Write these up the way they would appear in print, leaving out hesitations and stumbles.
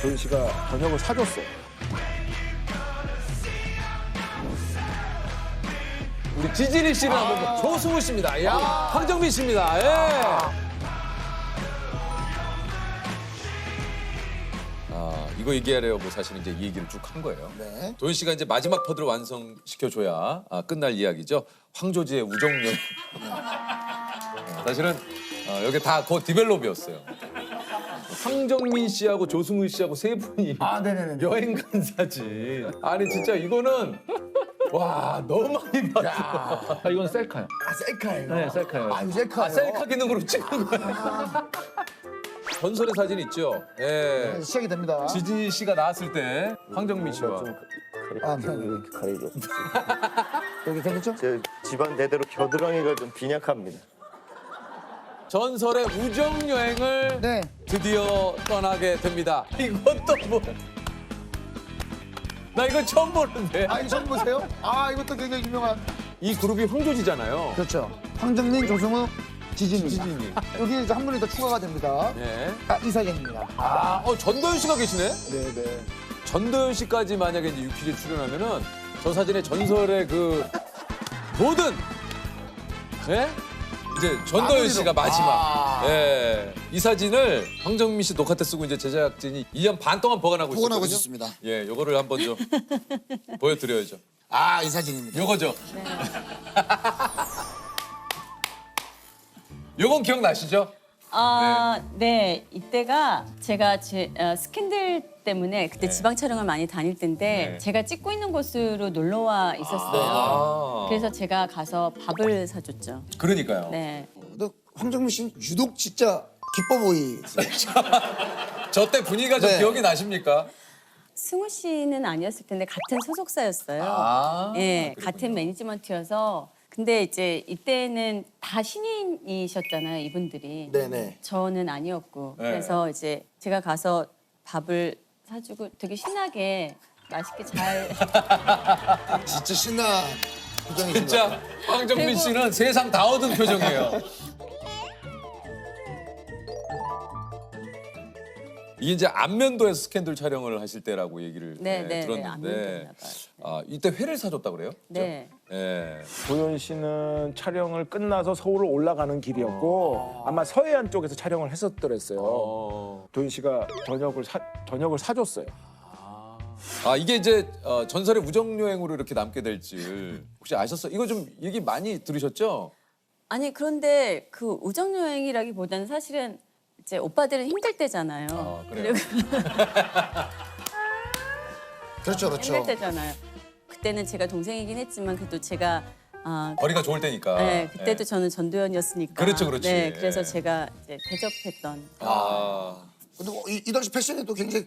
도현 씨가 저녁을 사줬어. 우리 지진이 씨는 한번 조승우 씨입니다. 야, 황정민 씨입니다. 예. 이거 얘기하려고 사실은 이제 이 얘기를 쭉 한 거예요. 네. 도현 씨가 이제 마지막 퍼즐을 완성시켜줘야 끝날 이야기죠. 황조지의 우정연. 사실은 여기 다 그 디벨롭이었어요. 황정민 씨하고 조승우 씨하고 세 분이 네네네. 여행 간 사진. 아니 진짜 이거는 와 너무 많이 봤어. 이건 셀카요. 셀카예요? 네, 셀카예요. 이거 셀카예요? 셀카 기능으로 찍은 거야. 전설의 사진 있죠. 예. 네, 시작이 됩니다. 지지 씨가 나왔을 때 황정민 씨와 네. 가리죠. 여기 되겠죠? 제 집안 대대로 겨드랑이가 좀 빈약합니다. 전설의 우정 여행을 네. 드디어 떠나게 됩니다. 이것도 뭐? 나 이거 처음 보는데. 이거 처음 보세요? 이것도 굉장히 유명한. 이 그룹이 황조지잖아요. 그렇죠. 황정민, 조승우, 지진이. 지진이. 여기 이제 한 분이 더 추가가 됩니다. 네. 이사gen입니다. 전도연 씨가 계시네. 네네. 전도연 씨까지 만약에 이제 유퀴즈에 출연하면은 저 사진의 전설의 그 모든 예? 이제 전도연 씨가 마지막. 예. 이 사진을 황정민 씨 녹화 때 쓰고 이제 제작진이 2년 반 동안 보관하고 보관하고 있었거든요. 있었습니다. 예, 요거를 한번 좀 보여드려야죠. 이 사진입니다. 요거죠. 요건 기억나시죠? 네. 이때가 제가 스캔들 때문에 그때 네. 지방 촬영을 많이 다닐 때인데 네. 제가 찍고 있는 곳으로 놀러 와 있었어요. 그래서 제가 가서 밥을 사줬죠. 그러니까요. 네. 근데 황정민 씨는 유독 진짜 기뻐 보이세요. 저 때 분위기가 좀 네. 기억이 나십니까? 승우 씨는 아니었을 텐데 같은 소속사였어요. 그랬군요. 예, 같은 매니지먼트여서 근데 이제 이때는 다 신인이셨잖아요, 이분들이. 네네. 저는 아니었고. 네. 그래서 이제 제가 가서 밥을 사주고 되게 신나게 맛있게 잘 진짜 신나 표정이신 것 진짜 황정민 그리고- 씨는 세상 다 얻은 표정이에요. 이게 이제 안면도에서 스캔들 촬영을 하실 때라고 얘기를 들었는데 안면도였나 봐요. 이때 회를 사줬다 그래요? 네. 예. 도현 씨는 촬영을 끝나서 서울을 올라가는 길이었고 아마 서해안 쪽에서 촬영을 했었더랬어요. 도현 씨가 저녁을 사줬어요. 이게 이제 전설의 우정 여행으로 이렇게 남게 될 줄 혹시 아셨어요? 이거 좀 얘기 많이 들으셨죠? 아니 그런데 그 우정 여행이라기보다는 사실은 이제 오빠들은 힘들 때잖아요. 그래요? 그렇죠, 그렇죠. 힘들 때잖아요. 그때는 제가 동생이긴 했지만 그래도 제가 거리가 좋을 때니까. 네, 그때도 예. 저는 전도연이었으니까. 그렇죠, 그렇지. 네, 그래서 예. 제가 이제 대접했던. 근데 이 당시 패션에도 굉장히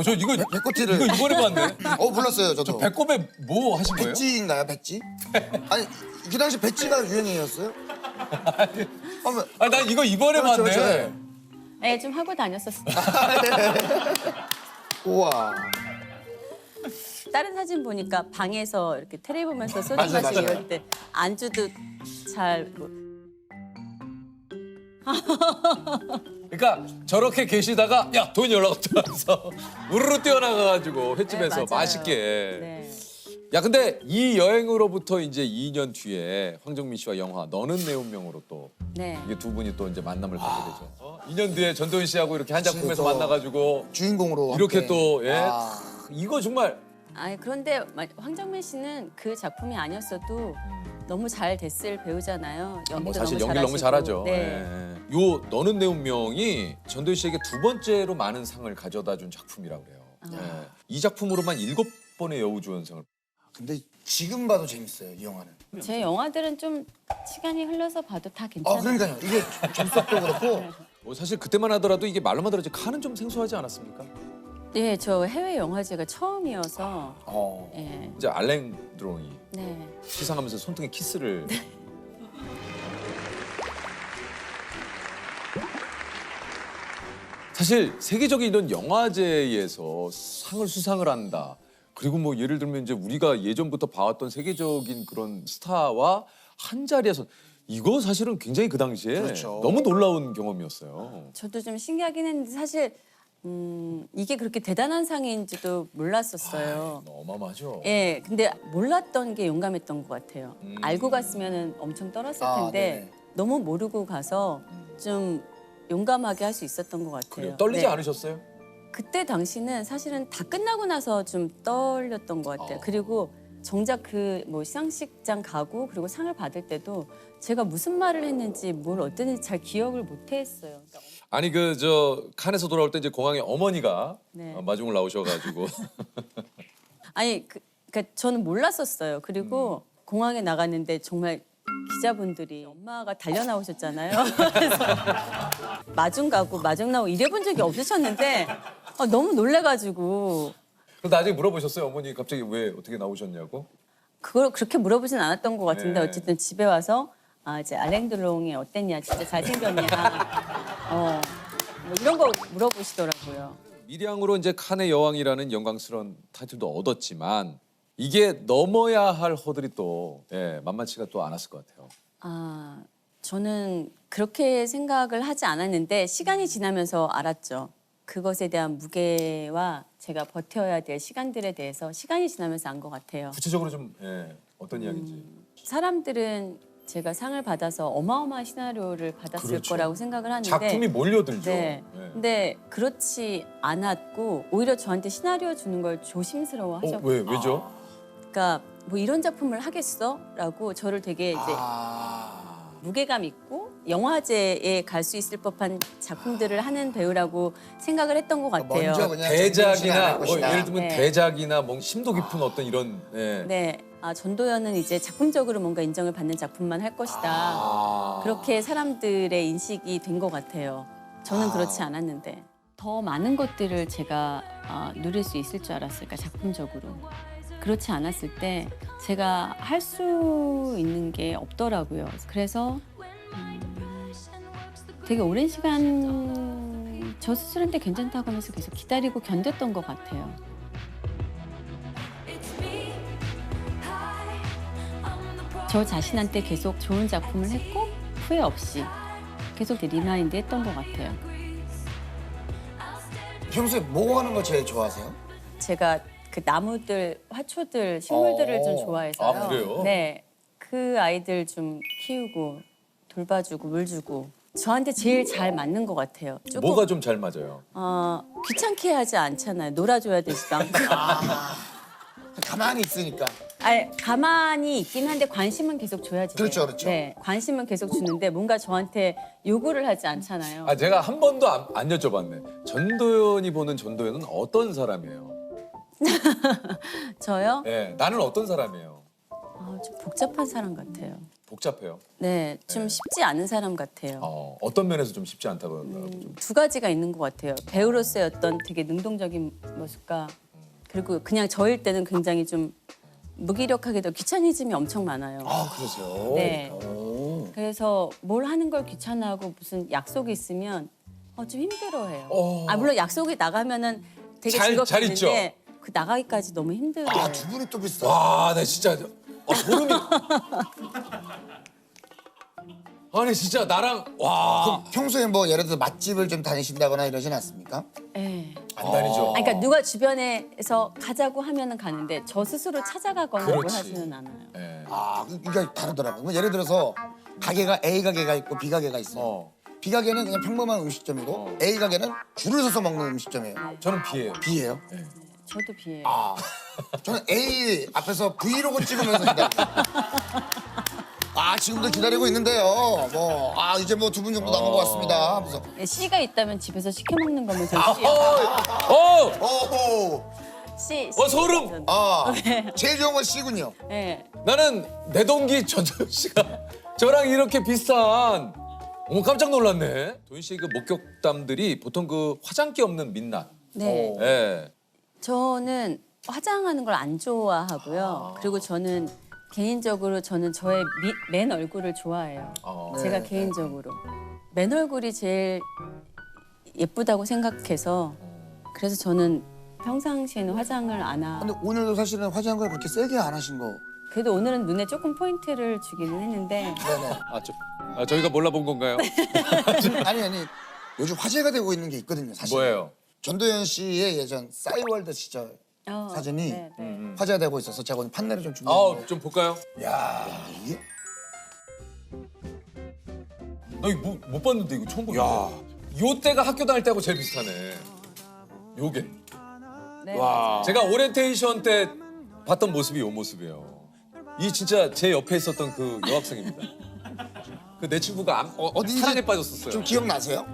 저 이거 배꼽티를 이거 이번에 봤네. 몰랐어요, 저도. 배꼽에 뭐 하신 거예요? 배지인가요, 배지? 아니, 그 당시 배지가 유행이었어요? 난 이거 이번에 그렇죠, 봤네. 그렇죠. 네, 좀 하고 다녔었어요. 우와. 다른 사진 보니까 방에서 이렇게 테레비 보면서 소주 맞아요, 마시고 맞아요. 이럴 때 안주도 잘 그러니까 저렇게 계시다가 야 돈 연락 왔다면서 우르르 뛰어나가가지고 횟집에서 네, 맞아요. 맛있게. 네. 야 근데 이 여행으로부터 이제 2년 뒤에 황정민 씨와 영화 너는 내 운명으로 또 네. 이게 두 분이 또 이제 만남을 갖게 되죠. 2년 뒤에 전도연 씨하고 이렇게 한 작품에서 또 만나가지고 주인공으로. 이렇게 함께. 또 예. 아. 이거 정말 그런데 황정민 씨는 그 작품이 아니었어도 너무 잘 됐을 배우잖아요. 연기도 사실 너무 연기를 너무 잘하시고. 잘하죠. 네. 예. 요 너는 내 운명이 전도연 씨에게 두 번째로 많은 상을 가져다 준 작품이라고 그래요. 예. 이 작품으로만 7번의 여우주연상을. 근데 지금 봐도 재밌어요, 이 영화는. 제 영화들은 좀 시간이 흘러서 봐도 다 괜찮아요. 그러니까요. 이게 접속도 그렇고. 사실 그때만 하더라도 이게 말로만 들었지 칸은 좀 생소하지 않았습니까? 네, 저 해외 영화제가 처음이어서. 예. 이제 알랭 드롱이 네. 시상하면서 손등에 키스를. 사실 세계적인 이런 영화제에서 상을 수상을 한다. 그리고 뭐 예를 들면 이제 우리가 예전부터 봐왔던 세계적인 그런 스타와 한 자리에서 이거 사실은 굉장히 그 당시에 그렇죠. 너무 놀라운 경험이었어요. 저도 좀 신기하긴 했는데 사실 이게 그렇게 대단한 상인지도 몰랐었어요. 어마어마하죠. 예, 근데 몰랐던 게 용감했던 것 같아요. 알고 갔으면 엄청 떨었을 텐데 네네. 너무 모르고 가서 좀 용감하게 할 수 있었던 것 같아요. 그래요? 떨리지 네. 않으셨어요? 그때 당시는 사실은 다 끝나고 나서 좀 떨렸던 것 같아요. 그리고 정작 그 뭐 시상식장 가고 그리고 상을 받을 때도 제가 무슨 말을 했는지 뭘 어땠는지 잘 기억을 못 했어요. 그러니까 아니 그 저 칸에서 돌아올 때 이제 공항에 어머니가 네. 마중을 나오셔가지고 아니 그러니까 저는 몰랐었어요. 그리고 공항에 나갔는데 정말 기자분들이 엄마가 달려 나오셨잖아요. 그래서 마중 가고 마중 나오고 이래본 적이 없으셨는데 너무 놀래가지고 그럼 나중에 물어보셨어요? 어머니 갑자기 왜 어떻게 나오셨냐고? 그걸 그렇게 물어보진 않았던 것 같은데 네. 어쨌든 집에 와서 이제 알랭드롱이 어땠냐, 진짜 잘생겼냐, 뭐 이런 거 물어보시더라고요. 밀양으로 이제 칸의 여왕이라는 영광스러운 타이틀도 얻었지만 이게 넘어야 할 허들이 또 만만치가 또 않았을 것 같아요. 저는 그렇게 생각을 하지 않았는데 시간이 지나면서 알았죠. 그것에 대한 무게와 제가 버텨야 될 시간들에 대해서 시간이 지나면서 안 것 같아요. 구체적으로 좀 어떤 이야기인지. 사람들은 제가 상을 받아서 어마어마한 시나리오를 받았을 그렇죠. 거라고 생각을 하는데 작품이 몰려들죠. 네. 근데 그렇지 않았고 오히려 저한테 시나리오 주는 걸 조심스러워 하셨고 왜죠? 그러니까 뭐 이런 작품을 하겠어?라고 저를 되게 이제 무게감 있고 영화제에 갈 수 있을 법한 작품들을 하는 배우라고 생각을 했던 것 같아요. 먼저 그냥 대작이나 정신이 안 할 예를 들면 네. 대작이나 뭐 심도 깊은 어떤 이런 네, 전도연은 이제 작품적으로 뭔가 인정을 받는 작품만 할 것이다. 그렇게 사람들의 인식이 된 것 같아요. 저는 그렇지 않았는데 더 많은 것들을 제가 누릴 수 있을 줄 알았어요. 그러니까 작품적으로. 그렇지 않았을 때 제가 할 수 있는 게 없더라고요. 그래서 되게 오랜 시간 저 스스로한테 괜찮다고 하면서 계속 기다리고 견뎠던 것 같아요. 저 자신한테 계속 좋은 작품을 했고 후회 없이 계속 리마인드 했던 것 같아요. 평소에 뭐 하는 거 제일 좋아하세요? 제가 그 나무들, 화초들, 식물들을 좀 좋아해서요. 아, 그래요? 네, 그 아이들 좀 키우고 돌봐주고 물 주고 저한테 제일 잘 맞는 것 같아요. 조금 뭐가 좀 잘 맞아요? 귀찮게 하지 않잖아요. 놀아줘야 되지도 않고. 가만히 있으니까. 아니, 가만히 있긴 한데 관심은 계속 줘야지. 그렇죠, 그렇죠. 네, 관심은 계속 주는데 뭔가 저한테 요구를 하지 않잖아요. 제가 한 번도 안 여쭤봤네. 전도연이 보는 전도연은 어떤 사람이에요? 저요? 네, 나는 어떤 사람이에요? 좀 복잡한 사람 같아요. 복잡해요. 네, 좀 쉽지 않은 사람 같아요. 어떤 면에서 좀 쉽지 않다고 좀. 두 가지가 있는 것 같아요. 배우로서의 어떤 되게 능동적인 모습과 그리고 그냥 저일 때는 굉장히 좀 무기력하게도 귀차니즘이 엄청 많아요. 그러세요? 네. 그래서 뭘 하는 걸 귀찮아하고 무슨 약속이 있으면 좀 힘들어해요. 물론 약속이 나가면은 되게 잘 즐겁겠는데 그 나가기까지 너무 힘들어요. 두 분이 또 비슷해. 와, 나 진짜 소름이. 아니 진짜 나랑 와. 평소에 뭐 예를 들어 맛집을 좀 다니신다거나 이러진 않습니까? 네. 안 다니죠. 그러니까 누가 주변에서 가자고 하면은 가는데 저 스스로 찾아가거나 뭘 그렇지. 하지는 않아요. 네. 그러니까 다르더라고요. 그럼 예를 들어서 가게가 A 가게가 있고 B 가게가 있어요. B 가게는 그냥 평범한 음식점이고 A 가게는 줄을 서서 먹는 음식점이에요. 저는 B예요. B예요? 저도 비해요. 저는 A 앞에서 브이로그 찍으면서 기다려요. 지금도 기다리고 있는데요. 이제 뭐 두 분 정도 남은 것 같습니다. 하면서. C가 있다면 집에서 시켜 먹는 거면 전 C. 오호. C. 소름! 제일 좋은 건 C군요. 네. 나는 내 동기 전도연 씨가 저랑 이렇게 비슷한. 어머 깜짝 놀랐네. 도연 씨의 그 목격담들이 보통 그 화장기 없는 민낯. 네. 네. 저는 화장하는 걸 안 좋아하고요. 그리고 저는 개인적으로 저는 저의 맨 얼굴을 좋아해요. 제가 개인적으로 맨 얼굴이 제일 예쁘다고 생각해서 그래서 저는 평상시에는 화장을 안 하고 근데 오늘도 사실은 화장을 그렇게 세게 안 하신 거. 그래도 오늘은 눈에 조금 포인트를 주기는 했는데 네네. 저희가 몰라본 건가요? 아니 요즘 화제가 되고 있는 게 있거든요. 사실. 뭐예요? 전도연 씨의 예전 싸이월드 시절 사진이 네, 네. 화제가 되고 있어서 제가 오늘 판넬을 좀 준비했는데 좀 볼까요? 이게 나 이거 못 봤는데 이거 처음 보네. 요 때가 학교 다닐 때하고 제일 비슷하네. 요게. 네. 제가 오리엔테이션 때 봤던 모습이 요 모습이에요. 이 진짜 제 옆에 있었던 그 여학생입니다. 그 내 친구가 어딘지 사랑에 빠졌었어요. 좀 기억나세요?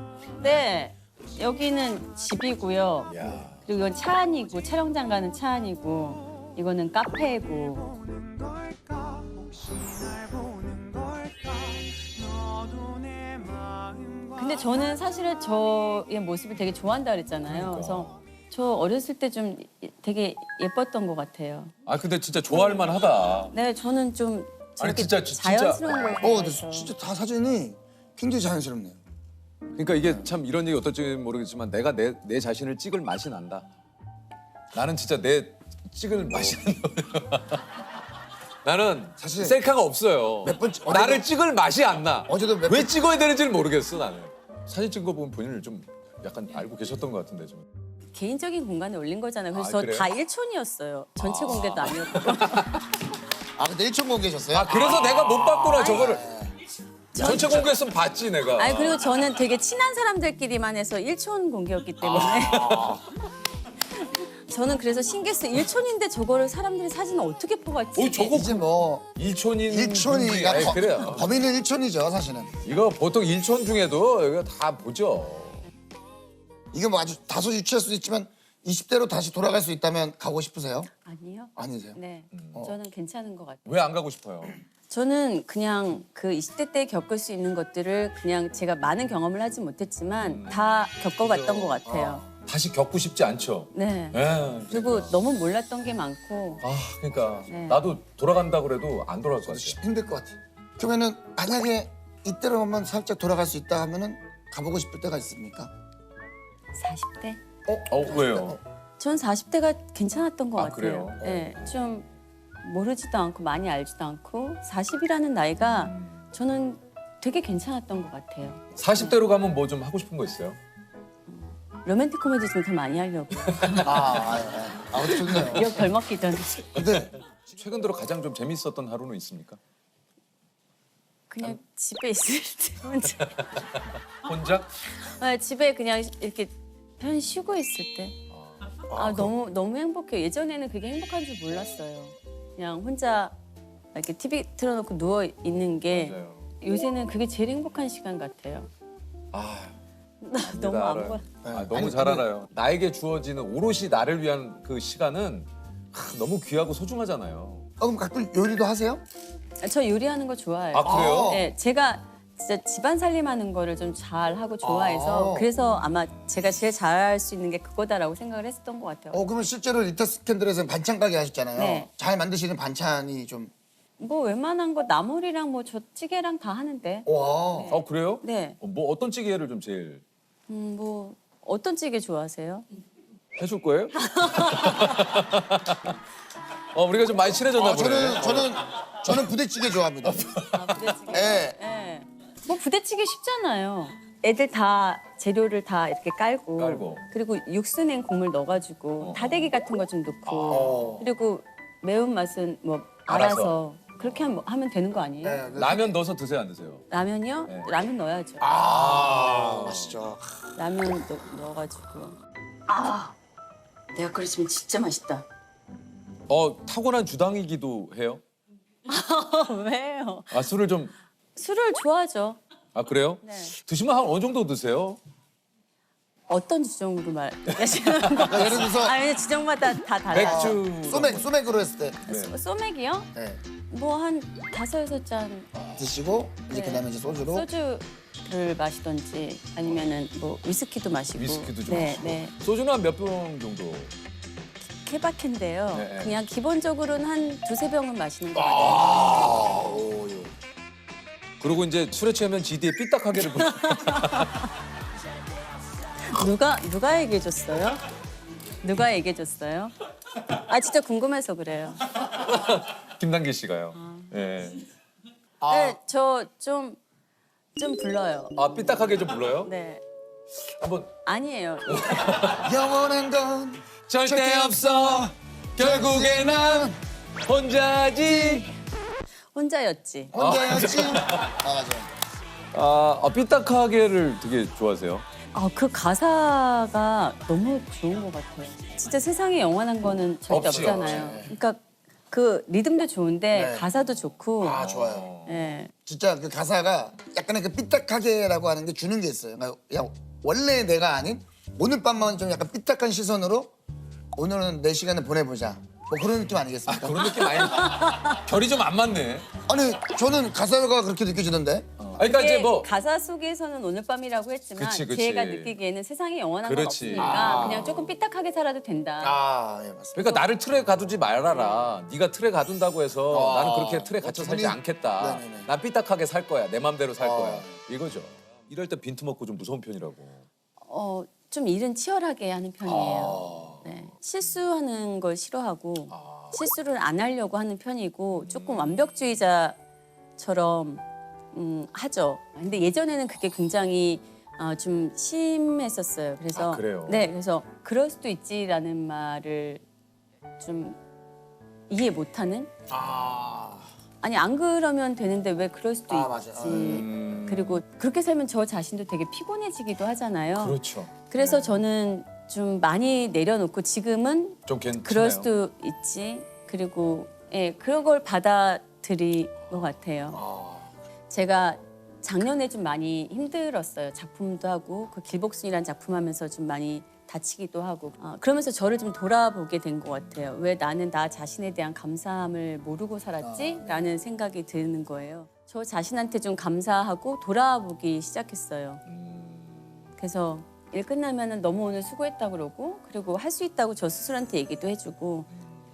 네. 여기는 집이고요. 야. 그리고 이건 차 안이고 촬영장 가는 차 안이고 이거는 카페고. 근데 저는 사실은 저의 모습을 되게 좋아한다 그랬잖아요. 그래서 저 어렸을 때 좀 되게 예뻤던 것 같아요. 아 근데 진짜 좋아할 만하다. 네, 저는 좀 저렇게 진짜. 자연스러운 걸 근데 좋아해서. 진짜 다 사진이 굉장히 자연스럽네요. 그러니까 이게 참 이런 얘기 어떨지 모르겠지만 내가 내 자신을 찍을 맛이 난다. 나는 진짜 내 찍을 맛이 난다. 나는 사실 셀카가 없어요. 몇 번 나를 찍을 맛이 안 나. 어제도 몇 왜 번- 찍어야 되는지를 모르겠어 나는. 사진 찍은 거 보면 본인을 좀 약간 알고 계셨던 것 같은데 좀. 개인적인 공간에 올린 거잖아요. 그래서 아, 저 그래요? 다 일촌이었어요. 전체 공개도 아니었고. 근데 1촌 공개셨어요? 아 그래서 내가 못 봤구나 저거를. 전체 공개했으면 봤지 내가. 아니 그리고 저는 되게 친한 사람들끼리만 해서 일촌 공개였기 때문에 저는 그래서 신기했어요. 일촌인데 저거를 사람들이 사진을 어떻게 뽑았지? 저거 이제 뭐 일촌인 일촌이가 분들이- 아이, 그래요. 범인은 1촌이죠 사실은. 이거 보통 일촌 중에도 이거 다 보죠. 이게 뭐 아주 다소 유치할 수도 있지만 20대로 다시 돌아갈 수 있다면 가고 싶으세요? 아니요. 아니세요? 네, 저는 괜찮은 것 같아요. 왜 안 가고 싶어요? 저는 그냥 그 20대 때 겪을 수 있는 것들을 그냥 제가 많은 경험을 하지 못했지만 다 겪어봤던 것 같아요. 다시 겪고 싶지 않죠. 네. 예. 그리고 너무 몰랐던 게 많고 그러니까 네. 나도 돌아간다 그래도 안 돌아갈 것 같아. 힘들 것 같아. 그러면은 만약에 이때로 한번 살짝 돌아갈 수 있다 하면은 가보고 싶을 때가 있습니까? 40대? 왜요? 전 40대가 괜찮았던 것 아, 같아요. 그래요? 네, 좀 모르지도 않고 많이 알지도 않고 40이라는 나이가 저는 되게 괜찮았던 것 같아요. 40대로 가면 뭐 좀 하고 싶은 거 있어요? 로맨틱 코미디 좀 더 많이 하려고. 아무튼 좋네요. 이거 별 먹기 전에. 근데 최근 들어 가장 좀 재밌었던 하루는 있습니까? 그냥 집에 있을 때 혼자. 혼자? 집에 그냥 이렇게 편히 쉬고 있을 때. 너무 행복해요. 예전에는 그게 행복한 줄 몰랐어요. 그냥 혼자 이렇게 TV 틀어놓고 누워 있는 게 맞아요. 요새는 그게 제일 행복한 시간 같아요. 너무 알아요. 아무거나. 너무 아니, 잘 근데- 알아요. 나에게 주어지는 오롯이 나를 위한 그 시간은 너무 귀하고 소중하잖아요. 그럼 가끔 요리도 하세요? 저 요리하는 거 좋아해요. 아 그래요? 네, 제가 진짜 집안 살림하는 거를 좀 잘하고 좋아해서 그래서 아마 제가 제일 잘할 수 있는 게 그거다라고 생각을 했었던 것 같아요. 그러면 실제로 리터 스캔들에서는 반찬 가게 하셨잖아요. 네. 잘 만드시는 반찬이 좀. 뭐 웬만한 거 나물이랑 뭐 저 찌개랑 다 하는데. 와. 그래요? 네. 뭐 어떤 찌개를 좀 제일 뭐 어떤 찌개 좋아하세요? 해줄 거예요? 우리가 좀 많이 친해졌나 보네. 저는 부대찌개 좋아합니다. 부대찌개. 예. 네. 뭐 부대찌개 쉽잖아요. 애들 다 재료를 다 이렇게 깔고, 그리고 육수 낸 국물 넣어가지고 다대기 같은 거 좀 넣고 그리고 매운 맛은 뭐 알아서 그렇게 하면 되는 거 아니에요? 네, 라면 넣어서 드세요 안 드세요? 라면이요? 네. 라면 넣어야죠. 맛있죠. 라면 넣어가지고. 내가 끓였으면 진짜 맛있다. 타고난 주당이기도 해요? 왜요? 술을 좀 술을 좋아하죠. 그래요? 네. 드시면 한 어느 정도 드세요? 어떤 지정으로 말하시는 거? 예를 들어서 아니 지정마다 다 달라요. 맥주 소맥으로 했을 때 소맥이요? 네. 뭐 한 5-6잔 드시고 이제 네. 그다음에 이제 소주로. 소주를 마시던지 아니면은 뭐 위스키도 마시고. 위스키도 좀 네, 마시고. 네. 소주는 한 몇 병 정도? 케바케인데요. 네. 그냥 기본적으로는 한 2-3병은 마시는 것 같아요. 그리고 이제 술에 취하면 GD에 삐딱하게를 부르. 누가 얘기해 줬어요? 누가 얘기해 줬어요? 진짜 궁금해서 그래요. 김단길 씨가요. 예. 네, 저 좀 불러요. 삐딱하게 좀 불러요? 네. 한번 아니에요. 영원한 건 절대 없어. 결국에 난 혼자지. 혼자였지. 혼자였지. 맞아. 삐딱하게를 되게 좋아하세요. 그 가사가 너무 좋은 것 같아요. 진짜 세상에 영원한 거는 절대 없지, 없잖아요. 그러니까 그 리듬도 좋은데 네. 가사도 좋고. 아 좋아요. 예. 진짜 그 가사가 약간의 그 삐딱하게라고 하는 게 주는 게 있어요. 그러니까 야, 원래 내가 아닌 오늘 밤만 좀 약간 삐딱한 시선으로 오늘은 내 시간을 보내보자. 뭐 그런 느낌 아니겠습니까? 그런 느낌 아니. 결이 좀 안 맞네. 아니 저는 가사가 그렇게 느껴지던데. 그러니까 이제 이게 뭐 가사 속에서는 오늘 밤이라고 했지만 그치. 제가 느끼기에는 세상에 영원한 건 그렇지. 없으니까 그냥 조금 삐딱하게 살아도 된다. 아 예 맞습니다. 그러니까 나를 틀에 가두지 말아라. 네가 틀에 가둔다고 해서 나는 그렇게 틀에 갇혀 살지 어쩌니? 않겠다. 네네네. 난 삐딱하게 살 거야. 내 맘대로 살 거야. 이거죠. 이럴 때 빈틈없고 좀 무서운 편이라고. 좀 일은 치열하게 하는 편이에요. 네. 실수하는 걸 싫어하고 실수를 안 하려고 하는 편이고 조금 완벽주의자처럼 하죠. 근데 예전에는 그게 굉장히 좀 심했었어요. 그래서 그래요? 네, 그래서 그럴 수도 있지라는 말을 좀 이해 못하는. 아니 안 그러면 되는데 왜 그럴 수도 맞아. 있지. 그리고 그렇게 살면 저 자신도 되게 피곤해지기도 하잖아요. 그렇죠. 그래서 저는 좀 많이 내려놓고 지금은 좀 괜찮아요. 그럴 수도 있지. 그리고 그런 걸 받아들인 것 같아요. 제가 작년에 좀 많이 힘들었어요. 작품도 하고 그 길복순이라는 작품 하면서 좀 많이 다치기도 하고 그러면서 저를 좀 돌아보게 된 것 같아요. 왜 나는 나 자신에 대한 감사함을 모르고 살았지? 라는 생각이 드는 거예요. 저 자신한테 좀 감사하고 돌아보기 시작했어요. 그래서 일 끝나면 너무 오늘 수고했다 그러고 그리고 할 수 있다고 저 스스로한테 얘기도 해주고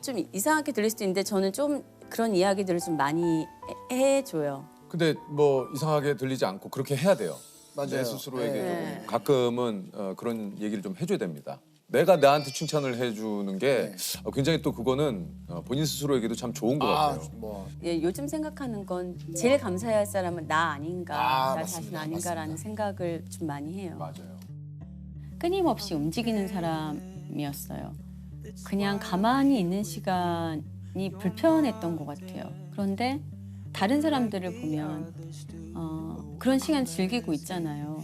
좀 이상하게 들릴 수도 있는데 저는 좀 그런 이야기들을 좀 많이 해줘요. 근데 뭐 이상하게 들리지 않고 그렇게 해야 돼요. 맞아요. 내 스스로에게 네. 조금 가끔은 그런 얘기를 좀 해줘야 됩니다. 내가 나한테 칭찬을 해주는 게 굉장히 또 그거는 본인 스스로에게도 참 좋은 것 같아요. 뭐 요즘 생각하는 건 제일 감사해야 할 사람은 나 아닌가, 나 맞습니다. 자신 아닌가라는 생각을 좀 많이 해요. 맞아요. 끊임없이 움직이는 사람이었어요. 그냥 가만히 있는 시간이 불편했던 것 같아요. 그런데 다른 사람들을 보면 그런 시간 즐기고 있잖아요.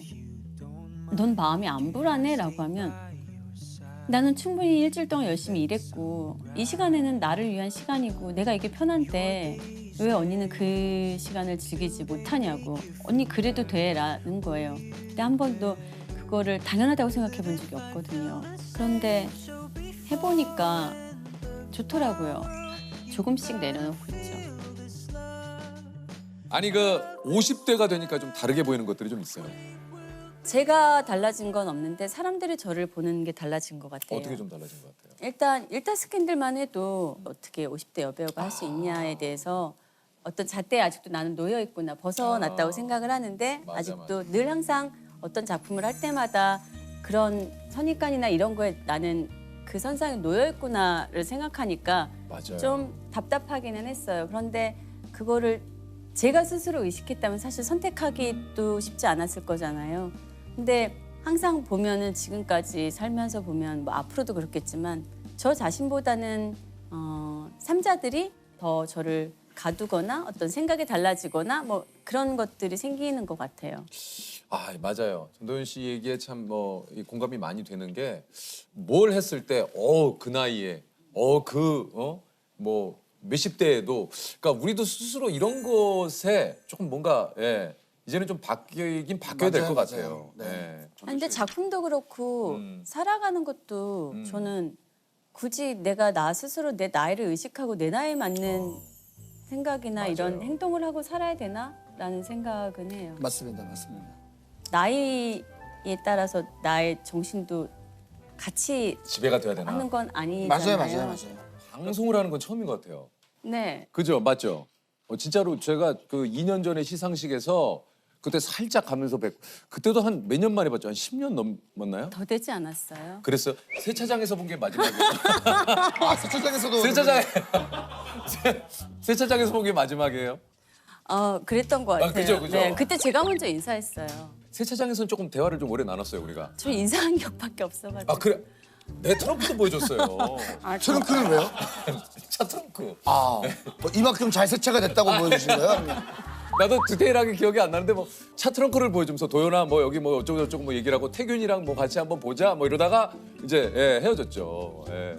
넌 마음이 안 불안해? 라고 하면 나는 충분히 일주일 동안 열심히 일했고 이 시간에는 나를 위한 시간이고 내가 이게 편한데 왜 언니는 그 시간을 즐기지 못하냐고. 언니 그래도 돼 라는 거예요. 근데 한 번도 그거를 당연하다고 생각해 본 적이 없거든요. 그런데 해보니까 좋더라고요. 조금씩 내려놓고 있죠. 아니 그 50대가 되니까 좀 다르게 보이는 것들이 좀 있어요. 제가 달라진 건 없는데 사람들이 저를 보는 게 달라진 것 같아요. 어떻게 좀 달라진 것 같아요? 일단 스캔들만 해도 어떻게 50대 여배우가 할 수 있냐에 대해서 어떤 잣대에 아직도 나는 놓여 있구나 벗어났다고 생각을 하는데 맞아, 아직도 늘 항상 어떤 작품을 할 때마다 그런 선입관이나 이런 거에 나는 그 선상에 놓여 있구나를 생각하니까 맞아요. 좀 답답하기는 했어요. 그런데 그거를 제가 스스로 의식했다면 사실 선택하기도 쉽지 않았을 거잖아요. 근데 항상 보면은 지금까지 살면서 보면 뭐 앞으로도 그렇겠지만 저 자신보다는 삼자들이 더 저를 가두거나 어떤 생각이 달라지거나 뭐 그런 것들이 생기는 것 같아요. 아 맞아요. 전도연 씨 얘기에 참 뭐 공감이 많이 되는 게 뭘 했을 때 그 나이에 뭐 몇십 대에도 그러니까 우리도 스스로 이런 것에 조금 뭔가 이제는 좀 바뀌긴 바뀌어야 될 것 맞아요, 같아요. 맞아요. 네. 예. 근데 작품도 그렇고 살아가는 것도 저는 굳이 내가 나 스스로 내 나이를 의식하고 내 나이에 맞는 생각이나 맞아요. 이런 행동을 하고 살아야 되나라는 생각은 해요. 맞습니다. 나이에 따라서 나의 정신도 같이 지배가 돼야 되나? 하는 건 아니잖아요. 맞아요. 방송을 하는 건 처음인 것 같아요. 네. 그죠? 맞죠? 진짜로 제가 그 2년 전에 시상식에서 그때 살짝 가면서 뵙고 그때도 한 몇 년 만에 봤죠? 한 10년 넘었나요? 더 되지 않았어요? 그랬어요. 세차장에서 본 게 마지막이에요. 세차장에서도 세차장에서 본 게 마지막이에요. 그랬던 것 같아요. 그죠. 네, 그때 제가 먼저 인사했어요. 세차장에서는 조금 대화를 좀 오래 나눴어요 우리가. 저 인상한 격밖에 없어가지고. 아 그래? 내 트렁크도 보여줬어요. 아, 트렁크는 왜요? 차 트렁크. 뭐 이만큼 잘 세차가 됐다고 보여주신 거예요? 아니면? 나도 디테일하게 기억이 안 나는데 뭐 차 트렁크를 보여주면서 도연아 뭐 여기 뭐 어쩌고 저쩌고 뭐 얘기를 하고 태균이랑 뭐 같이 한번 보자 뭐 이러다가 이제 헤어졌죠. 예.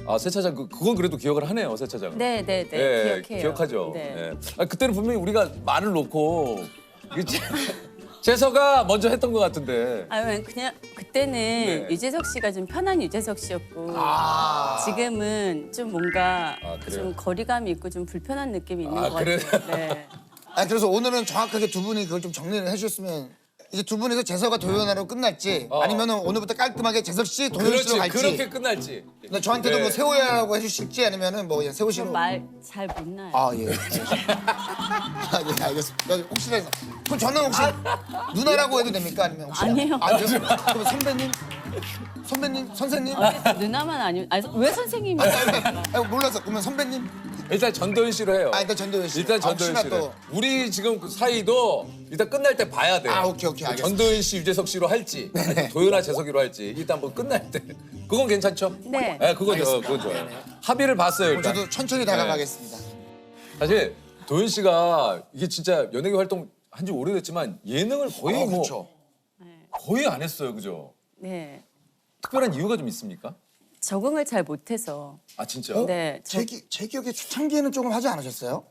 아 세차장 그건 그래도 기억을 하네요 세차장은. 네네네. 예, 기억해요. 기억하죠. 네. 예. 아, 그때는 분명히 우리가 말을 놓고 이게 재서가 먼저 했던 것 같은데. 아, 그냥 그때는 네. 유재석 씨가 좀 편한 유재석 씨였고 지금은 좀 뭔가 아, 그래요? 좀 거리감이 있고 좀 불편한 느낌이 있는 아, 것 그래요? 같아요. 네. 아니 그래서 오늘은 정확하게 두 분이 그걸 좀 정리를 해주셨으면 이제 두 분이서 재석과 도연아로 끝날지 아니면은 오늘부터 깔끔하게 재석 씨, 도연 그렇지 씨로 갈지. 그렇게 끝날지. 근데 저한테도 네. 뭐 세호야라고 해주실지 아니면은 뭐 그냥 세호 씨로. 말 잘 못 나요. 아 예. 아, 예 알겠습니다. 혹시라도 그럼 저는 혹시 누나라고 해도 됩니까 아니면 혹시 아니에요. 아니요. 그럼 선배님, 선생님. 누나만 아니면 왜 선생님이? 아, 몰라서 그러면 선배님. 일단 전도연 씨로 해요. 아 일단 전도연 씨. 일단 전도연 혹시나 씨를. 또. 우리 지금 그 사이도 일단 끝날 때 봐야 돼. 아, 오케이, 알겠습니다. 전도연 씨, 유재석 씨로 할지, 아니면 도연아, 재석이로 할지 일단 뭐 끝날 때. 그건 괜찮죠? 네. 그건 그건 좋아요. 합의를 봤어요 그럼 일단. 저도 천천히 다가가겠습니다. 사실 도연 씨가 이게 진짜 연예계 활동 한 지 오래됐지만 예능을 거의 뭐 그렇죠. 거의 안 했어요, 그죠? 네. 특별한 이유가 좀 있습니까? 적응을 잘 못해서. 아 진짜? 네. 제 기억에 초창기에는 조금 하지 않으셨어요?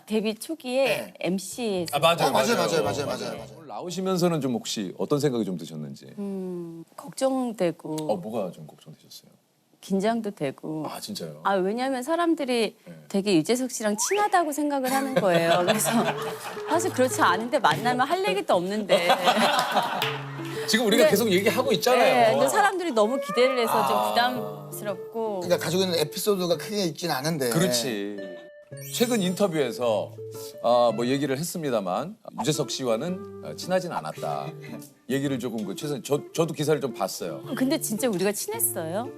데뷔 초기에 네. MC. 아 맞아요, 맞아요. 오늘 나오시면서는 좀 혹시 어떤 생각이 좀 드셨는지. 걱정되고 뭐가 좀 걱정되셨어요? 긴장도 되고. 아 진짜요? 왜냐하면 사람들이 네. 되게 유재석 씨랑 친하다고 생각을 하는 거예요. 그래서 사실 그렇지 않은데 만나면 할 얘기도 없는데. 지금 우리가 근데- 계속 얘기하고 네, 있잖아요. 근데 사람들이 너무 기대를 해서 좀 부담스럽고. 그러니까 가지고 있는 에피소드가 크게 있진 않은데. 그렇지. 최근 인터뷰에서 뭐 얘기를 했습니다만 유재석 씨와는 친하진 않았다. 얘기를 조금 최선 저도 기사를 좀 봤어요. 근데 진짜 우리가 친했어요?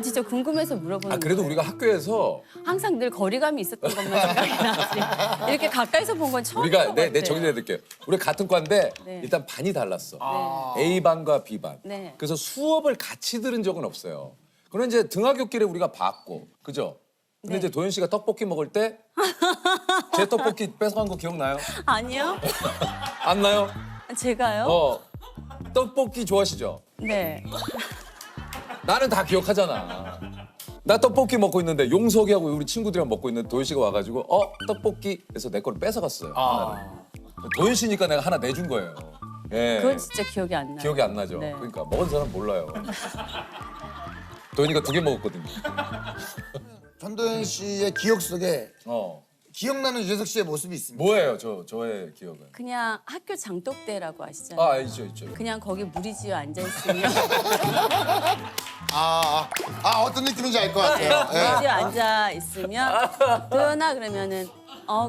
진짜 궁금해서 물어보는 그래도 거예요. 우리가 학교에서 항상 늘 거리감이 있었던 것만 생각이 나지. 이렇게 가까이서 본 건 처음인 것 우리가 내 같아요. 정리해드릴게요. 우리 같은 과인데 네. 일단 반이 달랐어. A반과 B반. 네. 그래서 수업을 같이 들은 적은 없어요. 그럼 이제 등하굣길에 우리가 봤고, 그죠? 근데 네. 이제 도현 씨가 떡볶이 먹을 때 제 떡볶이 뺏어간 거 기억나요? 아니요? 안 나요? 제가요? 떡볶이 좋아하시죠? 네. 나는 다 기억하잖아. 나 떡볶이 먹고 있는데 용석이하고 우리 친구들이랑 먹고 있는데 도현 씨가 와가지고 떡볶이 해서 내 거를 뺏어갔어요. 하나를. 도현 씨니까 내가 하나 내준 거예요. 예. 그건 진짜 기억이 안 나요. 기억이 안 나죠. 네. 그러니까 먹은 사람 몰라요. 도현이가 2개 먹었거든요. 전도연 씨의 기억 속에 기억나는 유재석 씨의 모습이 있습니다. 뭐예요, 저의 기억은? 그냥 학교 장독대라고 아시잖아요. 있죠. 그냥 거기 무리지어 앉아있으면 어떤 느낌인지 알 것 같아요. 예. 무리지어 앉아있으면 도연아 그러면은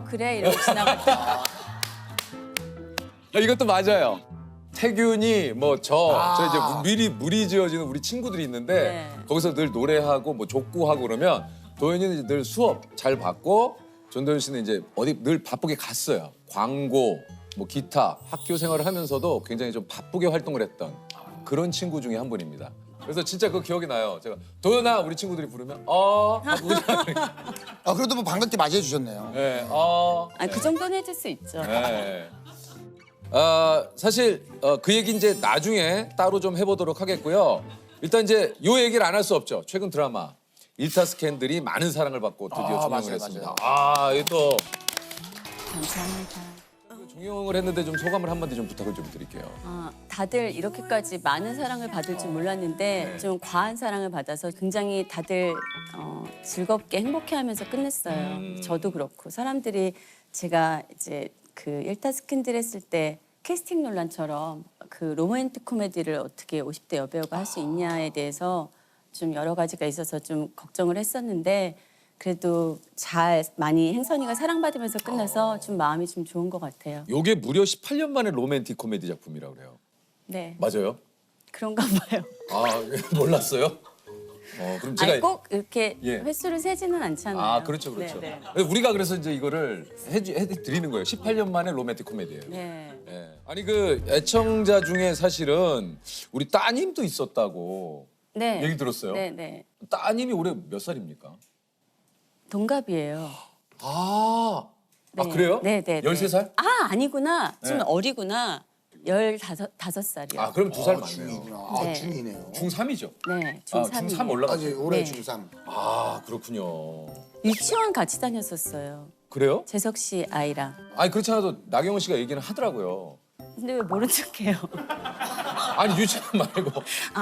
그래 이러고 지나갔다. 이것도 맞아요. 태균이 저 이제 미리 무리 지어지는 우리 친구들이 있는데 네. 거기서 늘 노래하고 뭐 족구하고 그러면 도현이는 늘 수업 잘 받고 전도현 씨는 이제 어디 늘 바쁘게 갔어요. 광고, 뭐 기타, 학교 생활을 하면서도 굉장히 좀 바쁘게 활동을 했던 그런 친구 중에 한 분입니다. 그래서 진짜 그 기억이 나요. 제가 도현아 우리 친구들이 부르면 하고 그래도 뭐 반갑게 맞이해 주셨네요. 네, 그 정도는 해줄 수 있죠. 네. 사실 그 얘기 이제 나중에 따로 좀 해보도록 하겠고요. 일단 이제 요 얘기를 안 할 수 없죠. 최근 드라마 일타 스캔들이 많은 사랑을 받고 드디어 종영을 맞아요, 했습니다. 맞아요. 이게 또 감사합니다. 종영을 했는데 좀 소감을 한마디 좀 부탁을 좀 드릴게요. 다들 이렇게까지 많은 사랑을 받을 줄 몰랐는데 네. 좀 과한 사랑을 받아서 굉장히 다들 즐겁게 행복해하면서 끝냈어요. 저도 그렇고 사람들이 제가 이제 그 일타 스캔들 했을 때 캐스팅 논란처럼 그 로맨틱 코미디를 어떻게 50대 여배우가 할 수 있냐에 대해서 좀 여러 가지가 있어서 좀 걱정을 했었는데 그래도 잘 많이 행선이가 사랑받으면서 끝나서 좀 마음이 좀 좋은 것 같아요. 요게 무려 18년 만에 로맨틱 코미디 작품이라고 그래요. 네, 맞아요? 그런가 봐요. 몰랐어요? 그럼 아니 꼭 이렇게 예. 횟수를 세지는 않잖아요. 아, 그렇죠, 그렇죠. 네, 우리가 그래서 이제 이거를 해드리는 거예요. 18년 만에 로맨틱 코미디예요. 네. 네. 예. 아니 그 애청자 중에 사실은 우리 따님도 있었다고 네. 얘기 들었어요. 네, 네. 따님이 올해 몇 살입니까? 동갑이에요. 아, 네. 그래요? 네, 네. 13살? 아, 아니구나. 좀 네. 어리구나. 15살이요. 아, 그럼 2살 많네요. 중이구나. 아, 네. 중이네요. 중3이죠? 네, 아, 중3. 중3 올라가죠. 아직 올해 네. 중3. 아, 그렇군요. 유치원 같이 다녔었어요. 그래요? 재석 씨 아이랑. 아니 그렇지 않아도 나경원 씨가 얘기는 하더라고요. 근데 왜 모른 척해요? 아니 유치원 말고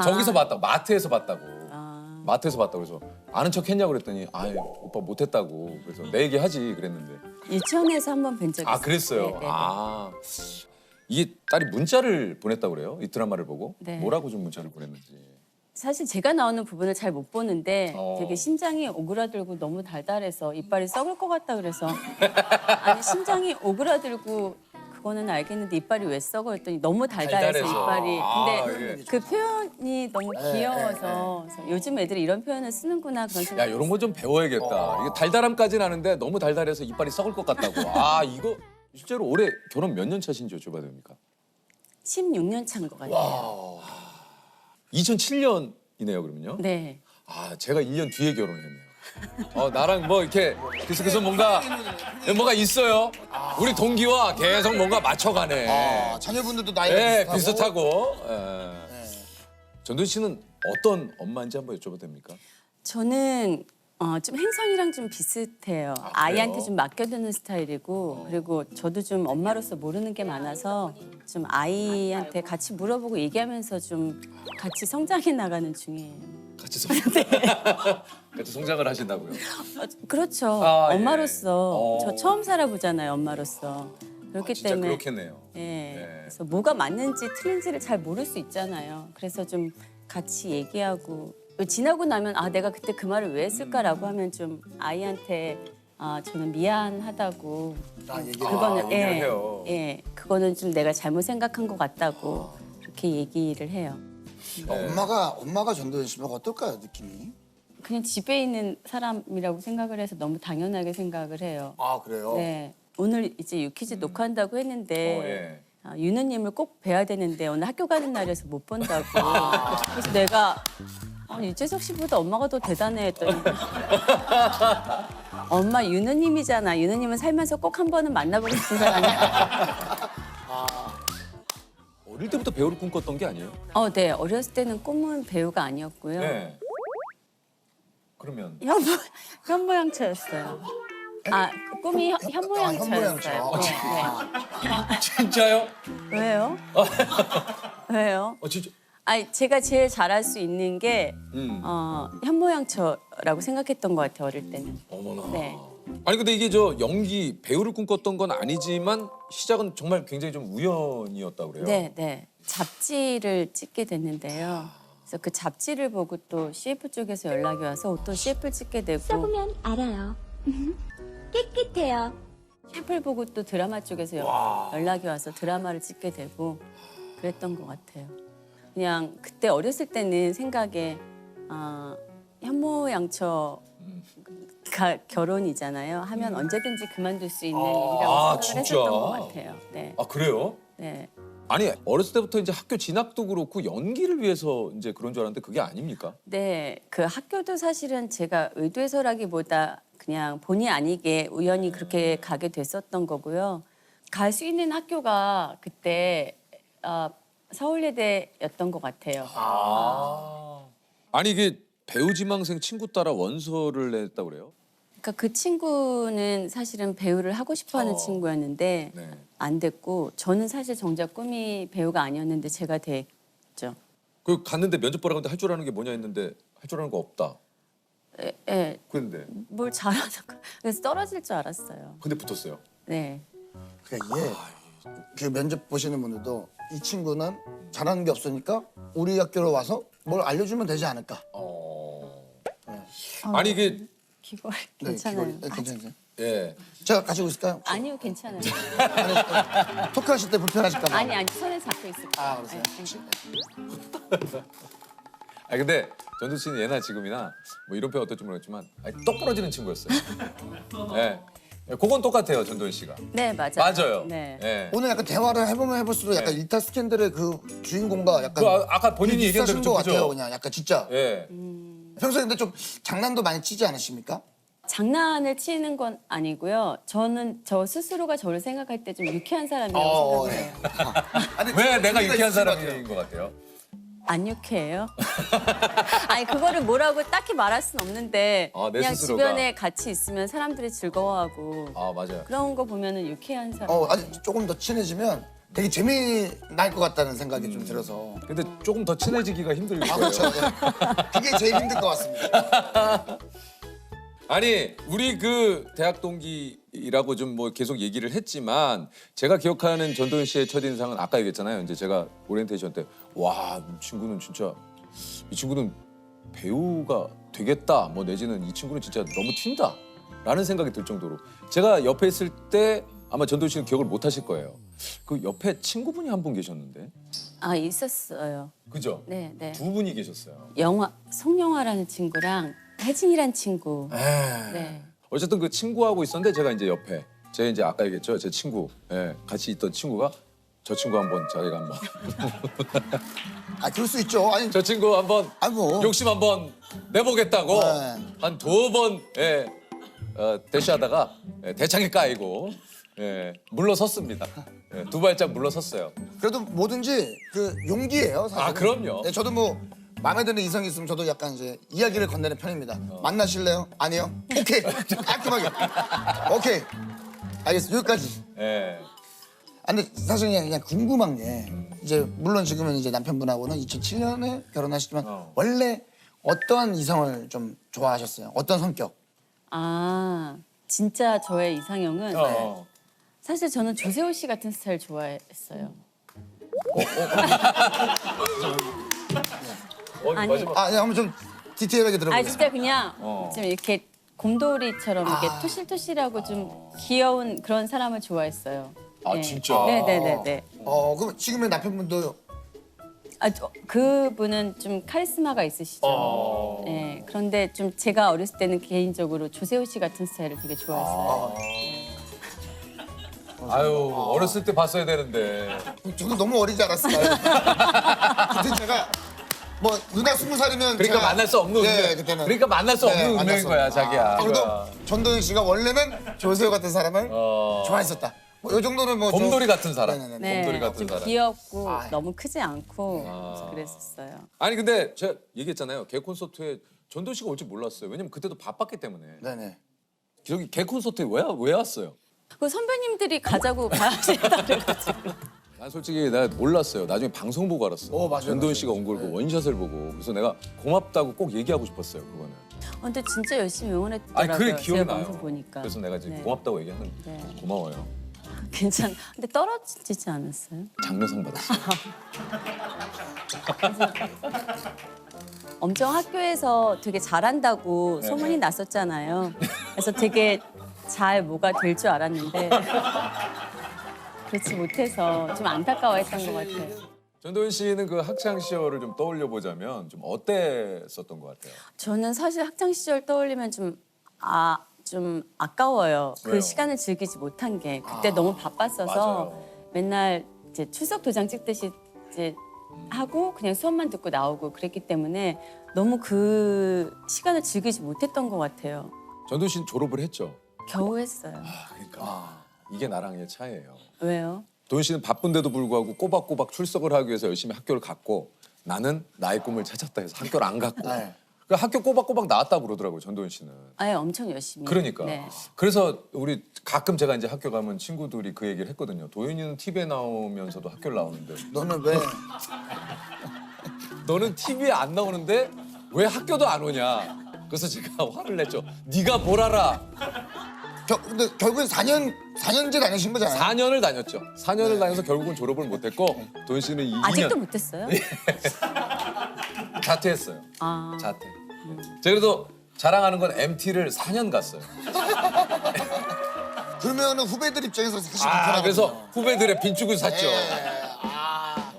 저기서 봤다고 마트에서 봤다고. 아, 마트에서 봤다고 그래서 아는 척 했냐고 그랬더니 아유 오빠 못했다고 그래서 내 얘기 하지 그랬는데 유치원에서 한 번 뵌 적이 있어요. 아 그랬어요. 네, 네, 네. 아 이게 딸이 문자를 보냈다고 그래요? 이 드라마를 보고 네. 뭐라고 좀 문자를 보냈는지. 사실 제가 나오는 부분을 잘 못 보는데 어. 되게 심장이 오그라들고 너무 달달해서 이빨이 썩을 것 같다 그래서 아니 심장이 오그라들고 그거는 알겠는데 이빨이 왜 썩어 했더니 너무 달달해서 달달해서. 이빨이 아, 근데 예. 그 표현이 너무 귀여워서 그래서 요즘 애들이 이런 표현을 쓰는구나 그런 생각. 야 이런 거 좀 배워야겠다. 이게 달달함까지는 아는데 너무 달달해서 이빨이 썩을 것 같다고. 아 이거 실제로 올해 결혼 몇 년 차신지 여쭤봐도 됩니까? 16년 차인 것 같아요. 2007년이네요 그러면요? 네. 아 제가 1년 뒤에 결혼했네요. 나랑 뭐 이렇게 계속해서 뭔가 있어요. 우리 동기와 계속 뭔가 맞춰가네. 아, 자녀분들도 나이가 네, 비슷하고. 비슷하고. 전도연 씨는 어떤 엄마인지 한번 여쭤봐도 됩니까? 저는 좀 행성이랑 좀 비슷해요. 그래요? 아이한테 좀 맡겨두는 스타일이고 그리고 저도 좀 엄마로서 모르는 게 많아서 좀 아이한테 같이 물어보고 얘기하면서 좀 같이 성장해 나가는 중이에요. 같이 같이 성장을 하신다고요? 그렇죠. 아, 예. 엄마로서 저 처음 살아보잖아요. 엄마로서. 그렇기 진짜 때문에 그렇겠네요. 예. 네. 그래서 뭐가 맞는지 틀린지를 잘 모를 수 있잖아요. 그래서 좀 같이 얘기하고 지나고 나면 내가 그때 그 말을 왜 했을까라고 하면 좀 아이한테 저는 미안하다고 얘기를 그거는 얘기를 해요. 예, 그거는 좀 내가 잘못 생각한 것 같다고 그렇게 얘기를 해요. 엄마가 전도연 씨면 어떨까요, 느낌이? 그냥 집에 있는 사람이라고 생각을 해서 너무 당연하게 생각을 해요. 아, 그래요? 네, 오늘 이제 유퀴즈 녹화한다고 했는데 예. 유느님을 꼭 뵈야 되는데 오늘 학교 가는 날이어서 못 본다고. 그래서 내가 유재석 씨보다 엄마가 더 대단해 했더니 엄마 유느님이잖아. 유느님은 살면서 꼭 한 번은 만나보고 싶은 사람이야. 어릴 때부터 배우를 꿈꿨던 게 아니에요? 네. 어렸을 때는 꿈은 배우가 아니었고요. 네. 그러면 현모양처였어요. 꿈이 현모양처였어요. 네. 진짜요? 왜요? 왜요? 진짜. 제가 제일 잘할 수 있는 게 현모양처라고 생각했던 것 같아요. 어릴 때는. 어머나. 네. 아니 근데 이게 저 연기 배우를 꿈꿨던 건 아니지만 시작은 정말 굉장히 좀 우연이었다고 그래요. 네. 잡지를 찍게 됐는데요. 그래서 그 잡지를 보고 또 CF 쪽에서 연락이 와서 또 CF를 찍게 되고 써보면 알아요. 깨끗해요. CF를 보고 또 드라마 쪽에서 연락이 와서 드라마를 찍게 되고 그랬던 것 같아요. 그냥 그때 어렸을 때는 생각에 현모양처가 결혼이잖아요. 하면 언제든지 그만둘 수 있는 일이라고 생각을 진짜? 했었던 것 같아요. 네. 그래요? 네. 아니 어렸을 때부터 이제 학교 진학도 그렇고 연기를 위해서 이제 그런 줄 알았는데 그게 아닙니까? 네, 그 학교도 사실은 제가 의도해서라기보다 그냥 본의 아니게 우연히 그렇게 가게 됐었던 거고요. 갈 수 있는 학교가 그때 서울예대였던 것 같아요. 아니 이게 배우 지망생 친구 따라 원서를 냈다고 그래요? 그러니까 그 친구는 사실은 배우를 하고 싶어하는 친구였는데 네. 안 됐고 저는 사실 정작 꿈이 배우가 아니었는데 제가 됐죠. 그 갔는데 면접 보라고 했는데 할 줄 아는 게 뭐냐 했는데 할 줄 아는 거 없다. 예, 그런데 뭘 잘하는 거. 그래서 떨어질 줄 알았어요. 근데 붙었어요. 네. 그러니까 그 면접 보시는 분들도 이 친구는 잘하는 게 없으니까 우리 학교로 와서 뭘 알려주면 되지 않을까. 아니 이게 귀걸이 네, 괜찮아요. 귀걸이. 네, 괜찮으세요. 예. 제가 가지고 있을까요? 아니요, 괜찮아요. 토크하실 때 불편하실까 봐. 아니, 손에 잡고 있을 거예요. 그러세요? 네, 근데 전도 씨는 예나 지금이나 뭐 이런 표현 어떨지 모르겠지만 똑 부러지는 친구였어요. 네. 그건 똑같아요, 전도연 씨가. 네, 맞아요. 맞아요. 네. 네. 오늘 약간 대화를 해보면 해볼수록 약간 일타 스캔들의 그 주인공과 약간 그 아까 본인이 얘기한 대로 비슷하신 좀 것 같아요. 그죠? 그냥 약간 진짜 예. 평소에 근데 좀 장난도 많이 치지 않으십니까? 장난을 치는 건 아니고요. 저는 저 스스로가 저를 생각할 때 좀 유쾌한 사람이라고 네. 생각해요. 아니, 왜 내가 재미가 유쾌한 있을 것 같아요. 사람인 것 같아요? 안 유쾌해요? 아니 그거를 뭐라고 딱히 말할 순 없는데 아, 내 그냥 스스로가. 주변에 같이 있으면 사람들이 즐거워하고 아 맞아요. 그런 거 보면은 유쾌한 사람. 아니 조금 더 친해지면 되게 재미날 것 같다는 생각이 좀 들어서. 근데 조금 더 친해지기가 힘들고요. 아 그렇죠. 네. 그게 제일 힘들 것 같습니다. 아니 우리 그 대학 동기라고 좀 뭐 계속 얘기를 했지만 제가 기억하는 전도연 씨의 첫 인상은 아까 얘기했잖아요. 이제 제가 오리엔테이션 때 와 이 친구는 진짜 이 친구는 배우가 되겠다. 뭐 내지는 이 친구는 진짜 너무 튄다라는 생각이 들 정도로 제가 옆에 있을 때 아마 전도연 씨는 기억을 못 하실 거예요. 그 옆에 친구분이 한 분 계셨는데 아 있었어요. 그죠? 네, 네. 두 분이 계셨어요. 영화 송영화라는 친구랑 혜진이란 친구. 네. 어쨌든 그 친구하고 있었는데 제가 이제 옆에 제 이제 아까 얘기했죠 제 친구 같이 있던 친구가 저 친구 한번 자기가 한번 아 그럴 수 있죠. 아니 저 친구 한번 아이고. 욕심 한번 내보겠다고 네. 한 2번 대시하다가 대창에 까이고 물러섰습니다. 두 발짝 물러섰어요. 그래도 뭐든지 그 용기예요. 사실. 아, 그럼요. 네, 저도 뭐 마음에 드는 이성이 있으면 저도 약간 이제 이야기를 건네는 편입니다. 만나실래요? 아니요. 오케이. 깔끔하게. 오케이. 알겠어. 여기까지. 예. 아, 근데 사실 그냥 궁금한 게 이제 물론 지금은 이제 남편분하고는 2007년에 결혼하시지만 원래 어떠한 이성을 좀 좋아하셨어요? 어떤 성격? 아 진짜 저의 이상형은 사실 저는 조세호 씨 같은 스타일 좋아했어요. 아니. 마지막 아, 네, 한번 좀 디테일하게 아 들어보겠습니다. 진짜 그냥 좀 이렇게 곰돌이처럼 이렇게 토실토실하고 좀 귀여운 그런 사람을 좋아했어요. 아, 네. 진짜? 네네네네. 그럼 지금의 남편분도 그분은 좀 카리스마가 있으시죠. 네. 그런데 좀 제가 어렸을 때는 개인적으로 조세호 씨 같은 스타일을 되게 좋아했어요. 아유 어렸을 때 봤어야 되는데 저도 너무 어리지 않았을까요? 그때 제가 뭐 누나 20살이면 그러니까 만날 수 없는 네, 운명. 그때는 그러니까 만날 수 없는 만날 운명인 수 거야 없는. 자기야. 그래도 전도연 씨가 원래는 조세호 같은 사람을 좋아했었다. 뭐 이 정도는 뭐 곰돌이 좀- 같은 사람. 네네네. 네, 곰돌이 같은 좀 사람. 귀엽고 너무 크지 않고 그래서 그랬었어요. 아니 근데 제가 얘기했잖아요. 개 콘서트에 전도 씨가 올 줄 몰랐어요. 왜냐면 그때도 바빴기 때문에. 네네. 저기 개 콘서트에 왜 왔어요? 그 선배님들이 가자고 가시다 그래가지고. 난 솔직히 내가 몰랐어요. 나중에 방송 보고 알았어. 맞아요, 전도연 맞아요. 씨가 온 걸 원샷을 보고 그래서 내가 고맙다고 꼭 얘기하고 싶었어요. 그거는. 근데 진짜 열심히 아니 응원했더라고요. 그게 기억이 제가 나요. 방송 보니까. 그래서 내가 이제 네. 고맙다고 얘기하는 네. 고마워요. 괜찮. 근데 떨어지지 않았어요? 장려상 받았어요. 엄청 학교에서 되게 잘한다고 네. 소문이 났었잖아요. 그래서 되게 잘 뭐가 될 줄 알았는데 그렇지 못해서 좀 안타까워했던 것 같아요. 전도연 씨는 그 학창 시절을 좀 떠올려 보자면 좀 어땠었던 것 같아요? 저는 사실 학창 시절 떠올리면 좀 아까워요. 왜요? 그 시간을 즐기지 못한 게 그때 너무 바빴어서 맞아요. 맨날 이제 출석 도장 찍듯이 이제 하고 그냥 수업만 듣고 나오고 그랬기 때문에 너무 그 시간을 즐기지 못했던 것 같아요. 전도연 씨는 졸업을 했죠. 겨우 했어요. 그러니까 이게 나랑의 차이예요. 왜요? 도연 씨는 바쁜데도 불구하고 꼬박꼬박 출석을 하기 위해서 열심히 학교를 갔고 나는 나의 꿈을 찾았다 해서 학교를 안 갔고 네. 그 학교 꼬박꼬박 나왔다고 그러더라고요. 전도연 씨는. 아예 엄청 열심히. 그러니까. 네. 그래서 우리 가끔 제가 이제 학교 가면 친구들이 그 얘기를 했거든요. 도연이는 TV에 나오면서도 학교를 나오는데 너는 왜? 너는 TV에 안 나오는데 왜 학교도 안 오냐. 그래서 제가 화를 냈죠. 네가 뭘 알아. 근데 결국엔 4년제 다니신 거잖아요. 4년을 다녔죠. 4년을 다녀서 결국은 졸업을 못했고 도연 씨는 2년 아직도 못했어요? 자퇴했어요. 아. 자퇴. 제가 그래도 자랑하는 건 MT를 4년 갔어요. 그러면 후배들 입장에서 사실 불편하거든요. 그래서 후배들의 빈축을 샀죠. 예. 아.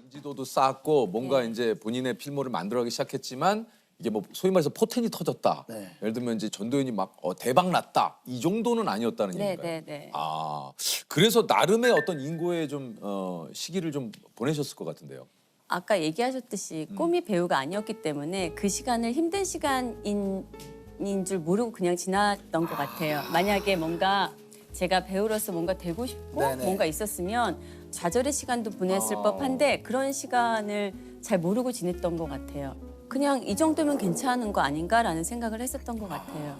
인지도 에피소드 쌓았고 뭔가 이제 본인의 필모를 만들어가기 시작했지만 이게 뭐 소위 말해서 포텐이 터졌다. 네. 예를 들면 이제 전도연이 막 대박 났다. 이 정도는 아니었다는 네, 얘기인가요? 네, 네. 아, 그래서 나름의 어떤 인고의 좀 시기를 좀 보내셨을 것 같은데요. 아까 얘기하셨듯이 꿈이 배우가 아니었기 때문에 그 시간을 힘든 시간인 줄 모르고 그냥 지났던 것 같아요. 만약에 뭔가 제가 배우로서 뭔가 되고 싶고 네네. 뭔가 있었으면 좌절의 시간도 보냈을 법한데 그런 시간을 잘 모르고 지냈던 것 같아요. 그냥 이 정도면 괜찮은 거 아닌가라는 생각을 했었던 것 같아요.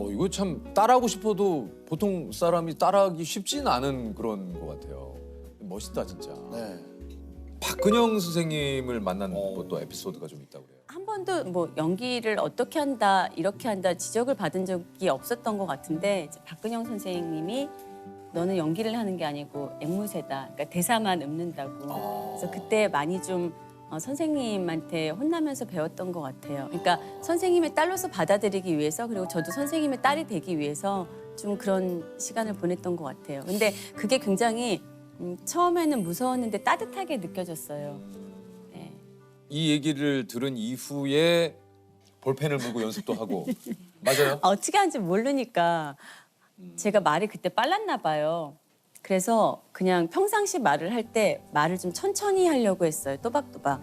이거 참 따라하고 싶어도 보통 사람이 따라하기 쉽진 않은 그런 것 같아요. 멋있다 진짜. 네. 박근영 선생님을 만난 것도 에피소드가 좀 있다고 그래요. 한 번도 뭐 연기를 어떻게 한다 이렇게 한다 지적을 받은 적이 없었던 것 같은데 이제 박근영 선생님이 너는 연기를 하는 게 아니고 앵무새다. 그러니까 대사만 읊는다고. 그래서 그때 많이 좀 선생님한테 혼나면서 배웠던 것 같아요. 그러니까 선생님의 딸로서 받아들이기 위해서 그리고 저도 선생님의 딸이 되기 위해서 좀 그런 시간을 보냈던 것 같아요. 근데 그게 굉장히 처음에는 무서웠는데 따뜻하게 느껴졌어요. 네. 이 얘기를 들은 이후에 볼펜을 물고 연습도 하고 맞아요? 어떻게 하는지 모르니까 제가 말이 그때 빨랐나 봐요. 그래서 그냥 평상시 말을 할 때 말을 좀 천천히 하려고 했어요. 또박또박.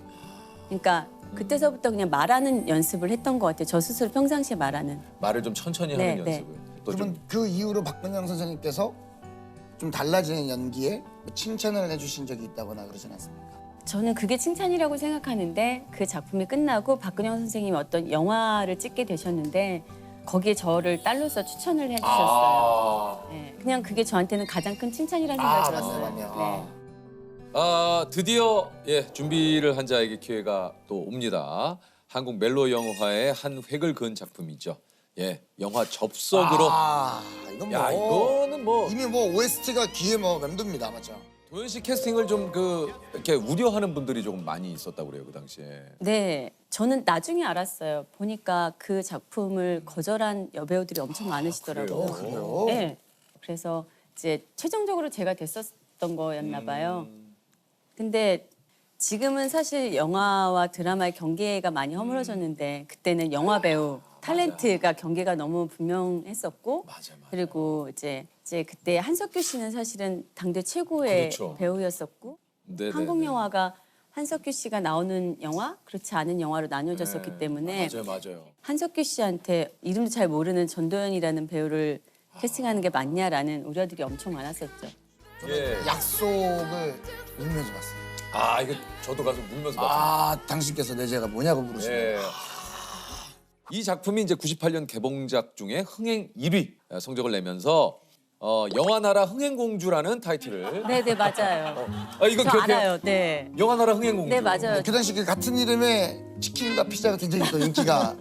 그러니까 그때서부터 그냥 말하는 연습을 했던 것 같아요. 저 스스로 평상시에 말하는. 말을 좀 천천히 네, 하는 네. 연습을. 또 그러면 좀 그 이후로 박근영 선생님께서 좀 달라지는 연기에 뭐 칭찬을 해주신 적이 있다거나 그러진 않습니까? 저는 그게 칭찬이라고 생각하는데 그 작품이 끝나고 박근영 선생님이 어떤 영화를 찍게 되셨는데 거기에 저를 딸로서 추천을 해주셨어요. 네, 그냥 그게 저한테는 가장 큰 칭찬이라는 생각이 들었어요. 맞네요. 네. 드디어 준비를 한 자에게 기회가 또 옵니다. 한국 멜로 영화의 한 획을 그은 작품이죠. 영화 접속으로. 이건 야, 이거는 뭐 이미 뭐 OST가 귀에 뭐 맴돕니다, 맞죠? 도현 씨 캐스팅을 좀 이렇게 우려하는 분들이 조금 많이 있었다고 그래요, 그 당시에. 네, 저는 나중에 알았어요. 보니까 그 작품을 거절한 여배우들이 엄청 많으시더라고요. 그래요? 네, 그래서 이제 최종적으로 제가 됐었던 거였나 봐요. 근데 지금은 사실 영화와 드라마의 경계가 많이 허물어졌는데 그때는 영화 배우 탤런트가 경계가 너무 분명했었고 맞아. 그리고 이제 그때 한석규 씨는 사실은 당대 최고의 그렇죠. 배우였었고 네네네. 한국 영화가 한석규 씨가 나오는 영화, 그렇지 않은 영화로 나뉘어졌었기 때문에 맞아요. 한석규 씨한테 이름도 잘 모르는 전도연이라는 배우를 캐스팅하는 게 맞냐라는 우려들이 엄청 많았었죠. 예. 약속을 울면서 봤어요. 이거 저도 가서 울면서 봤어요. 당신께서 내 죄가 뭐냐고 물으시네요. 예. 이 작품이 이제 98년 개봉작 중에 흥행 1위 성적을 내면서 영화나라 흥행공주라는 타이틀을 네, 맞아요. 이거 저 기억해요? 알아요. 네. 영화나라 흥행공주. 네, 맞아요. 그 당시 그 같은 이름의 치킨과 피자가 굉장히 또 인기가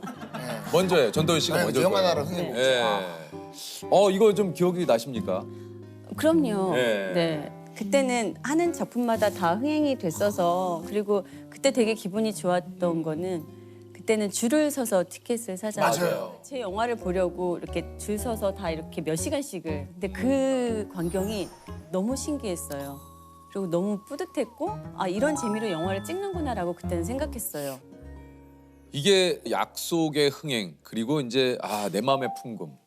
먼저예요. 전도연 씨가 네, 먼저. 영화나라 흥행공주. 이거 좀 기억이 나십니까? 그럼요. 네. 네. 그때는 하는 작품마다 다 흥행이 됐어서 그리고 그때 되게 기분이 좋았던 거는 그때는 줄을 서서 티켓을 사잖아요. 맞아요. 제 영화를 보려고 이렇게 줄 서서 다 이렇게 몇 시간씩을. 근데 그 광경이 너무 신기했어요. 그리고 너무 뿌듯했고 이런 재미로 영화를 찍는구나라고 그때는 생각했어요. 이게 약속의 흥행 그리고 이제 내 맘의 풍금.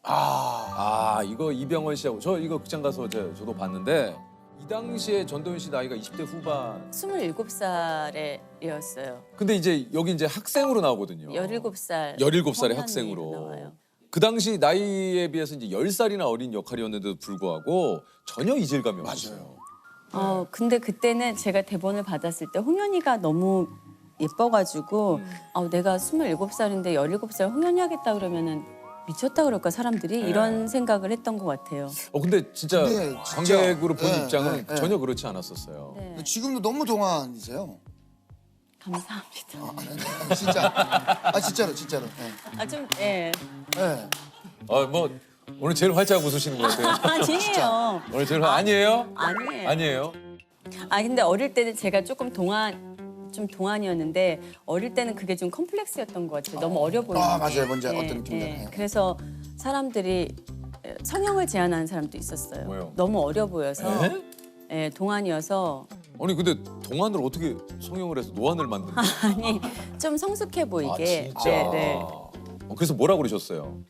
이거 이병헌 씨하고 저 이거 극장 가서 저도 봤는데 이 당시에 전도연 씨 나이가 20대 후반. 27살이었어요. 근데 이제 여기 이제 학생으로 나오거든요. 17살. 17살의 학생으로. 나와요. 그 당시 나이에 비해서 이제 10살이나 어린 역할이었는데도 불구하고 전혀 이질감이 없었어요. 근데 그때는 제가 대본을 받았을 때 홍현이가 너무 예뻐가지고 내가 27살인데 17살 홍현이 하겠다 그러면은 미쳤다 그럴까 사람들이 이런 생각을 했던 것 같아요. 근데 진짜 네, 진짜. 관객으로 본 네, 입장은 네, 전혀 그렇지 않았었어요. 네, 지금도 너무 동안이세요. 감사합니다. 진짜. 진짜로. 네. 네. 뭐 오늘 제일 활짝 웃으시는 것 같아요. 아니에요. 오늘 제일 아니에요? 아니에요. 아니에요. 근데 어릴 때는 제가 조금 동안이었는데 어릴 때는 그게 좀 컴플렉스였던 것 같아요. 너무 어려 보이는. 맞아요. 뭔지 어떤 느낌인지 알아요. 그래서 사람들이 성형을 제안하는 사람도 있었어요. 뭐요? 너무 어려 보여서 네? 동안이어서 아니 근데 동안을 어떻게 성형을 해서 노안을 만든 거예요? 아니 좀 성숙해 보이게. 아, 진짜? 네, 네. 그래서 뭐라고 그러셨어요?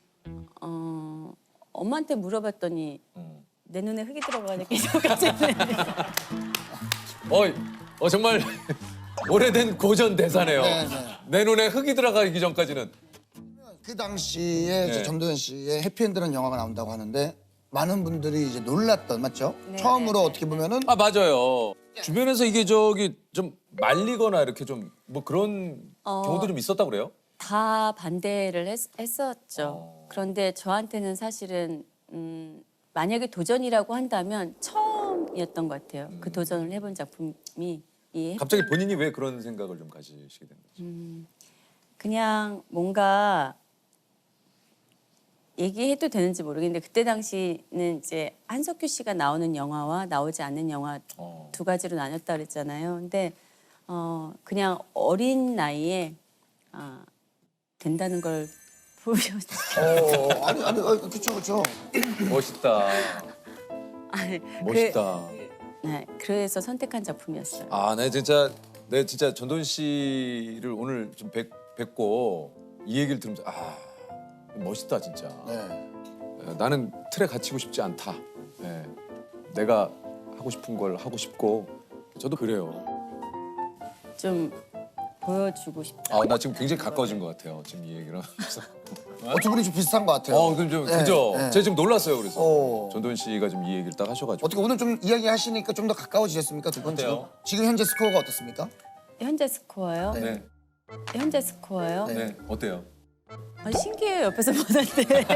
엄마한테 물어봤더니 음. 내 눈에 흙이 들어가니까 이전까지 정말 오래된 고전 대사네요. 네, 네. 내 눈에 흙이 들어가기 전까지는. 그 당시에 네. 이제 전도연 씨의 해피엔드라는 영화가 나온다고 하는데 많은 분들이 이제 놀랐던 맞죠? 네, 처음으로 네, 어떻게 보면은 아 맞아요. 주변에서 이게 좀 말리거나 이렇게 좀 뭐 그런 경우도 좀 있었다고 그래요? 다 반대를 했었죠. 그런데 저한테는 사실은 만약에 도전이라고 한다면 처음이었던 것 같아요. 그 도전을 해본 작품이 갑자기 본인이 왜 그런 생각을 좀 가지시게 된 거죠? 그냥 뭔가 얘기해도 되는지 모르겠는데 그때 당시는 이제 한석규 씨가 나오는 영화와 나오지 않는 영화 두 가지로 나눴다 그랬잖아요. 근데 그냥 어린 나이에 된다는 걸 보여줬어요. 아니 그렇죠. 멋있다. 아니, 멋있다. 네, 그래서 선택한 작품이었어요. 아, 네 진짜 전도연 씨를 오늘 좀 뵙고 이 얘기를 들으면서 멋있다 진짜. 네. 나는 틀에 갇히고 싶지 않다. 네. 내가 하고 싶은 걸 하고 싶고 저도 그래요. 좀 보여주고 싶다. 나 지금 굉장히 가까워진 것 같아요. 지금 이 얘기를 하면서. 어떻게 보면 좀 비슷한 것 같아요. 그럼 좀 네, 그죠? 네. 제가 지금 놀랐어요. 그래서 오. 전도연 씨가 좀 이 얘기를 딱 하셔가지고. 어떻게 오늘 좀 이야기하시니까 좀 더 가까워지셨습니까 두 분 지금? 어때요? 지금 현재 스코어가 어떻습니까? 현재 스코어요? 네. 현재 스코어요? 네. 어때요? 신기해요. 옆에서 보는데.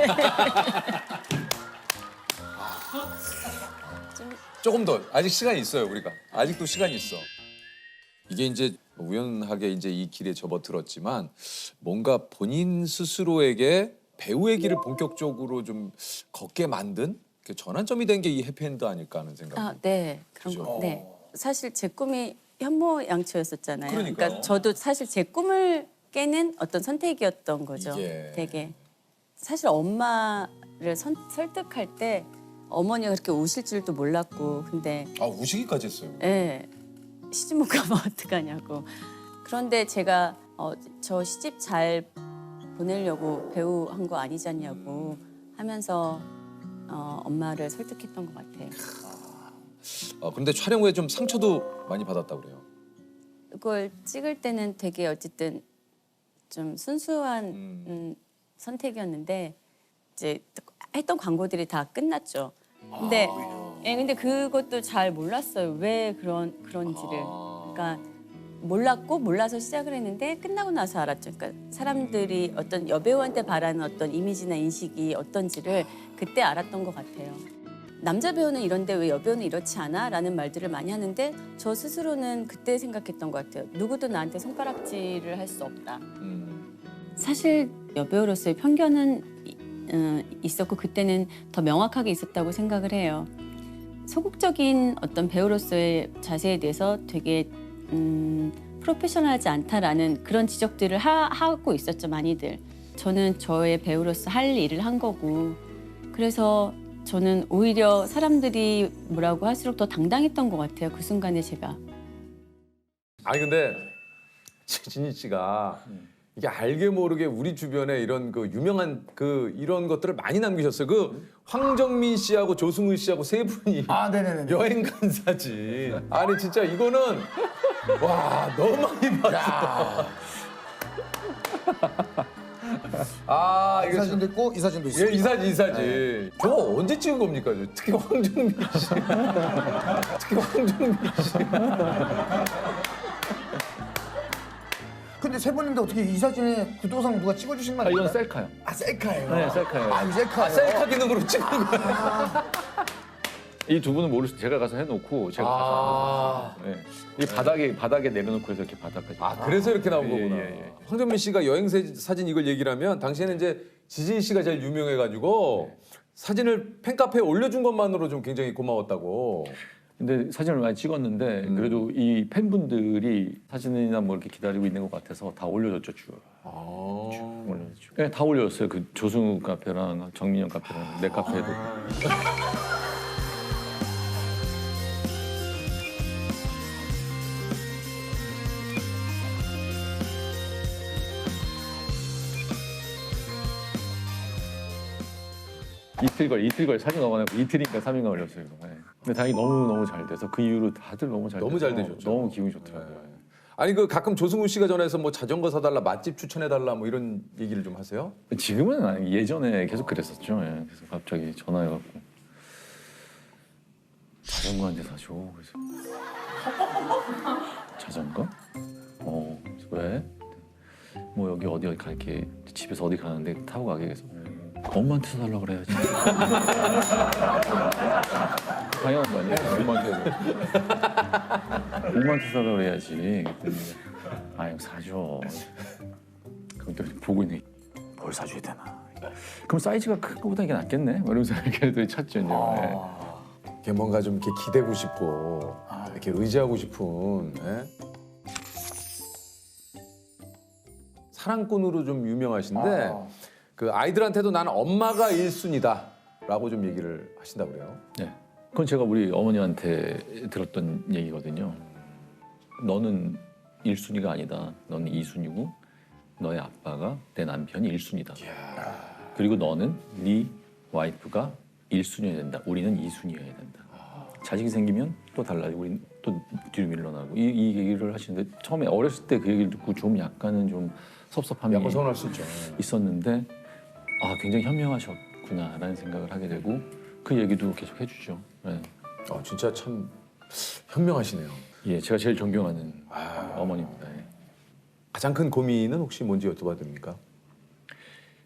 조금 더 아직 시간이 있어요. 우리가 아직도 시간이 있어. 이게 이제 우연하게 이제 이 길에 접어들었지만 뭔가 본인 스스로에게 배우의 길을 본격적으로 좀 걷게 만든 그 전환점이 된 게 이 해피엔드 아닐까 하는 생각. 네. 그런 그죠? 거. 네. 사실 제 꿈이 현모양처였었잖아요. 그러니까요. 그러니까 저도 사실 제 꿈을 깨는 어떤 선택이었던 거죠. 이게. 되게. 사실 엄마를 설득할 때 어머니가 그렇게 우실 줄도 몰랐고 근데 우시기까지 했어요. 예. 시집 못 가면 어떡하냐고. 그런데 제가 저 시집 잘 보내려고 배우 한 거 아니잖냐고 하면서 엄마를 설득했던 것 같아요. 근데 촬영 후에 좀 상처도 많이 받았다고 그래요. 이걸 찍을 때는 되게 어쨌든 좀 순수한 선택이었는데 이제 했던 광고들이 다 끝났죠. 근데 그것도 잘 몰랐어요. 왜 그런지를. 그러니까 몰라서 시작을 했는데 끝나고 나서 알았죠. 그러니까 사람들이 어떤 여배우한테 바라는 어떤 이미지나 인식이 어떤지를 그때 알았던 것 같아요. 남자 배우는 이런데 왜 여배우는 이렇지 않아? 라는 말들을 많이 하는데 저 스스로는 그때 생각했던 것 같아요. 누구도 나한테 손가락질을 할 수 없다. 사실 여배우로서의 편견은 있었고 그때는 더 명확하게 있었다고 생각을 해요. 소극적인 어떤 배우로서의 자세에 대해서 되게 프로페셔널하지 않다라는 그런 지적들을 하고 있었죠, 많이들. 저는 저의 배우로서 할 일을 한 거고 그래서 저는 오히려 사람들이 뭐라고 할수록 더 당당했던 것 같아요, 그 순간에 제가. 아니 근데 진희 씨가 이게 알게 모르게 우리 주변에 이런 그 유명한 그 이런 것들을 많이 남기셨어요. 그 황정민 씨하고 조승우 씨하고 세 분이 네네네. 여행 간 사진. 아니 진짜 이거는 와 너무 많이 봤어. 이 사진도 있고 이 사진도 있어요. 이 사진. 저거 언제 찍은 겁니까? 특히 황정민 씨. 특히 황정민 씨. 근데 세 분인데 어떻게 이 사진에 구도상 누가 찍어주신 건 이건 아닌가요? 셀카요. 셀카예요. 네, 셀카예요. 이 셀카예요. 셀카 기능으로 찍은 거야. 이 두 분은 모르시고 제가 가서 해놓고 제가 가서 네. 이 바닥에 내려놓고 해서 이렇게 바닥까지. 그래서 이렇게 나온 거구나. 예. 황정민 씨가 여행 사진 이걸 얘기를 하면 당시에는 이제 지진 씨가 제일 유명해가지고 사진을 팬카페에 올려준 것만으로 좀 굉장히 고마웠다고. 근데 사진을 많이 찍었는데 그래도 이 팬분들이 사진이나 뭐 이렇게 기다리고 있는 것 같아서 다 올려줬죠, 쭉. 올려줬죠. 네, 다 올려줬어요. 그 조승우 카페랑 정민영 카페랑 내 카페에도. 이틀 걸 사진 넣어가지고 이틀인가 3일인가 걸렸어요. 네. 근데 다행히 너무 잘 돼서 그 이후로 다들 너무 잘 너무 돼서 잘 되셨죠. 너무 기분이 좋더라고요. 아니 그 가끔 조승우 씨가 전화해서 뭐 자전거 사달라, 맛집 추천해달라 뭐 이런 얘기를 좀 하세요? 지금은 아니, 예전에 계속 그랬었죠. 예. 그래서 갑자기 전화해갖고 자전거 한 대 사줘. 그래서 자전거? 그래서 왜? 뭐 여기 어디 갈게. 집에서 어디 가는데 타고 가게. 그래서 엄마한테 사달라 그래야지. 당연한 거 아니에요? 엄마한테 사달라 그래야지. 그랬더니 형 사줘. 그럼 또 보고 있는 뭘 사줘야 되나? 그럼 사이즈가 큰 거보다 이게 낫겠네? 뭐 이러면서 이렇게 찾죠 이제. 이게 뭔가 좀 이렇게 기대고 싶고 이렇게 의지하고 싶은 예? 사랑꾼으로 좀 유명하신데 그 아이들한테도 나는 엄마가 1순위다라고 좀 얘기를 하신다 그래요. 네. 그건 제가 우리 어머니한테 들었던 얘기거든요. 너는 1순위가 아니다. 너는 2순위고 너의 아빠가 내 남편이 1순위다. 그리고 너는 네 와이프가 1순위여야 된다. 우리는 2순위여야 된다. 자식이 생기면 또 달라지고 우리는 또 뒤로 밀려나고 이 얘기를 하시는데 처음에 어렸을 때 그 얘기를 듣고 좀 약간은 좀 섭섭함이 약간 서운할 수 있죠. 있었는데 굉장히 현명하셨구나라는 생각을 하게 되고 그 얘기도 계속 해주죠. 네. 진짜 참 현명하시네요. 예, 제가 제일 존경하는 어머니입니다. 예. 가장 큰 고민은 혹시 뭔지 여쭤봐도 됩니까?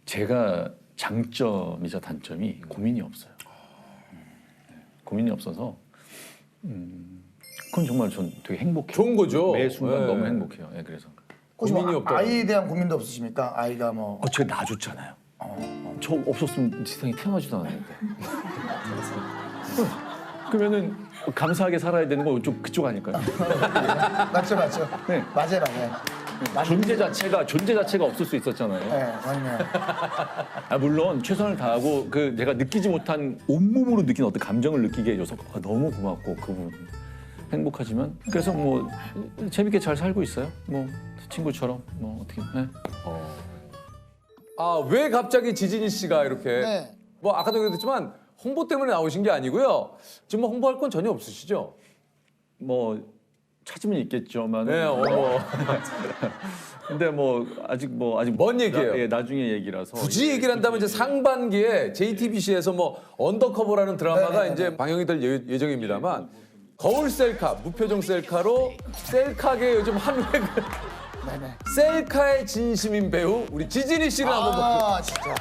제가 장점이자 단점이 고민이 없어요. 고민이 없어서 그건 정말 전 되게 행복해요. 좋은 거죠. 매 순간 네. 너무 행복해요. 예, 그래서 고민이 없다. 아이에 대한 고민도 없으십니까? 아이가 뭐 제가 낳아줬잖아요. 저 없었으면 세상에 태어나지도 않았는데. 그러면은 감사하게 살아야 되는 건 그쪽 아닐까요? 맞죠. 네. 맞아요. 존재 자체가 없을 수 있었잖아요. 네, 맞네요. 물론 최선을 다하고 그 내가 느끼지 못한 온몸으로 느낀 어떤 감정을 느끼게 해줘서 너무 고맙고 그 부분 행복하지만 그래서 뭐 재밌게 잘 살고 있어요. 뭐 친구처럼 뭐 어떻게. 네. 왜 갑자기 지진이 씨가 이렇게 네. 뭐 아까도 얘기했지만 홍보 때문에 나오신 게 아니고요. 지금 뭐 홍보할 건 전혀 없으시죠? 뭐 찾으면 있겠죠만. 네, 근데 아직 뭔 얘기예요? 예, 나중에 얘기라서. 굳이 얘기를 한다면 이제 상반기에 JTBC에서 뭐 언더커버라는 드라마가 네네네. 이제 방영이 될 예정입니다만 거울 셀카, 무표정 셀카로 셀카계 요즘 한 획을 셀카의 진심인 배우 우리 지진이 씨를 한번 볼게요. 진짜.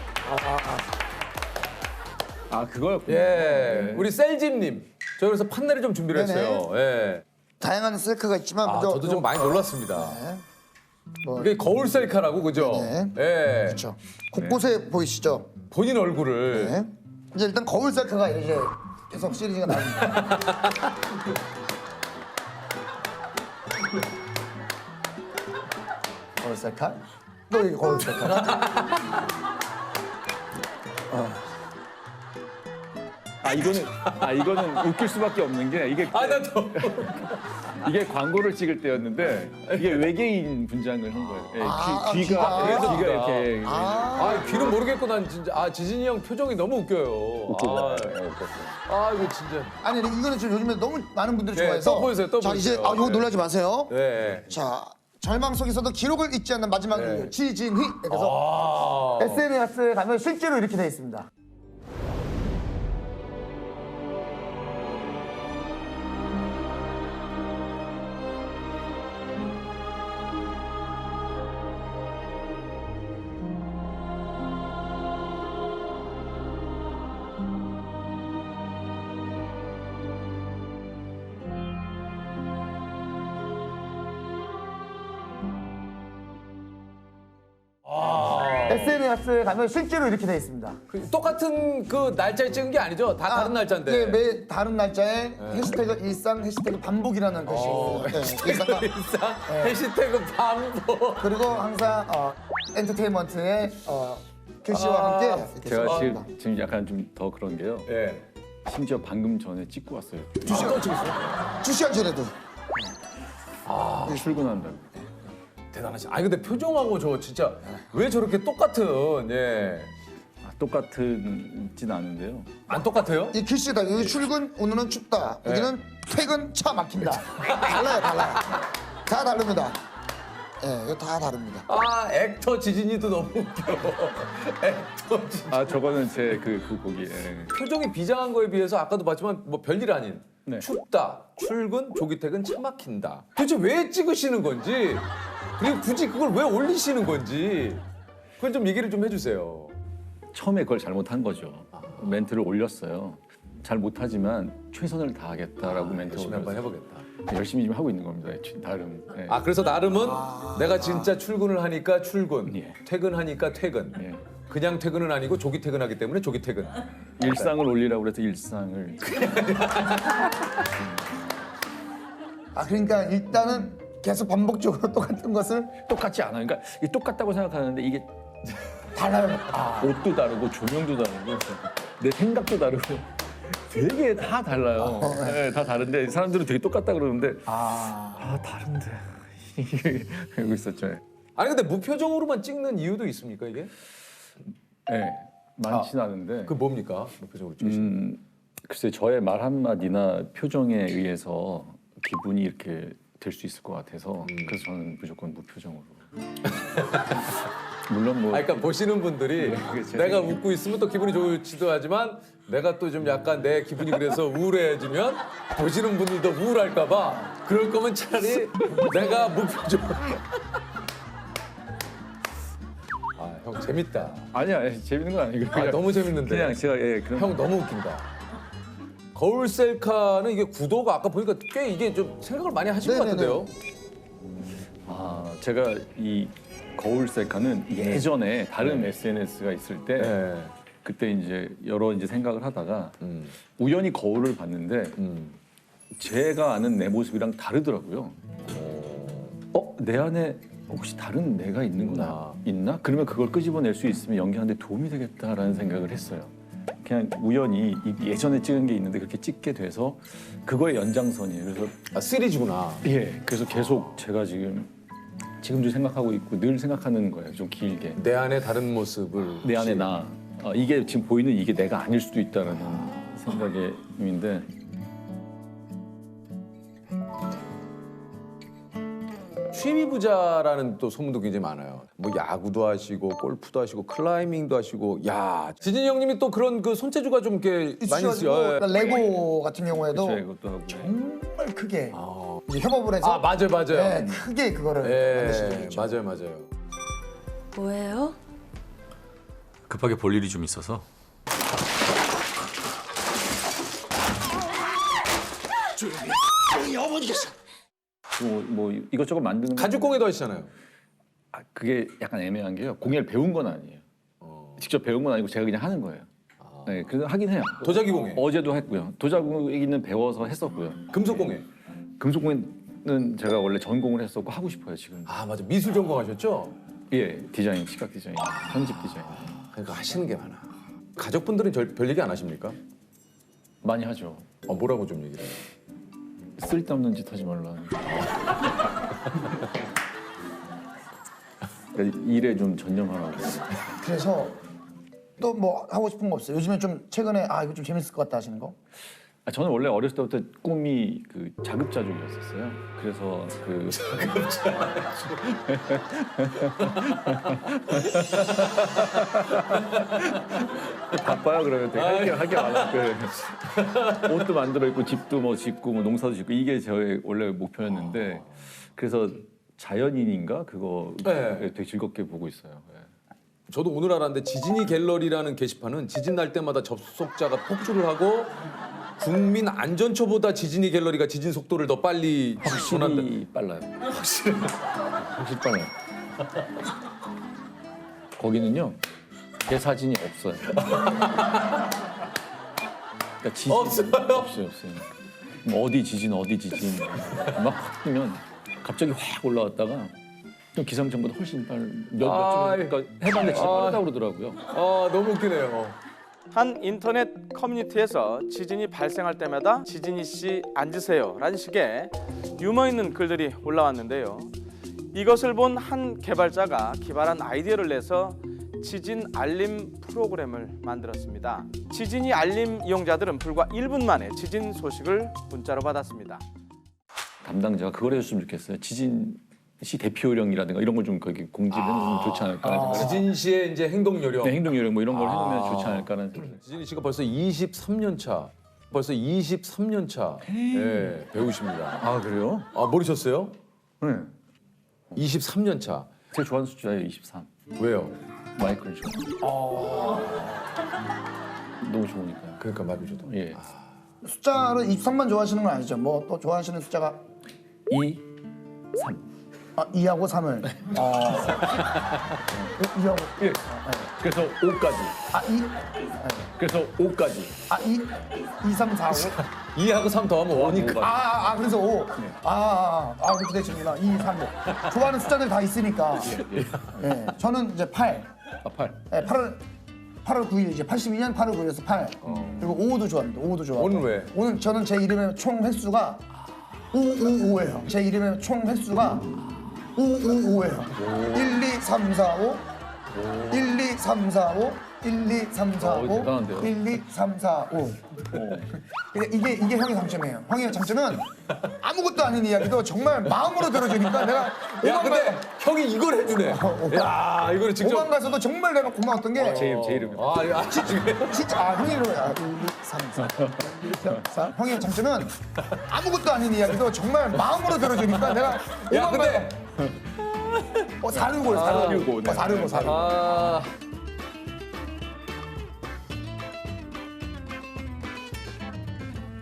그거였구나. 예, 우리 셀집님. 저희 그래서 판넬을 좀 준비를 네네. 했어요. 예. 다양한 셀카가 있지만 먼저 저도 좀 많이 놀랐습니다. 네. 뭐, 이게 거울 셀카라고 그죠? 네. 예. 그렇죠. 곳곳에 보이시죠? 본인 얼굴을 네. 이제 일단 거울 셀카가 이제 계속 시리즈가 나옵니다. 거울 셀카. 또 이게 거울 셀카가. 이거는 웃길 수밖에 없는 게 이게 나도 이게 광고를 찍을 때였는데 이게 외계인 분장을 한 거예요. 예, 귀가. 그래서 귀가 그렇구나. 이렇게. 귀는 모르겠고 난 진짜 지진이 형 표정이 너무 웃겨요. 이거 진짜. 아니 이거는 지금 요즘에 너무 많은 분들이 네, 좋아해서. 또 보여주세요, 또 자 이제 보여주세요. 이거 놀라지 마세요. 네. 자 절망 속에서도 기록을 잊지 않는 마지막 인류 지진희. 그래서 아. SNS에 가면 실제로 이렇게 돼 있습니다. SNS에 가면 실제로 이렇게 돼 있습니다. 똑같은 그 날짜에 찍은 게 아니죠? 다 다른 날짜인데. 네, 매 다른 날짜에 해시태그 일상, 해시태그 반복이라는 것이 있습니다. 네, 일상 해시태그 반복. 그리고 항상 엔터테인먼트의 글씨와 함께 이렇게 제가 써있습니다. 지금 약간 좀 더 그런 게요. 예. 심지어 방금 전에 찍고 왔어요. 2시간 전에도. 출근한다고. 대단하시. 근데 표정하고 저 진짜 왜 저렇게 똑같은 예. 똑같진 않은데요. 안 똑같아요? 이 글씨다. 여기 출근 오늘은 춥다. 여기는 퇴근 차 막힌다. 달라요. 다 다릅니다. 예, 이거 다 다릅니다. 아 액터 지진이도 너무 웃겨. 액터 지진. 아 저거는 제 그 곡이. 예. 표정이 비장한 거에 비해서 아까도 봤지만 뭐 별일 아닌 네. 춥다, 출근, 조기 퇴근, 차 막힌다. 도대체 왜 찍으시는 건지 그리고 굳이 그걸 왜 올리시는 건지 그건 좀 얘기를 좀 해주세요. 처음에 그걸 잘못한 거죠. 멘트를 올렸어요. 잘 못하지만 최선을 다하겠다라고 멘트를 열심히 한번 올렸어요. 해보겠다. 열심히 좀 하고 있는 겁니다. 나름. 예. 아 그래서 나름은 내가 진짜 출근을 하니까 출근, 예. 퇴근하니까 퇴근. 예. 그냥 퇴근은 아니고 조기 퇴근하기 때문에 조기 퇴근. 일상을 올리라고 그래서 일상을. 아 그러니까 일단은 계속 반복적으로 똑같은 것을 똑같지 않아요. 그러니까 이게 똑같다고 생각하는데 이게 달라요. 옷도 다르고 조명도 다르고 내 생각도 다르고 되게 다 달라요. 네, 다 다른데 사람들은 되게 똑같다 그러는데 다른데 이러고 있었죠. 아니 근데 무표정으로만 찍는 이유도 있습니까 이게? 네, 많진 않은데 그 뭡니까 무표정으로 찍으시는? 글쎄 저의 말 한마디나 표정에 의해서 기분이 이렇게 될 수 있을 것 같아서 그래서 저는 무조건 무표정으로. 물론 뭐 그러니까 보시는 분들이 그게 제 내가 생각이에요. 웃고 있으면 또 기분이 좋지도 하지만 내가 또 좀 약간 내 기분이 그래서 우울해지면 보시는 분들도 우울할까 봐 그럴 거면 차라리 내가 무표정. 아, 형 재밌다. 아니야 재밌는 건 아니고 아, 너무 재밌는데. 그냥 제가 그런 형 너무 웃긴다. 거울 셀카는 이게 구도가 아까 보니까 꽤 이게 좀 생각을 많이 하신 것 네네네. 같은데요. 제가 이 거울 셀카는 예전에 다른 SNS가 있을 때 네. 그때 이제 여러 이제 생각을 하다가 우연히 거울을 봤는데 제가 아는 내 모습이랑 다르더라고요. 내 안에 혹시 다른 내가 있는구나 있나? 그러면 그걸 끄집어낼 수 있으면 연기하는데 도움이 되겠다라는 생각을 했어요. 그냥 우연히 예전에 찍은 게 있는데 그렇게 찍게 돼서 그거의 연장선이에요. 그래서 아 시리즈구나. 예, 그래서 계속 제가 지금도 생각하고 있고 늘 생각하는 거예요. 좀 길게 내 안에 다른 모습을 내 안에 혹시- 나 이게 지금 보이는 이게 내가 아닐 수도 있다는 생각인데 취미 부자라는 또 소문도 굉장히 많아요. 뭐 야구도 하시고 골프도 하시고 클라이밍도 하시고 야 지진이 형님이 또 그런 그 손재주가 좀 이렇게 많이 있어가지고 있어요. 그러니까 레고 같은 경우에도 그렇죠, 이것도 하고 정말 크게 이제 협업을 해서 아 맞아요. 네, 크게 그거를 만드신 적이 예, 있죠. 맞아요. 뭐예요? 급하게 볼 일이 좀 있어서. 뭐 이것저것 만드는 거 가죽공예도 하시잖아요. 그게 약간 애매한 게요. 공예를 배운 건 아니에요. 직접 배운 건 아니고 제가 그냥 하는 거예요. 네, 그래서 하긴 해요. 도자기 공예, 어제도 했고요. 도자기는 배워서 했었고요. 금속 공예. 금속 공예는 제가 원래 전공을 했었고 하고 싶어요 지금. 아 맞아 미술 전공하셨죠? 예, 디자인, 시각 디자인, 편집 디자인 그러니까 하시는 게 많아. 가족분들은 별 얘기 안 하십니까? 많이 하죠. 뭐라고 좀 얘기를 해요? 쓸데없는 짓 하지 말라. 그러니까 일에 좀 전념하라고. 그래서 또 뭐 하고 싶은 거 없어요? 요즘에 좀 최근에 이거 좀 재밌을 것 같다 하시는 거? 저는 원래 어렸을 때부터 꿈이 그 자급자족이었었어요. 그래서 그 바빠요 그러면 되게 할게 많아. 옷도 만들어 입고 집도 뭐 짓고 뭐 농사도 짓고 이게 저의 원래 목표였는데 그래서 자연인인가 그거 네. 되게 즐겁게 보고 있어요. 네. 저도 오늘 알았는데 지진이 갤러리라는 게시판은 지진 날 때마다 접속자가 폭주를 하고 국민 안전처보다 지진이 갤러리가 지진 속도를 더 빨리 전한다. 확실히 빨라요. 확실히 빨라요. 거기는요 제 사진이 없어요. 그러니까 지진 없어요? 없어요. 뭐 어디 지진 막 뜨면 갑자기 확 올라왔다가 좀 기상청보다 훨씬 몇 주 그러니까 해봤는데 진짜 빠르다고 그러더라고요. 아 너무 웃기네요. 한 인터넷 커뮤니티에서 지진이 발생할 때마다 지진이 씨 앉으세요 라는 식의 유머 있는 글들이 올라왔는데요. 이것을 본 한 개발자가 기발한 아이디어를 내서 지진 알림 프로그램을 만들었습니다. 지진이 알림 이용자들은 불과 1분 만에 지진 소식을 문자로 받았습니다. 담당자가 그걸 해줬으면 좋겠어요. 지진 시 대피 요령이라든가 이런 걸 좀 거기 공지를 해주면 좋지 않을까. 지진 씨의 이제 행동 요령. 네, 행동 요령 뭐 이런 걸 해놓으면 좋지 않을까라는 생각이. 지진이 씨가 벌써 23년 차. 벌써 23년 차. 예, 배우십니다. 아 그래요? 아, 모르셨어요? 네. 23년 차. 제일 좋아하는 숫자예요 23. 왜요? 마이클 존. 너무 좋으니까요. 그러니까 말을 줘도. 예. 숫자로 23만 좋아하시는 건 아니죠? 뭐 또 좋아하시는 숫자가 2, 3. 2하고 3을. 2하고 예. 그래서 5까지. 2. 그래서 5까지. 2, 3, 4, 5. 2하고 3 더하면 5니까. 그래서 5. 그렇게 되시는구나. 2, 3, 5. 좋아하는 숫자들 다 있으니까. 예. 저는 이제 8. 아 8. 예, 8월 9일 이제 82년 8월 9일에서 8. 그리고 5도 좋아합니다. 5도 좋아하고. 5는 왜? 5는 저는 제 이름의 총 횟수가 555예요. 제 이름의 총 횟수가 555예요. 1, 2, 3, 4, 5. 1, 2, 3, 4, 5. 1, 2, 3, 4, 5. 대단한데요? 1, 2, 3, 4, 5. 이게 형의 장점이에요. 형의 장점은 아무것도 아닌 이야기도 정말 마음으로 들어주니까 내가 야, 근데 형이 이걸 해주네. 야, 이거를 직접. 오만 가서도 정말 내가 고마웠던 게 제 이름. 진짜 형이 이러면 1, 2, 3, 4, 1, 2, 3, 4. 형의 장점은 아무것도 아닌 이야기도 정말 마음으로 들어주니까 내가 야, 근데. 465. 465. 아.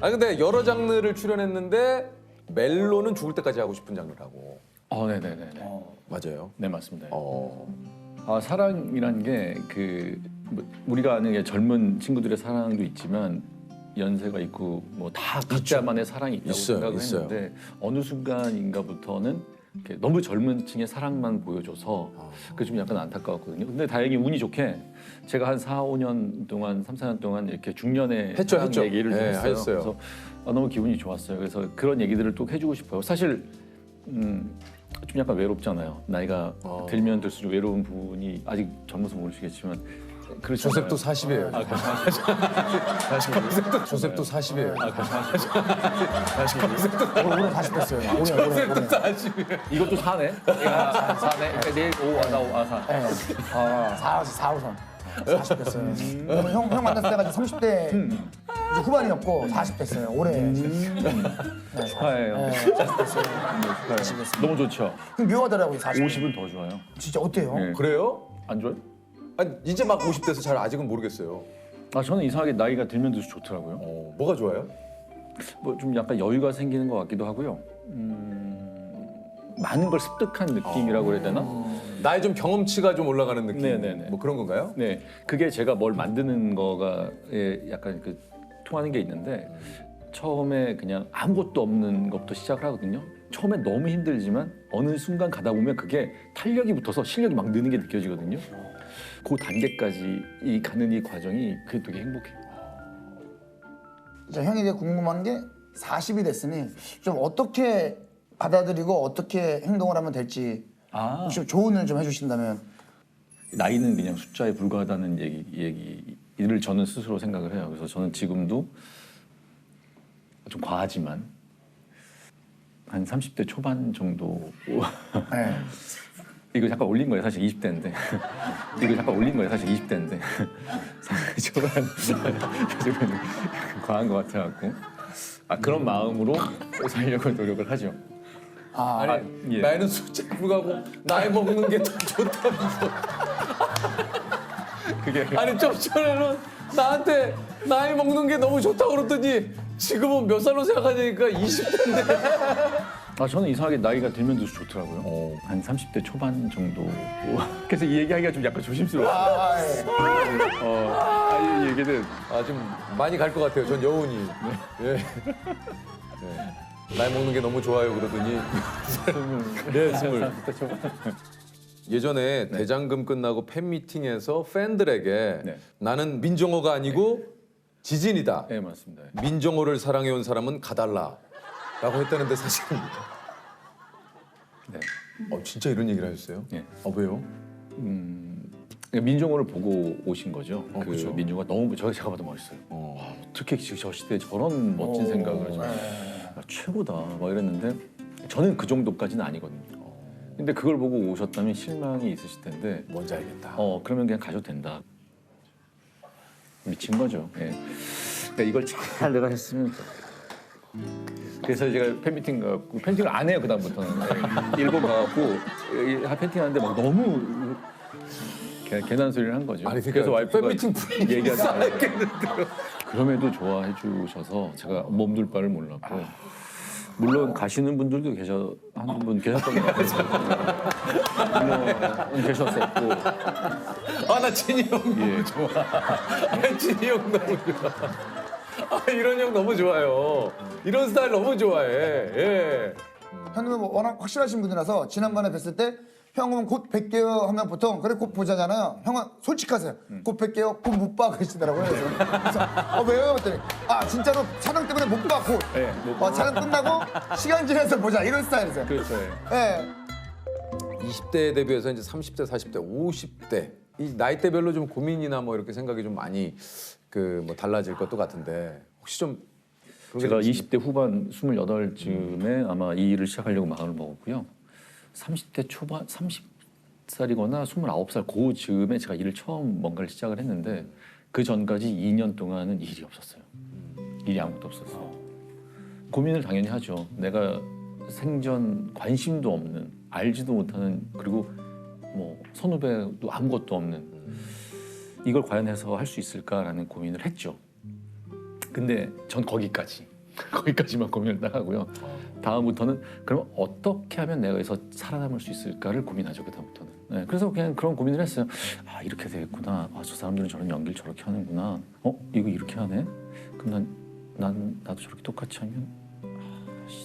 근데 여러 장르를 출연했는데 멜로는 죽을 때까지 하고 싶은 장르라고. 네네네. 맞아요. 네 맞습니다. 사랑이란 게 뭐 우리가 아는 게 젊은 친구들의 사랑도 있지만 연세가 있고 뭐 다 각자만의 사랑이 있다고 있어요, 생각을 있어요. 했는데 어느 순간인가부터는 이렇게 너무 젊은 층의 사랑만 보여줘서 그게 좀 약간 안타까웠거든요. 근데 다행히 운이 좋게 제가 한 4, 5년 동안, 3, 4년 동안 이렇게 중년의 했죠, 사랑 했죠. 얘기를 좀 네, 했어요. 했어요. 그래서 너무 기분이 좋았어요. 그래서 그런 얘기들을 또 해주고 싶어요. 사실 좀 약간 외롭잖아요. 나이가 들면 들수록 외로운 부분이 아직 젊어서 모르시겠지만 그렇잖아요. 조셉도 40이에요. 조셉도 40이에요. 올해 40 됐어요. 올해. 40이에요. 이것도 4네? 4네? 내일 5, 4. 4, 5, 3. 40 됐어요. 그러면 형 만났을 때가 이제 30대 이제 후반이었고 40 됐어요. 올해. 축하해요. 40 됐어요. 너무 좋죠. 묘하더라고요, 40. 50은 더 좋아요. 진짜 어때요? 네. 그래요? 안 좋아요? 아니, 이제 막 50대서 잘 아직은 모르겠어요. 저는 이상하게 나이가 들면 들수록 좋더라고요. 뭐가 좋아요? 뭐 좀 약간 여유가 생기는 것 같기도 하고요. 많은 걸 습득한 느낌이라고 그래야 되나? 나의 좀 경험치가 좀 올라가는 느낌. 네네네. 뭐 그런 건가요? 네, 그게 제가 뭘 만드는 거가 약간 통하는 게 있는데 처음에 그냥 아무것도 없는 것부터 시작을 하거든요. 처음에 너무 힘들지만 어느 순간 가다 보면 그게 탄력이 붙어서 실력이 막 느는 게 느껴지거든요. 그 단계까지 가는 이 과정이 그게 되게 행복해요. 형이 되게 궁금한 게 40이 됐으니 좀 어떻게 받아들이고 어떻게 행동을 하면 될지 혹시 조언을 좀 해주신다면. 나이는 그냥 숫자에 불과하다는 얘기를 저는 스스로 생각을 해요. 그래서 저는 지금도 좀 과하지만 한 30대 초반 정도. 네. 이거 잠깐 올린 거예요, 사실 20대인데. 이거 잠깐 올린 거예요, 사실 20대인데. 초반 조금 과한 것 같아갖고. 그런 마음으로 살려고 노력을 하죠. 아니, 예. 나이는 숫자에 불구하고 나이 먹는 게 더 좋다면서. 그게 아니, 좀 전에는 나한테 나이 먹는 게 너무 좋다고 그러더니 지금은 몇 살로 생각하니까 20대인데. 저는 이상하게 나이가 들면 들수록 좋더라고요. 한 30대 초반 정도. 그래서 이 얘기하기가 좀 약간 조심스러워요. 이 얘기는 좀 많이 갈 것 같아요. 전 여운이. 예. 네. 나이 먹는 게 너무 좋아요 그러더니. 네, 30대 초반. 예전에 대장금 끝나고 팬미팅에서 팬들에게 나는 민정호가 아니고 지진이다. 네, 맞습니다. 민정호를 사랑해온 사람은 가달라. 라고 했다는데 사실. 네. 진짜 이런 얘기를 하셨어요? 네. 왜요? 민종호를 보고 오신 거죠. 그 그죠. 민종호가 너무 제가 봐도 멋있어요. 와, 어떻게 저 시대에 저런 멋진 생각을 하지? 아, 최고다. 막 이랬는데 저는 그 정도까지는 아니거든요. 근데 그걸 보고 오셨다면 실망이 있으실 텐데 뭔지 알겠다. 그러면 그냥 가셔도 된다. 미친 거죠. 예. 그러니까 이걸 잘 내가 했으면. 그래서 제가 팬미팅 가고 팬팅을 안 해요 그다음부터는. 예. 일본 가갖고 팬팅하는데 막 너무 괜한 소리를 한 거죠. 아니, 그러니까 그래서 와이프가 팬미팅 분위기 얘기하잖아요. 그럼에도 좋아해 주셔서 제가 몸둘 바를 몰랐고 물론 가시는 분들도 한 분 계셨던 것 같아요. 물론 계셨었고. 아, 나 진이 형 너무 좋아. 진이 형 너무 좋아. 아, 이런 형 너무 좋아요. 이런 스타일 너무 좋아해. 예. 형님은 뭐 워낙 확실하신 분이라서 지난번에 뵀을 때 형은 곧 뵐게요 하면 보통 그래 곧 보자잖아요. 형은 솔직하세요. 곧 뵐게요. 곧 못 봐 그러시더라고요. 그래서 왜요? 했더니 진짜로 촬영 때문에 못 봐. 곧. 네, 촬영 끝나고 시간 지나서 보자 이런 스타일이세요. 그렇죠. 예. 20대에 대비해서 이제 30대, 40대, 50대 이 나이대별로 좀 고민이나 뭐 이렇게 생각이 좀 많이 뭐 달라질 것도 같은데 혹시 좀 제가 20대 후반 28쯤에 아마 이 일을 시작하려고 마음을 먹었고요. 30대 초반 30살이거나 29살 그 즈음에 제가 일을 처음 뭔가를 시작을 했는데 그 전까지 2년 동안은 일이 없었어요. 일이 아무것도 없었어요. 고민을 당연히 하죠. 내가 생전 관심도 없는 알지도 못하는 그리고 뭐 선후배도 아무것도 없는 이걸 과연 해서 할 수 있을까라는 고민을 했죠. 근데 전 거기까지만 고민을 딱 하고요. 다음부터는 그럼 어떻게 하면 내가 여기서 살아남을 수 있을까를 고민하죠. 그 다음부터는. 네, 그래서 그냥 그런 고민을 했어요. 이렇게 되겠구나. 저 사람들은 저런 연기를 저렇게 하는구나. 이거 이렇게 하네. 그럼 나도 저렇게 똑같이 하면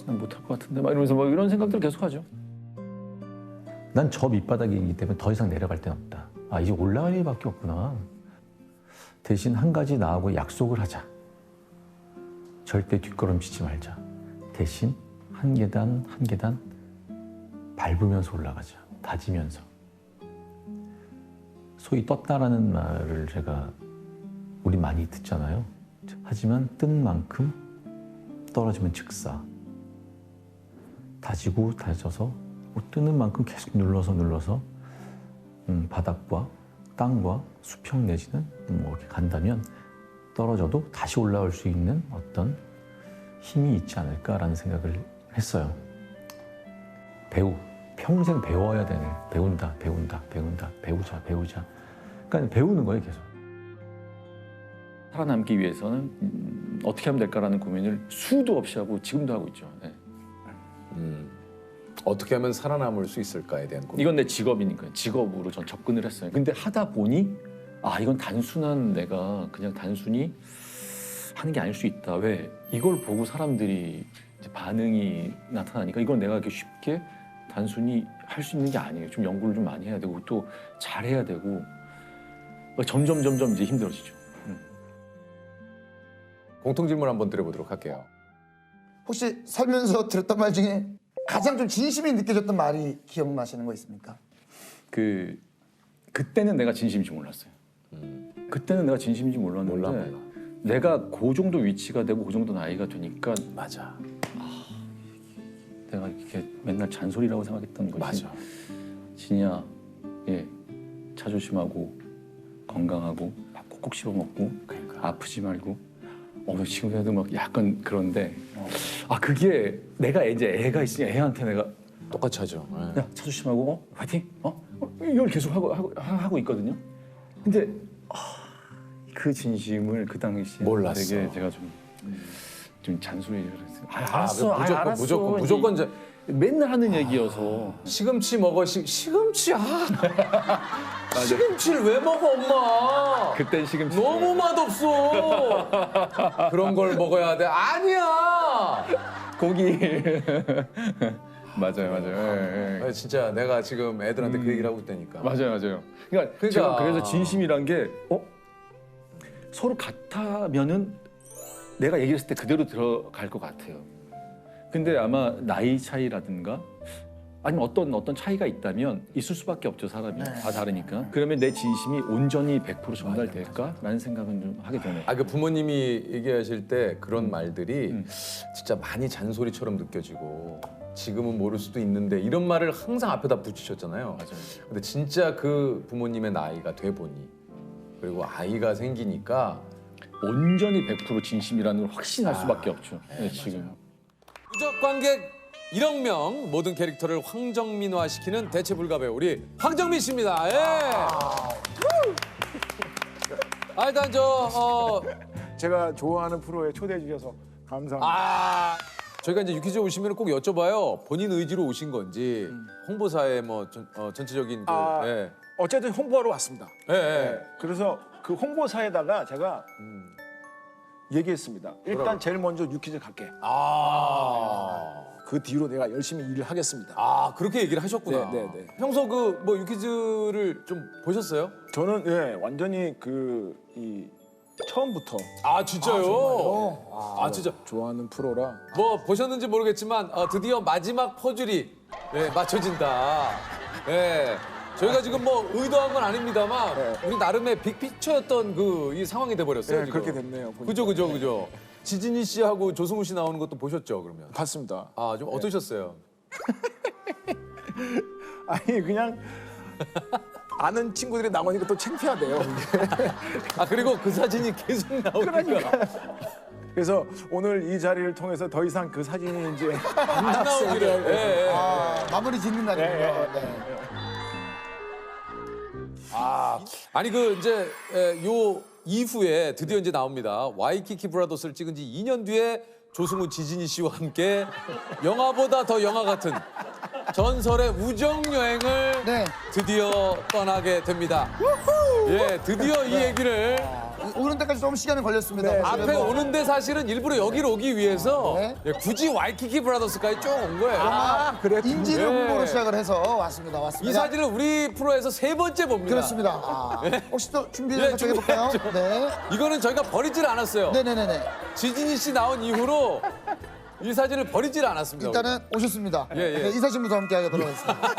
난 못할 것 같은데 막 이러면서 막 이런 생각들을 계속하죠. 난 저 밑바닥이기 때문에 더 이상 내려갈 데는 없다. 이제 올라갈 일밖에 없구나. 대신 한 가지 나하고 약속을 하자. 절대 뒷걸음치지 말자. 대신 한 계단 한 계단 밟으면서 올라가자. 다지면서. 소위 떴다라는 말을 우리 많이 듣잖아요. 하지만 뜬 만큼 떨어지면 즉사. 다지고 다져서 뜨는 만큼 계속 눌러서 바닥과 땅과 수평 내지는 뭐 이렇게 간다면 떨어져도 다시 올라올 수 있는 어떤 힘이 있지 않을까라는 생각을 했어요. 평생 배워야 되는 배우자. 그러니까 배우는 거예요, 계속. 살아남기 위해서는 어떻게 하면 될까라는 고민을 수도 없이 하고 지금도 하고 있죠. 네. 어떻게 하면 살아남을 수 있을까에 대한 고민. 이건 내 직업이니까요. 직업으로 전 접근을 했어요. 근데 하다 보니 이건 내가 그냥 단순히 하는 게 아닐 수 있다. 왜? 이걸 보고 사람들이 이제 반응이 나타나니까 이건 내가 이렇게 쉽게 단순히 할 수 있는 게 아니에요. 좀 연구를 좀 많이 해야 되고 또 잘해야 되고 점점 이제 힘들어지죠. 공통 질문 한번 드려보도록 할게요. 혹시 살면서 들었던 말 중에 가장 좀 진심이 느껴졌던 말이 기억나시는 거 있습니까? 그때는 내가 진심인지 몰랐어요. 그때는 내가 진심인지 몰랐는데 몰라. 내가 그 정도 위치가 되고 그 정도 나이가 되니까 맞아. 내가 이렇게 맨날 잔소리라고 생각했던 것이 맞아. 진이야, 차 조심하고 건강하고 밥 꼭꼭 씹어 먹고 아프지 말고 지금 해도 막 약간 그런데 그게 내가 이제 애가 있으니까 애한테 내가 똑같이 하죠. 야, 차 조심하고 화이팅 이걸 계속 하고 있거든요. 근데 그 진심을 그 당시에 몰랐어. 되게 제가 좀 잔소리를 했어요. 알았어. 무조건 이제 맨날 하는 얘기여서 시금치 먹어. 시금치 시금치를 왜 먹어, 엄마? 그땐 시금치 너무 맛없어. 그런 걸 먹어야 돼. 아니야. 고기 맞아요. 예. 진짜 내가 지금 애들한테 그 얘기를 하고 있다니까. 맞아요. 그러니까 제가 그래서 진심이란 게 서로 같으면은 내가 얘기했을 때 그대로 들어갈 것 같아요. 근데 아마 나이 차이라든가 아니면 어떤 차이가 있다면 있을 수밖에 없죠. 사람이 다 다르니까. 그러면 내 진심이 온전히 100% 전달될까라는 생각은 좀 하게 되네요. 아, 그 부모님이 얘기하실 때 그런 말들이 진짜 많이 잔소리처럼 느껴지고 지금은 모를 수도 있는데 이런 말을 항상 앞에다 붙이셨잖아요. 맞아요. 근데 진짜 그 부모님의 나이가 돼 보니 그리고 아이가 생기니까 온전히 100% 진심이라는 걸 확신할 수밖에 없죠. 네, 지금. 누적 관객 1억 명 모든 캐릭터를 황정민화시키는 대체 불가 배우 우리 황정민 씨입니다. 예. 일단 제가 좋아하는 프로에 초대해 주셔서 감사합니다. 저희가 이제 유퀴즈 오시면 꼭 여쭤봐요. 본인 의지로 오신 건지 홍보사의 뭐 전체적인 그 예. 어쨌든 홍보하러 왔습니다. 예, 예. 네, 그래서 그 홍보사에다가 제가 얘기했습니다. 일단 제일 먼저 유퀴즈 갈게. 그 뒤로 내가 열심히 일을 하겠습니다. 그렇게 얘기를 하셨구나. 네, 네, 네. 평소 그 뭐 유퀴즈를 좀 보셨어요? 저는 완전히 이 처음부터 진짜요? 진짜 좋아하는 프로라. 뭐 보셨는지 모르겠지만 드디어 마지막 퍼즐이 맞춰진다. 예. 저희가 지금 뭐 의도한 건 아닙니다만 우리 나름의 빅피처였던 이 상황이 돼버렸어요. 네, 지금. 그렇게 됐네요. 보니까. 그죠. 지진이 씨하고 조승우 씨 나오는 것도 보셨죠, 그러면? 봤습니다. 좀 어떠셨어요? 아니 그냥 아는 친구들이 나오니까 또 창피하대요. 그리고 그 사진이 계속 나오니까. 그래서 오늘 이 자리를 통해서 더 이상 그 사진이 이제 안 나오기를. 예. 마무리 짓는 날이군요. 네. 아니 그 이제 요 이후에 드디어 이제 나옵니다. 와이키키 브라더스를 찍은 지 2년 뒤에 조승우, 지진이 씨와 함께 영화보다 더 영화 같은 전설의 우정 여행을 네. 드디어 떠나게 됩니다. 예, 드디어 이 얘기를 오는 데까지 좀 시간이 걸렸습니다. 네. 앞에 오는데 사실은 일부러 여기로 오기 위해서 네. 굳이 와이키키 브라더스까지 쭉 온 거예요. 그래. 인지를 네. 홍보로 시작을 해서 왔습니다. 이 사진을 우리 프로에서 3번째 봅니다. 그렇습니다. 혹시 또 준비를 살짝 해볼까요? 네. 이거는 저희가 버리질 않았어요. 네네네네. 지진이 씨 나온 이후로 이 사진을 버리질 않았습니다. 일단은 오셨습니다. 예. 네, 이 사진부터 함께 하도록 하겠습니다.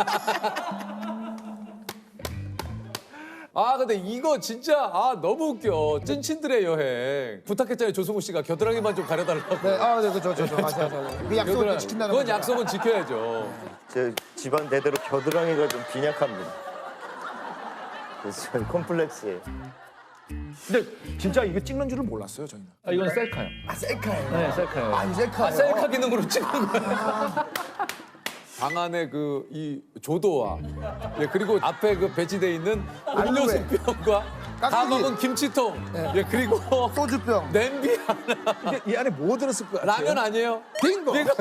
근데 이거 진짜 너무 웃겨. 찐친들의 여행. 부탁했잖아요, 조승우 씨가 겨드랑이만 좀 가려달라고. 네, 네, 그죠. 그 약속을 또 지킨다는 그건 거죠. 약속은 지켜야죠. 제 집안 대대로 겨드랑이가 좀 빈약합니다. 그래서 저는 콤플렉스예요. 근데 진짜 이거 찍는 줄은 몰랐어요 저희는. 이건 셀카요. 셀카예요. 네, 셀카예요. 이 셀카예요. 셀카 기능으로 찍는 거야. 방 안에 이 조도와 그리고 앞에 배치돼 있는 음료수병과 다 먹은 김치통 그리고 소주병. 냄비 하나. 이게 이 안에 뭐 들었을 것 같아요? 라면 아니에요? 빙고. 이거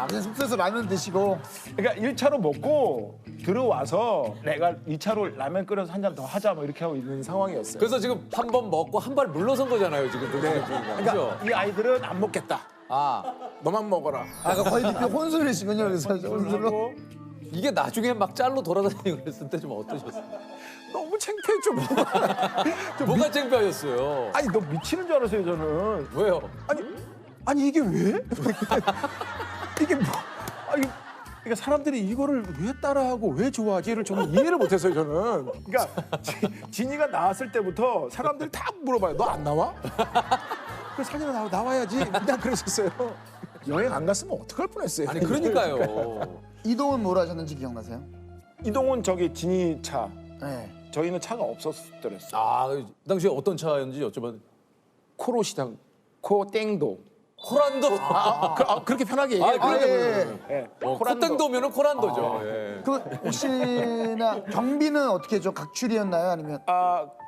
그냥 숙소에서 라면 드시고. 그러니까 1차로 먹고 들어와서 내가 2차로 라면 끓여서 한 잔 더 하자 뭐 이렇게 하고 있는 상황이었어요. 그래서 지금 한 번 먹고 한 발 물러선 거잖아요, 지금. 그러니까 그죠? 이 아이들은 안 먹겠다. 너만 먹어라. 거의 혼술이시군요. 그래서 혼술로. 이게 나중에 막 짤로 돌아다니고 그랬을 때 좀 어떠셨어요? 너무 창피했죠. 뭐가 창피하셨어요? 아니 너 미치는 줄 알았어요 저는. 왜요? 아니 이게 왜? 이게 뭐? 그러니까 사람들이 이거를 왜 따라하고 왜 좋아하지를 저는 이해를 못했어요 저는. 그러니까 진이가 나왔을 때부터 사람들이 다 물어봐요. 너 안 나와? 그 사진에 나와야지. 그냥 그랬었어요. 여행 안 갔으면 어떡할 뻔했어요. 아니 그러니까요. 이동은 뭘 하셨는지 기억나세요? 이동은 저기 진이 차. 네. 저희는 차가 없었더랬어요. 그 당시에 어떤 차였는지 여쭤봐도. 코로시장, 코땡도. 코란도. 그렇게 편하게 얘기해요. 코땡도면은 코란도죠. 그 혹시나 경비는 어떻게 했죠? 각출이었나요? 아니면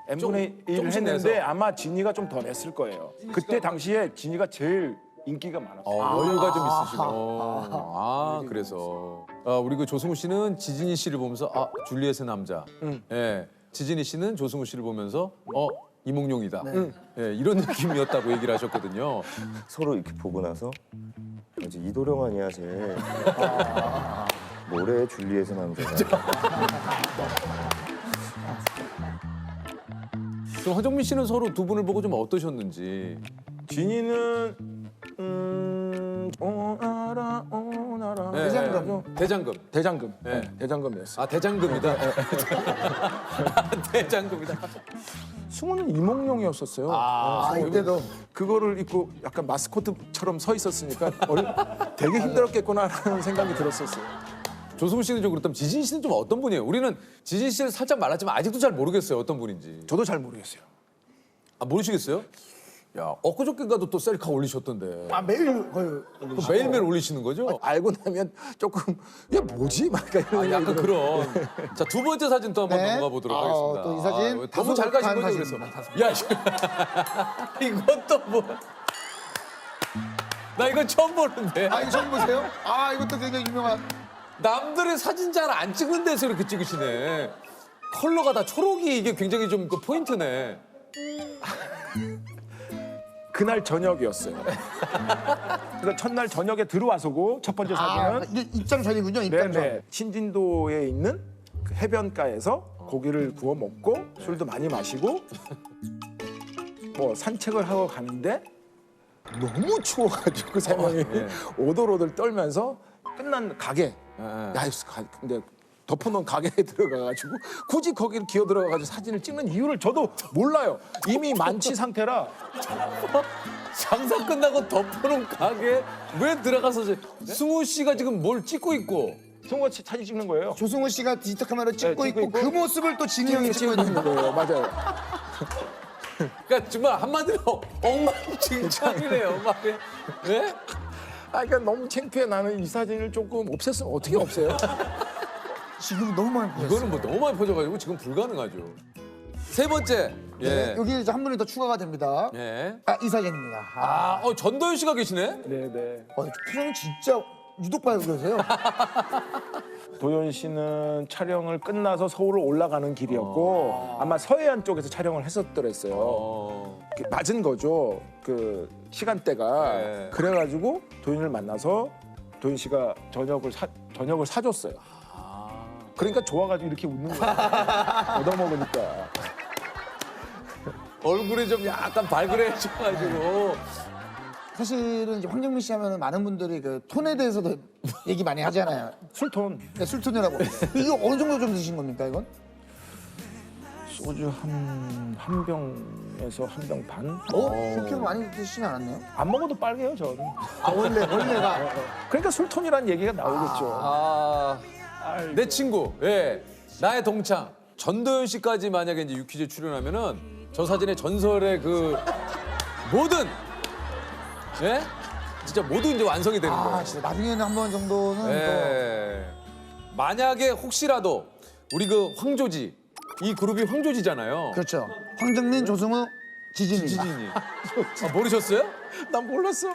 N분의 1을 조금씩 했는데 내서. 아마 진이가 좀 더 냈을 거예요. 그때 당시에 진이가 제일 인기가 많았어요. 여유가 좀 있으시고. 그래서 우리 그 조승우 씨는 지진이 씨를 보면서 줄리엣의 남자. 예. 지진이 씨는 조승우 씨를 보면서 이몽룡이다. 예, 이런 느낌이었다고 얘기를 하셨거든요. 서로 이렇게 보고 나서 이제 이도령 아니야 쟤. 뭐래 줄리엣의 남자가. 그럼 황정민 씨는 서로 두 분을 보고 좀 어떠셨는지. 진이는 알아 사랑. 예, 대장금. 예. 대장금. 대장금. 네. 네, 대장금이었어요. 아 대장금이다. 아, 대장금이다. 승우는 이몽룡이었었어요. 아, 승우. 이때도. 그거를 입고 약간 마스코트처럼 서 있었으니까 되게 힘들었겠구나라는 생각이 들었었어요. 조승우 씨는 좀 그렇다면 지진 씨는 좀 어떤 분이에요? 우리는 지진 씨를 살짝 말았지만 아직도 잘 모르겠어요. 어떤 분인지. 저도 잘 모르겠어요. 아 모르시겠어요? 야 엊그저께가도 또 셀카 올리셨던데. 아, 매일 거의. 또 매일매일 올리시는 거죠? 알고 나면 조금 야 뭐지? 막 이런 아, 약간 그런. 자, 두 번째 사진 또 한번 네. 넘어가 보도록 아, 하겠습니다. 또이 사진 아, 너무 잘 가신 다소곳한 거죠, 그래서. 사진입니다. 야, 이것도 뭐. 나 이거 처음 보는데. 아, 이거 처음 보세요? 아, 이것도 굉장히 유명한. 남들의 사진 잘 안 찍는 데서 이렇게 찍으시네. 컬러가 다 초록이 이게 굉장히 좀 그 포인트네. 그날 저녁이었어요. 그래서 첫날 저녁에 들어와서고 첫 번째 아, 사진은 이게 입장 전이군요, 입장 전. 네네 신진도에 있는 그 해변가에서 고기를 구워 먹고 술도 많이 마시고 뭐 산책을 하고 가는데 너무 추워가지고 그 세 명이 오돌오돌 떨면서 끝난 가게 근데 덮어놓은 가게에 들어가가지고 굳이 거기를 기어 들어가가지고 사진을 찍는 이유를 저도 몰라요. 이미 만취 상태라. 장사 끝나고 덮어놓은 가게 왜 들어가서 승우 씨가 지금 뭘 찍고 있고 승우가 사진 찍는 거예요. 조승우 씨가 디지털 카메라로 찍고 네, 찍고 있고 그 있고. 모습을 또 진이 형이 찍고 찍고 있는 있는 거예요. 맞아요. 그러니까 정말 한마디로 엉망진창이네요. 엉망이. 네? 아, 그러니까 너무 창피해. 나는 이 사진을 조금 없앴으면 어떻게 없애요? 지금 너무 많이 보였어요. 이거는 뭐 너무 많이 퍼져가지고 지금 불가능하죠. 세 번째. 예. 네, 여기 이제 한 분이 더 추가가 됩니다. 예. 아, 이 사진입니다. 아, 전도연 씨가 계시네? 네네. 표정이 진짜 유독 봐요, 그러세요? 도연 씨는 촬영을 끝나서 서울을 올라가는 길이었고 아마 서해안 쪽에서 촬영을 했었더랬어요. 맞은 거죠. 그 시간대가. 네. 그래가지고 도연을 만나서 도연 씨가 저녁을 사줬어요. 그러니까 좋아가지고 이렇게 웃는 거야. 얻어먹으니까. 얼굴이 좀 약간 발그레해져가지고. 사실은 이제 황정민 씨 하면 많은 분들이 그 톤에 대해서도 얘기 많이 하잖아요. 술톤. 네, 술톤이라고. 이거 어느 정도 좀 드신 겁니까, 이건? 소주 한 병에서 한 병 반? 그렇게 많이 드시지 않았나요? 안 먹어도 빨개요, 전. 아, 원래가. 그러니까 술톤이라는 얘기가 나오겠죠. 내 친구, 예, 나의 동창 전도연 씨까지 만약에 이제 유퀴즈에 출연하면은 저 사진의 전설의 그 모든, 예, 진짜 모두 이제 완성이 되는 거예요. 진짜 나중에는 한 번 정도는 예. 만약에 혹시라도 우리 그 황조지 이 그룹이 황조지잖아요. 또. 그렇죠. 황정민, 조승우, 지진이. 지진이. 모르셨어요? 난 몰랐어.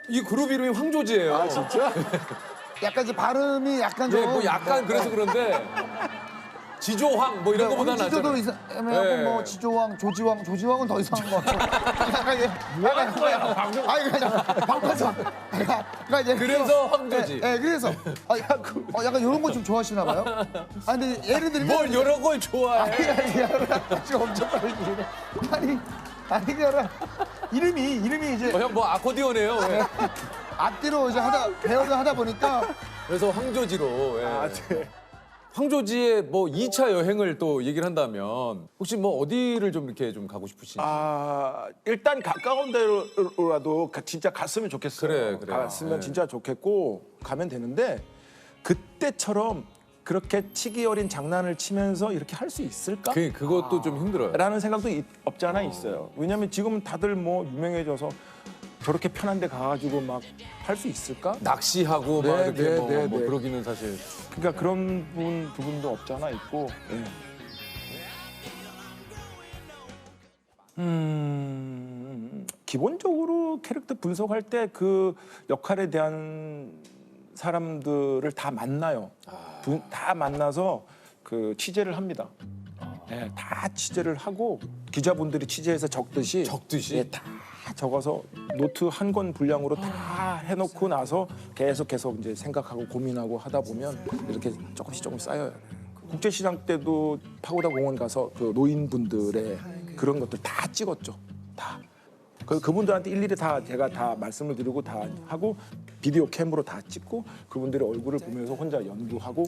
이 그룹 이름이 황조지예요. 아 진짜? 약간 이제 발음이 약간 좀. 네, 뭐 약간 그래서 그런데 지조황 뭐 이런 거보다는 지조도 낫잖아요. 애매하고 네. 뭐 지조왕, 조지왕은 더 이상한 거 같고. 뭐하는 거야, 방금. 아니 그냥 방파선. 그러니까 이제 그래서 황조지. 네, 그래서 약간 이런 거 좀 좋아하시나 봐요. 아 근데 예를 들면 뭘 여러 걸 좋아해. 지금 엄청 빨리 주네. 아니 그냥 이름이 이제 형 뭐 아코디언이에요. 왜? 앞뒤로 이제 배열을 하다 보니까 그래서 황조지로. 예. 황조지의 뭐 2차 여행을 또 얘기를 한다면 혹시 뭐 어디를 좀 이렇게 좀 가고 싶으신지. 일단 가까운 데로라도 진짜 갔으면 좋겠어요. 그래. 갔으면 네. 진짜 좋겠고 가면 되는데 그때처럼 그렇게 치기 어린 장난을 치면서 이렇게 할 수 있을까? 그것도 좀 힘들어요. 라는 생각도 없지 않아 있어요. 왜냐면 지금은 다들 뭐 유명해져서 저렇게 편한 데 가가지고 막 할 수 있을까? 낚시하고 막 네, 이렇게 네, 뭐, 네, 뭐 네. 그러기는 사실. 그러니까 그런 부분도 없지 않아 있고. 기본적으로 캐릭터 분석할 때 그 역할에 대한 사람들을 다 만나요. 다 만나서 그 취재를 합니다. 네, 다 취재를 하고 기자분들이 취재해서 적듯이 예, 다 적어서 노트 한 권 분량으로 다 해놓고 나서 계속 이제 생각하고 고민하고 하다 보면 이렇게 조금씩 쌓여요. 국제시장 때도 파고다 공원 가서 그 노인분들의 그런 것들 다 찍었죠. 다. 그분들한테 일일이 다 제가 다 말씀을 드리고 다 하고 비디오 캠으로 다 찍고 그분들의 얼굴을 보면서 혼자 연구하고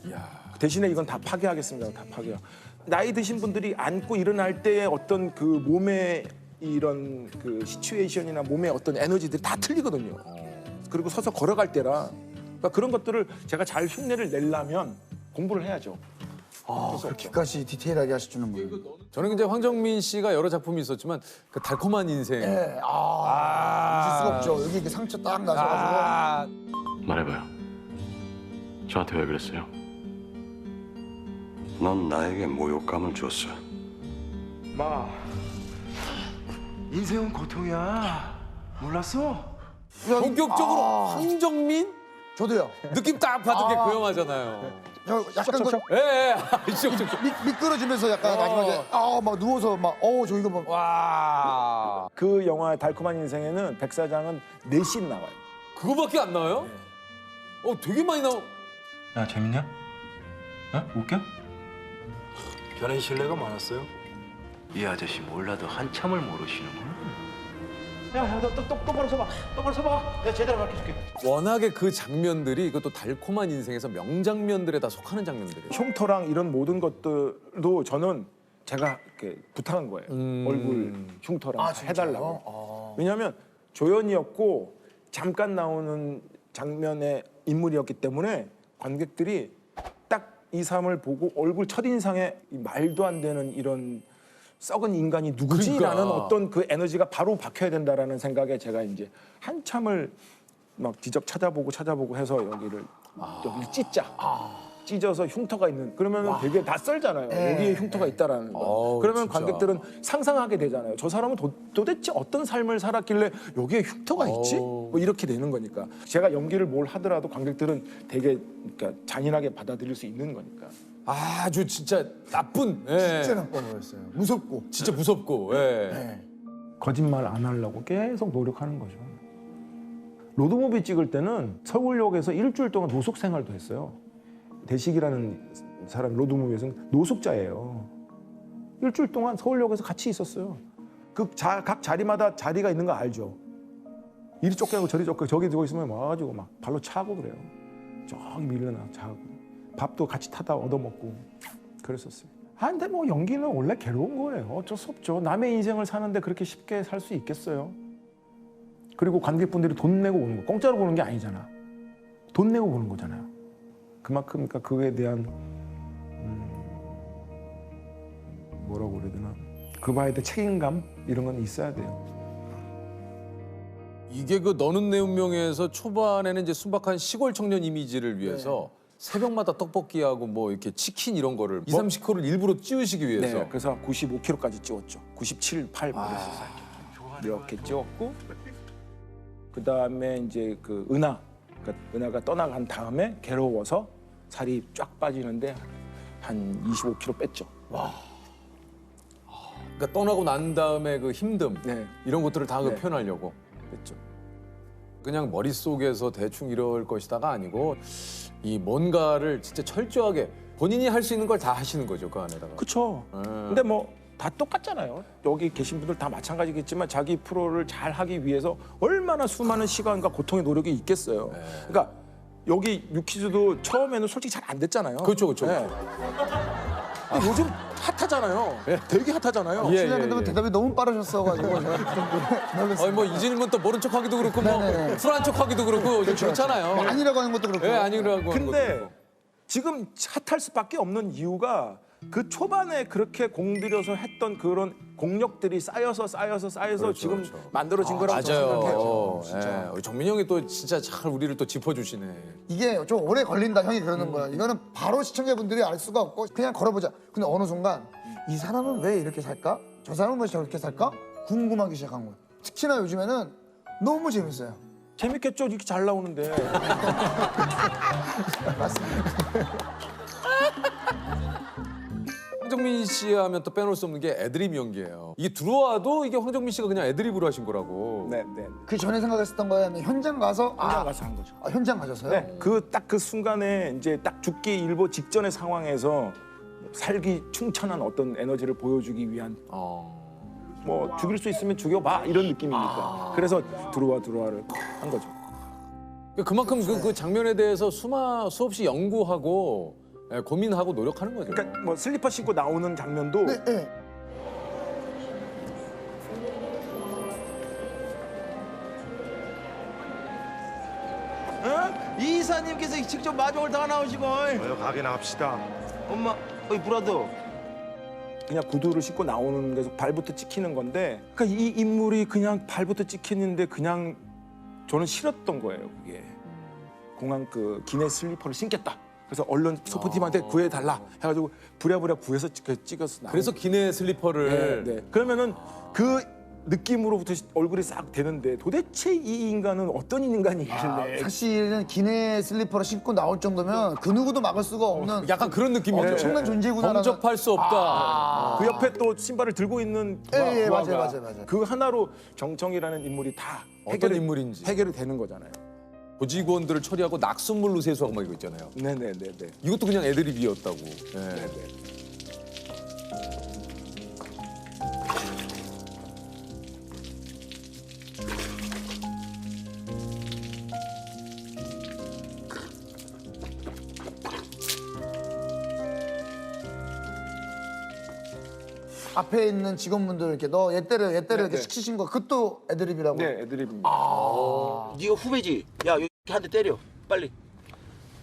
대신에 이건 다 파괴하겠습니다. 다 파괴. 나이 드신 분들이 앉고 일어날 때의 어떤 그 몸의 이런 그 시츄에이션이나 몸의 어떤 에너지들이 다 틀리거든요. 그리고 서서 걸어갈 때라 그러니까 그런 것들을 제가 잘 흉내를 내려면 공부를 해야죠. 그렇게까지 디테일하게 하실 줄은 몰라요. 저는 이제 황정민 씨가 여러 작품이 있었지만 그 달콤한 인생. 예, 잊을 수가 없죠. 여기 이렇게 상처 딱 나셔가지고. 말해봐요. 저한테 왜 그랬어요? 넌 나에게 모욕감을 줬어. 마, 인생은 고통이야. 몰랐어? 본격적으로 황정민? 저도요. 느낌 딱 봐도 그 영화잖아요. 약간 예, 예. 미끄러지면서 약간 마지막에 막 누워서 저 이거 뭐. 와. 그 영화의 달콤한 인생에는 백사장은 4씬 나와요. 그거밖에 안 나와요? 되게 많이 나와. 야, 재밌냐? 웃겨? 변한 신뢰가 많았어요. 이 아저씨 몰라도 한참을 모르시는구나. 야, 너 똑바로 서봐. 똑바로 서봐. 내가 제대로 가르쳐줄게. 워낙에 그 장면들이 이것도 달콤한 인생에서 명장면들에 다 속하는 장면들이에요. 흉터랑 이런 모든 것들도 저는 제가 이렇게 부탁한 거예요. 얼굴 흉터랑 해달라고. 왜냐하면 조연이었고 잠깐 나오는 장면의 인물이었기 때문에 관객들이 딱 이 사람을 보고 얼굴 첫인상에 이 말도 안 되는 이런 썩은 인간이 누구지라는 어떤 그 에너지가 바로 박혀야 된다라는 생각에 제가 이제 한참을 막 지적 찾아보고 해서 여기를 찢자. 찢어서 흉터가 있는 그러면 되게 낯설잖아요. 여기에 흉터가 있다라는 거. 그러면 진짜. 관객들은 상상하게 되잖아요. 저 사람은 도대체 어떤 삶을 살았길래 여기에 흉터가 있지? 뭐 이렇게 되는 거니까. 제가 연기를 뭘 하더라도 관객들은 되게 그러니까 잔인하게 받아들일 수 있는 거니까. 아주 진짜 나쁜. 진짜 나빠 보였어요. 무섭고. 진짜 무섭고. 예. 거짓말 안 하려고 계속 노력하는 거죠. 로드무비 찍을 때는 서울역에서 일주일 동안 노숙 생활도 했어요. 대식이라는 사람 로드무비에서는 노숙자예요. 일주일 동안 서울역에서 같이 있었어요. 각 자리마다 자리가 있는 거 알죠? 이리 쫓겨나고 저리 쫓겨나고 저기 들고 있으면 와가지고 막 발로 차고 그래요. 저기 밀려나 자고 밥도 같이 타다 얻어먹고 그랬었어요. 근데 뭐 연기는 원래 괴로운 거예요. 어쩔 수 없죠. 남의 인생을 사는데 그렇게 쉽게 살 수 있겠어요? 그리고 관객분들이 돈 내고 오는 거 공짜로 보는 게 아니잖아. 돈 내고 보는 거잖아요. 그만큼 그러니까 그거에 대한 뭐라고 그래야 되나 그 바에 대한 책임감 이런 건 있어야 돼요. 이게 그 너는 내 운명에서 초반에는 이제 순박한 시골 청년 이미지를 위해서 새벽마다 떡볶이하고 뭐 이렇게 치킨 이런 거를 2, 30kg를 일부러 찌우시기 위해서. 네, 그래서 95kg까지 찌웠죠. 97, 8 그랬었어요. 이렇게 찌웠고 그 다음에 이제 그 은하가 떠나간 다음에 괴로워서 살이 쫙 빠지는데 한 25kg 뺐죠. 와. 그러니까 떠나고 난 다음에 그 힘듦 이런 것들을 다 네. 표현하려고. 뺐죠. 그냥 머릿속에서 대충 이럴 것이다가 아니고 이 뭔가를 진짜 철저하게 본인이 할 수 있는 걸 다 하시는 거죠, 그 안에다가. 그렇죠. 근데 뭐 다 똑같잖아요. 여기 계신 분들 다 마찬가지겠지만 자기 프로를 잘 하기 위해서 얼마나 수많은 시간과 고통의 노력이 있겠어요. 그러니까 여기 유퀴즈도 처음에는 솔직히 잘 안 됐잖아요. 그렇죠, 그렇죠. 근데 요즘 핫하잖아요. 되게 핫하잖아요. 예, 시간에 되면 대답이 너무 빠르셨어가지고 놀랐어요. 뭐 이 질문 또 모른 척하기도 그렇고 뭐 쿨한 척하기도 그렇고 그렇잖아요. 아니라고 하는 것도 그렇고. 아니라고 하는 것도 근데 그렇고. 지금 핫할 수밖에 없는 이유가 그 초반에 그렇게 공들여서 했던 그런 공력들이 쌓여서 지금 만들어진 거라고 저는 맞아요. 생각해요. 우리 정민이 형이 또 진짜 잘 우리를 또 짚어주시네. 이게 좀 오래 걸린다 형이 그러는 거야. 이거는 바로 시청자분들이 알 수가 없고 그냥 걸어보자. 근데 어느 순간 이 사람은 왜 이렇게 살까? 저 사람은 왜 저렇게 살까? 궁금하기 시작한 거야. 특히나 요즘에는 너무 재밌어요. 재밌겠죠? 이렇게 잘 나오는데. 황정민 씨 하면 또 빼놓을 수 없는 게 애드립 연기예요. 이게 들어와도 이게 황정민 씨가 그냥 애드립으로 하신 거라고. 네. 그 전에 생각했었던 거야. 현장 가서 현장 가서 한 거죠. 현장 가셨어요? 네. 그 순간에 이제 딱 죽기 일보 직전의 상황에서 살기 충천한 어떤 에너지를 보여주기 위한 뭐 죽일 수 있으면 죽여봐 이런 느낌이니까. 그래서 들어와를 한 거죠. 그만큼 그 장면에 대해서 수없이 연구하고 고민하고 노력하는 거죠. 그러니까 뭐 슬리퍼 신고 나오는 장면도 네. 이 이사님께서 직접 마중을 다 나오시고. 가게나 합시다. 엄마, 어이 브라더. 그냥 구두를 신고 나오는 데서 발부터 찍히는 건데, 그러니까 이 인물이 그냥 발부터 찍히는데 그냥 저는 싫었던 거예요. 그게 공항 그 기내 슬리퍼를 신겠다. 그래서 얼른 소프팀한테 구해달라 해가지고 부랴부랴 구해서 찍어서 나온 그래서 기내 슬리퍼를. 네. 그러면은 그 느낌으로부터 얼굴이 싹 되는데 도대체 이 인간은 어떤 인간이길래 사실은 기내 슬리퍼를 신고 나올 정도면 그 누구도 막을 수가 없는 약간 그런 느낌이죠. 엄청난 존재구나. 범접할 수 없다. 그 옆에 또 신발을 들고 있는 예, 부하가 맞아요. 그 하나로 정청이라는 인물이 다 어떤 인물인지 해결이 되는 거잖아요. 보직원들을 처리하고 낙순물로 세수하고 막 이거 있잖아요. 네네네. 이것도 그냥 애드립이었다고. 네네. 앞에 있는 직원분들 이렇게 너 얘 때려 이렇게 시키신 거 그것도 애드립이라고. 네, 애드립입니다. 네가 후배지. 야, 이렇게 한 대 때려. 빨리.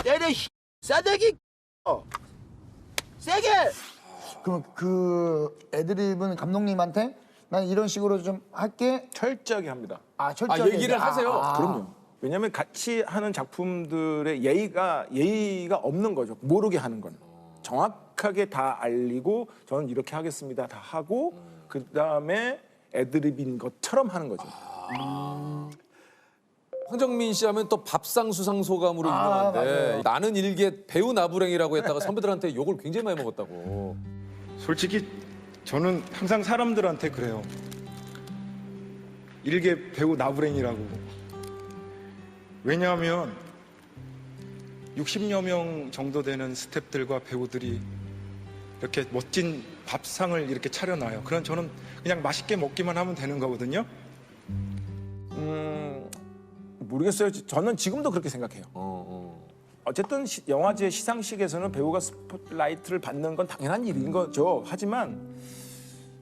때려. 싸대기. 세게. 그럼 그 애드립은 감독님한테 난 이런 식으로 좀 할게. 철저하게 합니다. 철저하게. 얘기를 하세요. 그럼요. 왜냐하면 같이 하는 작품들의 예의가 없는 거죠. 모르게 하는 건. 정확하게 다 알리고 저는 이렇게 하겠습니다. 다 하고 그다음에 애드립인 것처럼 하는 거죠. 황정민 씨 하면 또 밥상 수상 소감으로 유명한데 맞아요. 나는 일개 배우 나부랭이라고 했다가 선배들한테 욕을 굉장히 많이 먹었다고. 솔직히 저는 항상 사람들한테 그래요. 일개 배우 나부랭이라고. 왜냐하면 60여 명 정도 되는 스태프들과 배우들이 이렇게 멋진 밥상을 이렇게 차려놔요. 그럼 저는 그냥 맛있게 먹기만 하면 되는 거거든요. 모르겠어요. 저는 지금도 그렇게 생각해요. 어쨌든 영화제 시상식에서는 배우가 스포트라이트를 받는 건 당연한 일인 거죠. 하지만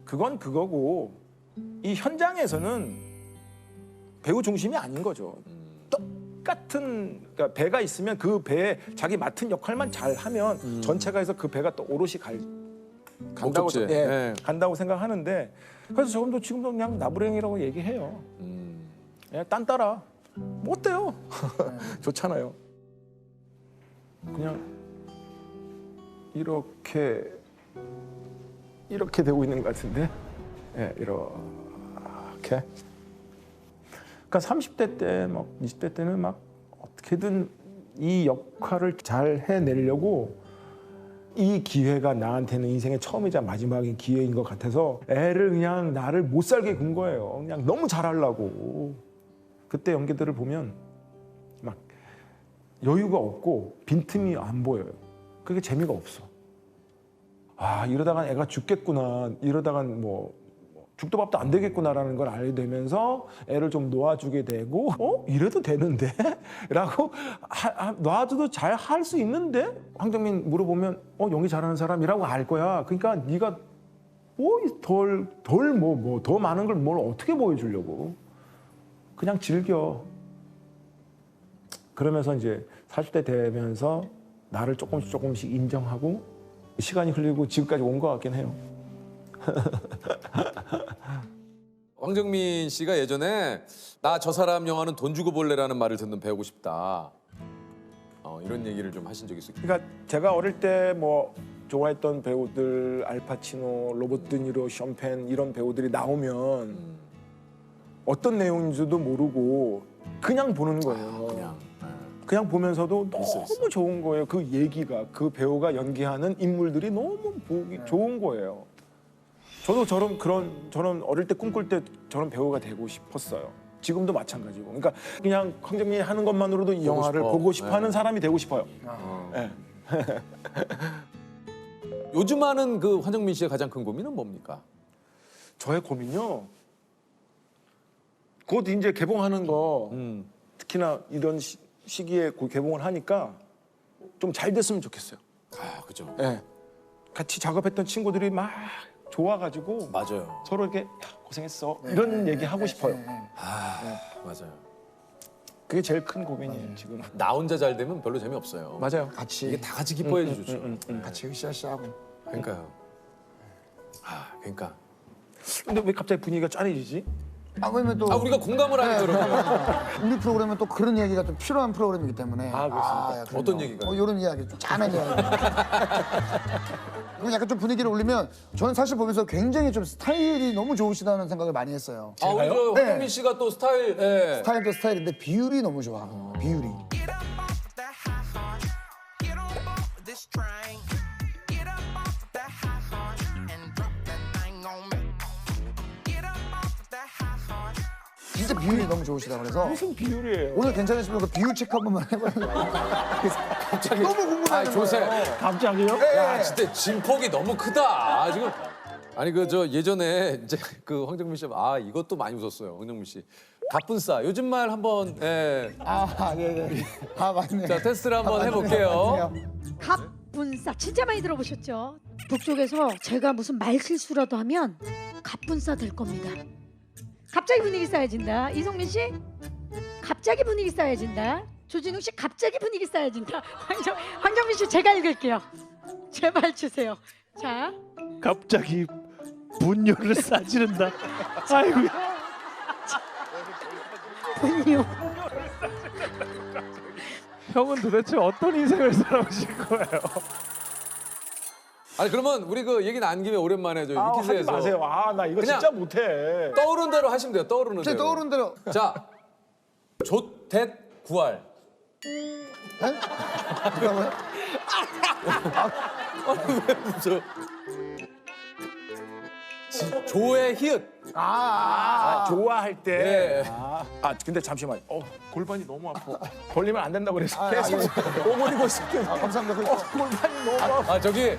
그건 그거고 이 현장에서는 배우 중심이 아닌 거죠. 똑같은 그러니까 배가 있으면 그 배에 자기 맡은 역할만 잘하면 전체가 해서 그 배가 또 오롯이 간다고, 목적지에. 네. 간다고 생각하는데 그래서 지금도 그냥 나부랭이라고 얘기해요. 그냥 딴 따라 뭐 어때요? 좋잖아요. 그냥 이렇게 되고 있는 것 같은데, 이렇게. 그러니까 30대 때, 막 20대 때는 막 어떻게든 이 역할을 잘 해내려고 이 기회가 나한테는 인생의 처음이자 마지막인 기회인 것 같아서 애를 그냥 나를 못 살게 군 거예요. 그냥 너무 잘하려고. 그때 연기들을 보면 막 여유가 없고 빈틈이 안 보여요. 그게 재미가 없어. 이러다간 애가 죽겠구나. 이러다간 뭐 죽도 밥도 안 되겠구나라는 걸 알게 되면서 애를 좀 놓아주게 되고 이래도 되는데? 라고 놔줘도 잘 할 수 있는데? 황정민 물어보면 연기 잘하는 사람이라고 알 거야. 그러니까 네가 더 많은 걸 뭘 어떻게 보여주려고. 그냥 즐겨. 그러면서 이제 40대 되면서 나를 조금씩 인정하고 시간이 흘리고 지금까지 온 것 같긴 해요. 황정민 씨가 예전에 나 저 사람 영화는 돈 주고 볼래라는 말을 듣는 배우고 싶다. 이런 얘기를 좀 하신 적이 있어요. 그러니까 제가 어릴 때 뭐 좋아했던 배우들 알파치노, 로버트 드니로, 션펜 이런 배우들이 나오면 어떤 내용인지도 모르고 그냥 보는 거예요. 그냥 보면서도 너무 좋은 거예요. 그 얘기가, 그 배우가 연기하는 인물들이 너무 보기 좋은 거예요. 저도 저는 어릴 때 꿈꿀 때 저런 배우가 되고 싶었어요. 지금도 마찬가지고. 그러니까 그냥 황정민이 하는 것만으로도 이 영화를 보고 싶어하는 사람이 되고 싶어요. 네. 요즘 하는 그 황정민 씨의 가장 큰 고민은 뭡니까? 저의 고민요. 곧 이제 개봉하는 거 특히나 이런 시기에 개봉을 하니까 좀 잘 됐으면 좋겠어요. 아, 그죠. 예. 같이 작업했던 친구들이 막 좋아가지고 맞아요. 서로 이렇게 야, 고생했어 이런 얘기 하고 싶어요. 맞아요. 그게 제일 큰 고민이에요 지금. 나 혼자 잘 되면 별로 재미없어요. 맞아요. 같이 이게 다 같이 기뻐해 주죠. 같이 으쌰으쌰하고. 그러니까요. 그러니까. 근데 왜 갑자기 분위기가 짠해지지? 왜냐면 또 우리가 공감을 하니까 그러면. 우리 프로그램은 또 그런 얘기가 좀 필요한 프로그램이기 때문에. 그렇습니까? 그럼요. 어떤 얘기가? 이런 이야기, 좀 짠한 이야기. 그럼 약간 좀 분위기를 올리면 저는 사실 보면서 굉장히 좀 스타일이 너무 좋으시다는 생각을 많이 했어요. 우리 저 네. 황정민 씨가 또 스타일. 예. 스타일도 스타일인데 비율이 너무 좋아. 비율이. 진짜 비율이 너무 좋으시다 그래서 무슨 비율이에요? 오늘 괜찮으시면 그 비율 체크 한 번만 해봐요. 갑자기 너무 궁금해요. 조세. 갑자기요? 야, 진짜 진폭이 너무 크다. 지금. 아니 그 저 예전에 이제 그 황정민 씨 이것도 많이 웃었어요. 황정민 씨. 가뿐싸. 요즘 말 한번 예. 예. 맞네. 자, 테스트를 한번 해볼게요. 갑분싸 진짜 많이 들어보셨죠? 북쪽에서 제가 무슨 말 실수라도 하면 갑분싸 될 겁니다. 갑자기 분위기 쌓여진다. 이성민 씨, 갑자기 분위기 쌓여진다. 조진웅 씨, 갑자기 분위기 쌓여진다. 황정민 씨, 제가 읽을게요. 제발 주세요. 자, 갑자기 분뇨를 싸지른다. 아이고야. 분뇨. 형은 도대체 어떤 인생을 살아오실 거예요? 아니 그러면 우리 그 얘기 나온 김에 오랜만에 저 하지 위키즈에서 마세요. 나 이거 그냥 진짜 못해. 떠오르는 대로 하시면 돼요. 떠오르는 제 대로. 떠오른 대로. 자, 조댓 구할. 뭐라고요? 왜 웃어? 조의 히읗. 좋아할 때. 예. 근데 잠시만. 골반이 너무 아파. 벌리면 안 된다고 그래서 계속 알겠습니다. 오므리고 있을게요. 감사합니다. 골반이 너무 아파. 저기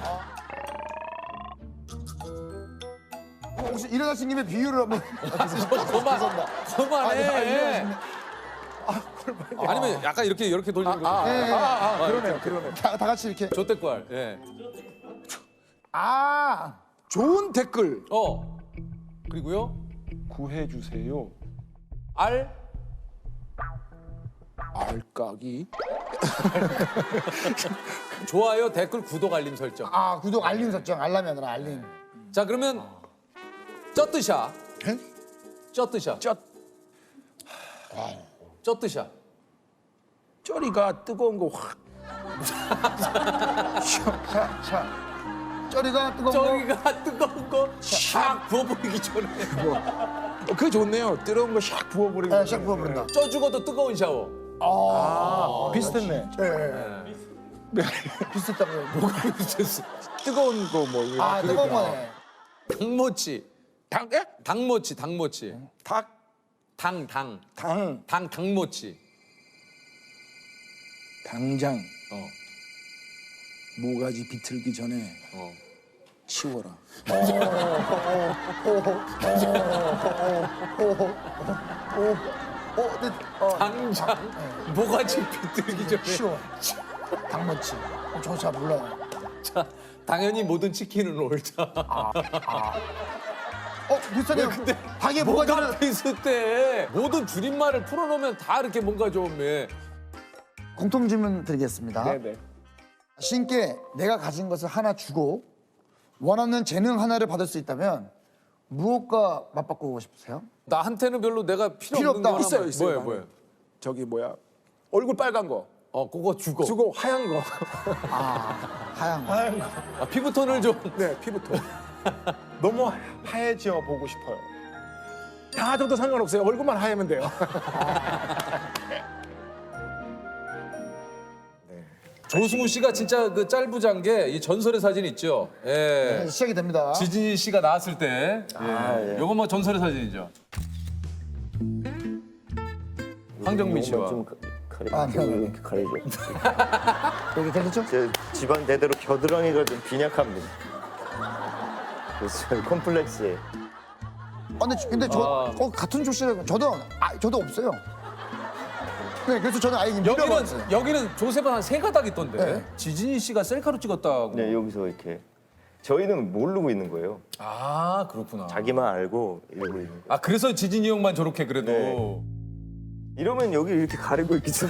혹시 일어나신 김에 비율을 한번. 그만해. 아니면 약간 이렇게 돌리는 거. 그러네요. 다 같이 이렇게. 조댓 구할. 예. 좋은 댓글 그리고요. 구해주세요. 알까기. 좋아요, 댓글, 구독, 알림 설정. 구독, 알림 설정. 알람이 아니라 알림. 자, 그러면 쩌뜨샤. 쩌뜨샤. 쩌뜨샤. 쩌리가 뜨거운 거 확. 쩌리가 뜨거운 거. 쩌리가 뜨거운 거 샥 부어버리기 전에. 그게 좋네요. 뜨거운 거 샥 부어버리고. 샥 부어버린다. 쪄 죽어도 뜨거운 샤워. 비슷했네. 비슷했다고요. 뭐가 비슷했어? 뜨거운 거 뭐. 뜨거운 거네. 닭모치. 예? 닭모치. 닭모치. 당장 모가지 비틀기 전에 치워라. 당장 모가지 비틀기 전에 치워. 닭모치. 저 잘 몰라요. 자, 당연히 모든 치킨은 옳다. 비슷하네요. 근데 닭의 뭐가 모가지는 비슷해? 모든 줄임말을 풀어놓으면 다 이렇게 뭔가 좀 공통 질문 드리겠습니다. 네네. 신께 내가 가진 것을 하나 주고 원하는 재능 하나를 받을 수 있다면 무엇과 맞바꾸고 싶으세요? 나한테는 별로 내가 필요 없는 없다. 거 하나 있어요. 뭐예요? 저기 얼굴 빨간 거. 그거 주고. 주고 하얀 거. 하얀 거. 피부톤을 좀. 네, 피부톤. 너무 하얘져 보고 싶어요. 다 줘도 상관없어요. 얼굴만 하얘면 돼요. 조승우 씨가 진짜 그 짤부잔 게 이 전설의 사진 있죠. 예. 시작이 됩니다. 지진이 씨가 나왔을 때. 요거 뭐 전설의 사진이죠. 황정민 씨와. 좀 네. 이렇게 가리죠. 여기 되겠죠? 제 집안 대대로 겨드랑이가 좀 빈약합니다. 그래서 컴플렉스에. 근데 저 같은 조씨라고 저도 없어요. 네, 그래서 저는 아예 밀어버렸어요. 여기는 조셉은 한 3가닥 있던데. 네. 지진이 씨가 셀카로 찍었다고. 네, 여기서 이렇게. 저희는 모르고 있는 거예요. 아, 그렇구나. 자기만 알고 이러고 있는 거예요. 아, 그래서 지진이 형만 저렇게 그래도. 네. 이러면 여기 이렇게 가리고 있겠죠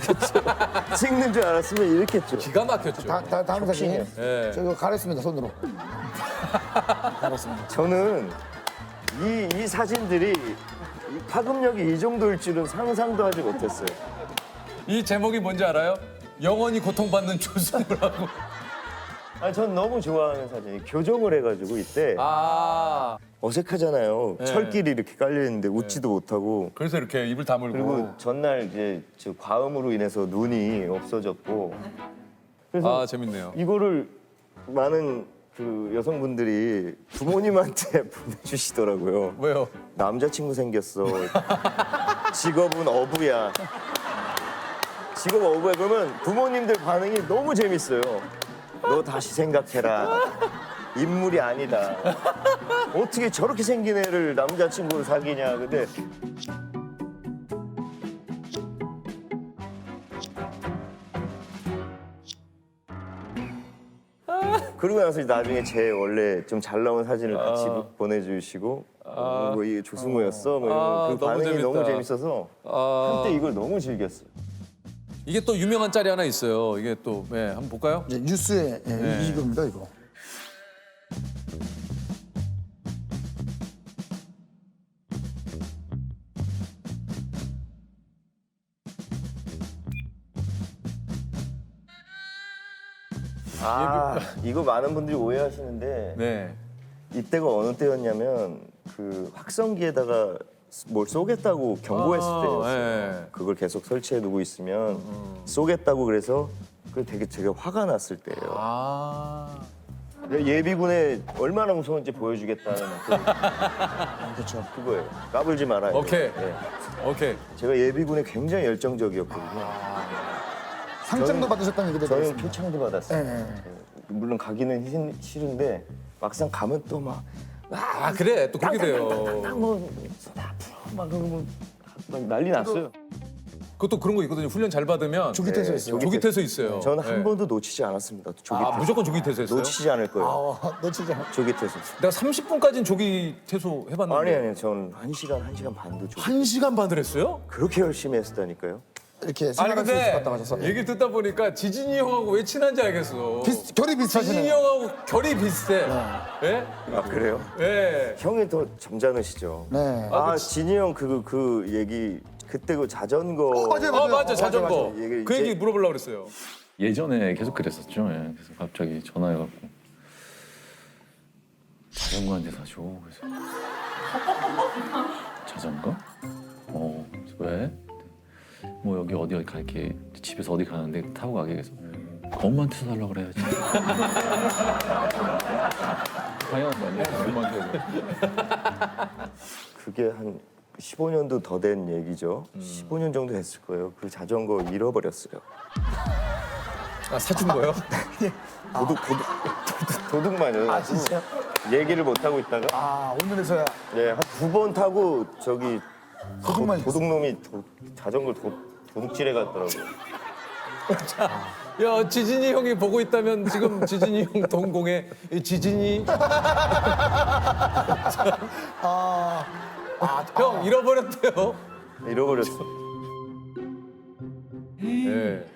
찍는 줄 알았으면 이렇게 했죠. 기가 막혔죠. 다음 사진. 네. 저 이거 가렸습니다, 손으로. 가렸습니다. 저는 이 사진들이 이 파급력이 이 정도일 줄은 상상도 하지 못했어요. 이 제목이 뭔지 알아요? 영원히 고통받는 조승을 하고. 아, 전 너무 좋아하는 사진이 교정을 해가지고 이때 어색하잖아요. 네. 철길이 이렇게 깔려 있는데 웃지도 못하고. 그래서 이렇게 입을 다물고. 그리고 전날 이제 저 과음으로 인해서 눈이 없어졌고. 그래서 재밌네요. 이거를 많은 그 여성분들이 부모님한테 보내주시더라고요. 왜요? 남자친구 생겼어. 직업은 어부야. 직업 어부야. 그러면 부모님들 반응이 너무 재밌어요. 너 다시 생각해라. 인물이 아니다. 어떻게 저렇게 생긴 애를 남자친구로 사귀냐. 근데 그러고 나서 나중에 제 원래 좀 잘 나온 사진을 같이 보내주시고 뭐 이게 조승우였어? 뭐 이런 그 반응이 재밌다. 너무 재밌어서 한때 이걸 너무 즐겼어요. 이게 또 유명한 짤이 하나 있어요. 이게 또 한번 볼까요? 네, 뉴스에 이겁니다, 이거. 이거 많은 분들이 오해하시는데 네. 이때가 어느 때였냐면 그 확성기에다가 뭘 쏘겠다고 경고했을 때였어요. 그걸 계속 설치해 두고 있으면 쏘겠다고 그래서 그 되게 제가 화가 났을 때예요. 예비군에 얼마나 무서운지 보여주겠다는 그렇죠. 그거예요. 까불지 말아요. 오케이. 오케이. 제가 예비군에 굉장히 열정적이었거든요. 상장도 받으셨다는 얘기도 저는 들었습니다. 표창도 받았어요. 네. 물론 가기는 싫은데 막상 가면 또 막 그래. 또 그렇게 돼요. 막 난리 났어요. 그것도 그런 거 있거든요. 훈련 잘 받으면 조기 퇴소 있어요. 조기 퇴소 있어요. 저는 한 번도 놓치지 않았습니다. 조기 퇴소. 무조건 조기 퇴소했어요? 놓치지 않을 거예요. 놓치지 않을 조기 퇴소. 내가 30분까지는 조기 퇴소 해봤는데. 아니 저는 1시간 반도 조기. 1시간 반을 했어요? 그렇게 열심히 했었다니까요. 이렇게 아니 생각할 수 있을 것 근데 같다고 하셔서. 얘기 듣다 보니까 지진이 형하고 왜 친한지 알겠어. 결이 비슷하시네요. 지진이 형하고 결이 비슷해. 예? 아 그래요? 예. 형이 더 점잖으시죠. 네. 진이 형 그 얘기 그때 그 자전거. 맞아 자전거. 맞아. 그 얘기 물어보려고 그랬어요. 예전에 계속 그랬었죠. 예. 그래서 갑자기 전화해갖고 자전거 한 대 사줘. 그래서 자전거? 그래서 왜? 뭐 여기 어디 갈게. 집에서 어디 가는데 타고 가게. 그래서 엄마한테 사달라고 그래야지. 당연한 거 아니야? 엄마한테. 그게 한 15년도 더 된 얘기죠. 15년 정도 됐을 거예요. 그 자전거 잃어버렸어요. 사준 거예요? 도둑만요. 아 진짜? 얘기를 못 하고 있다가 오늘에서야. 네, 한 2번 타고 저기 도둑만 도둑놈이 자전거를 도둑질해 갔더라고요. 야 지진이 형이 보고 있다면 지금 지진이 형 동공에 이 지진이 형 잃어버렸대요. 잃어버렸어. 네.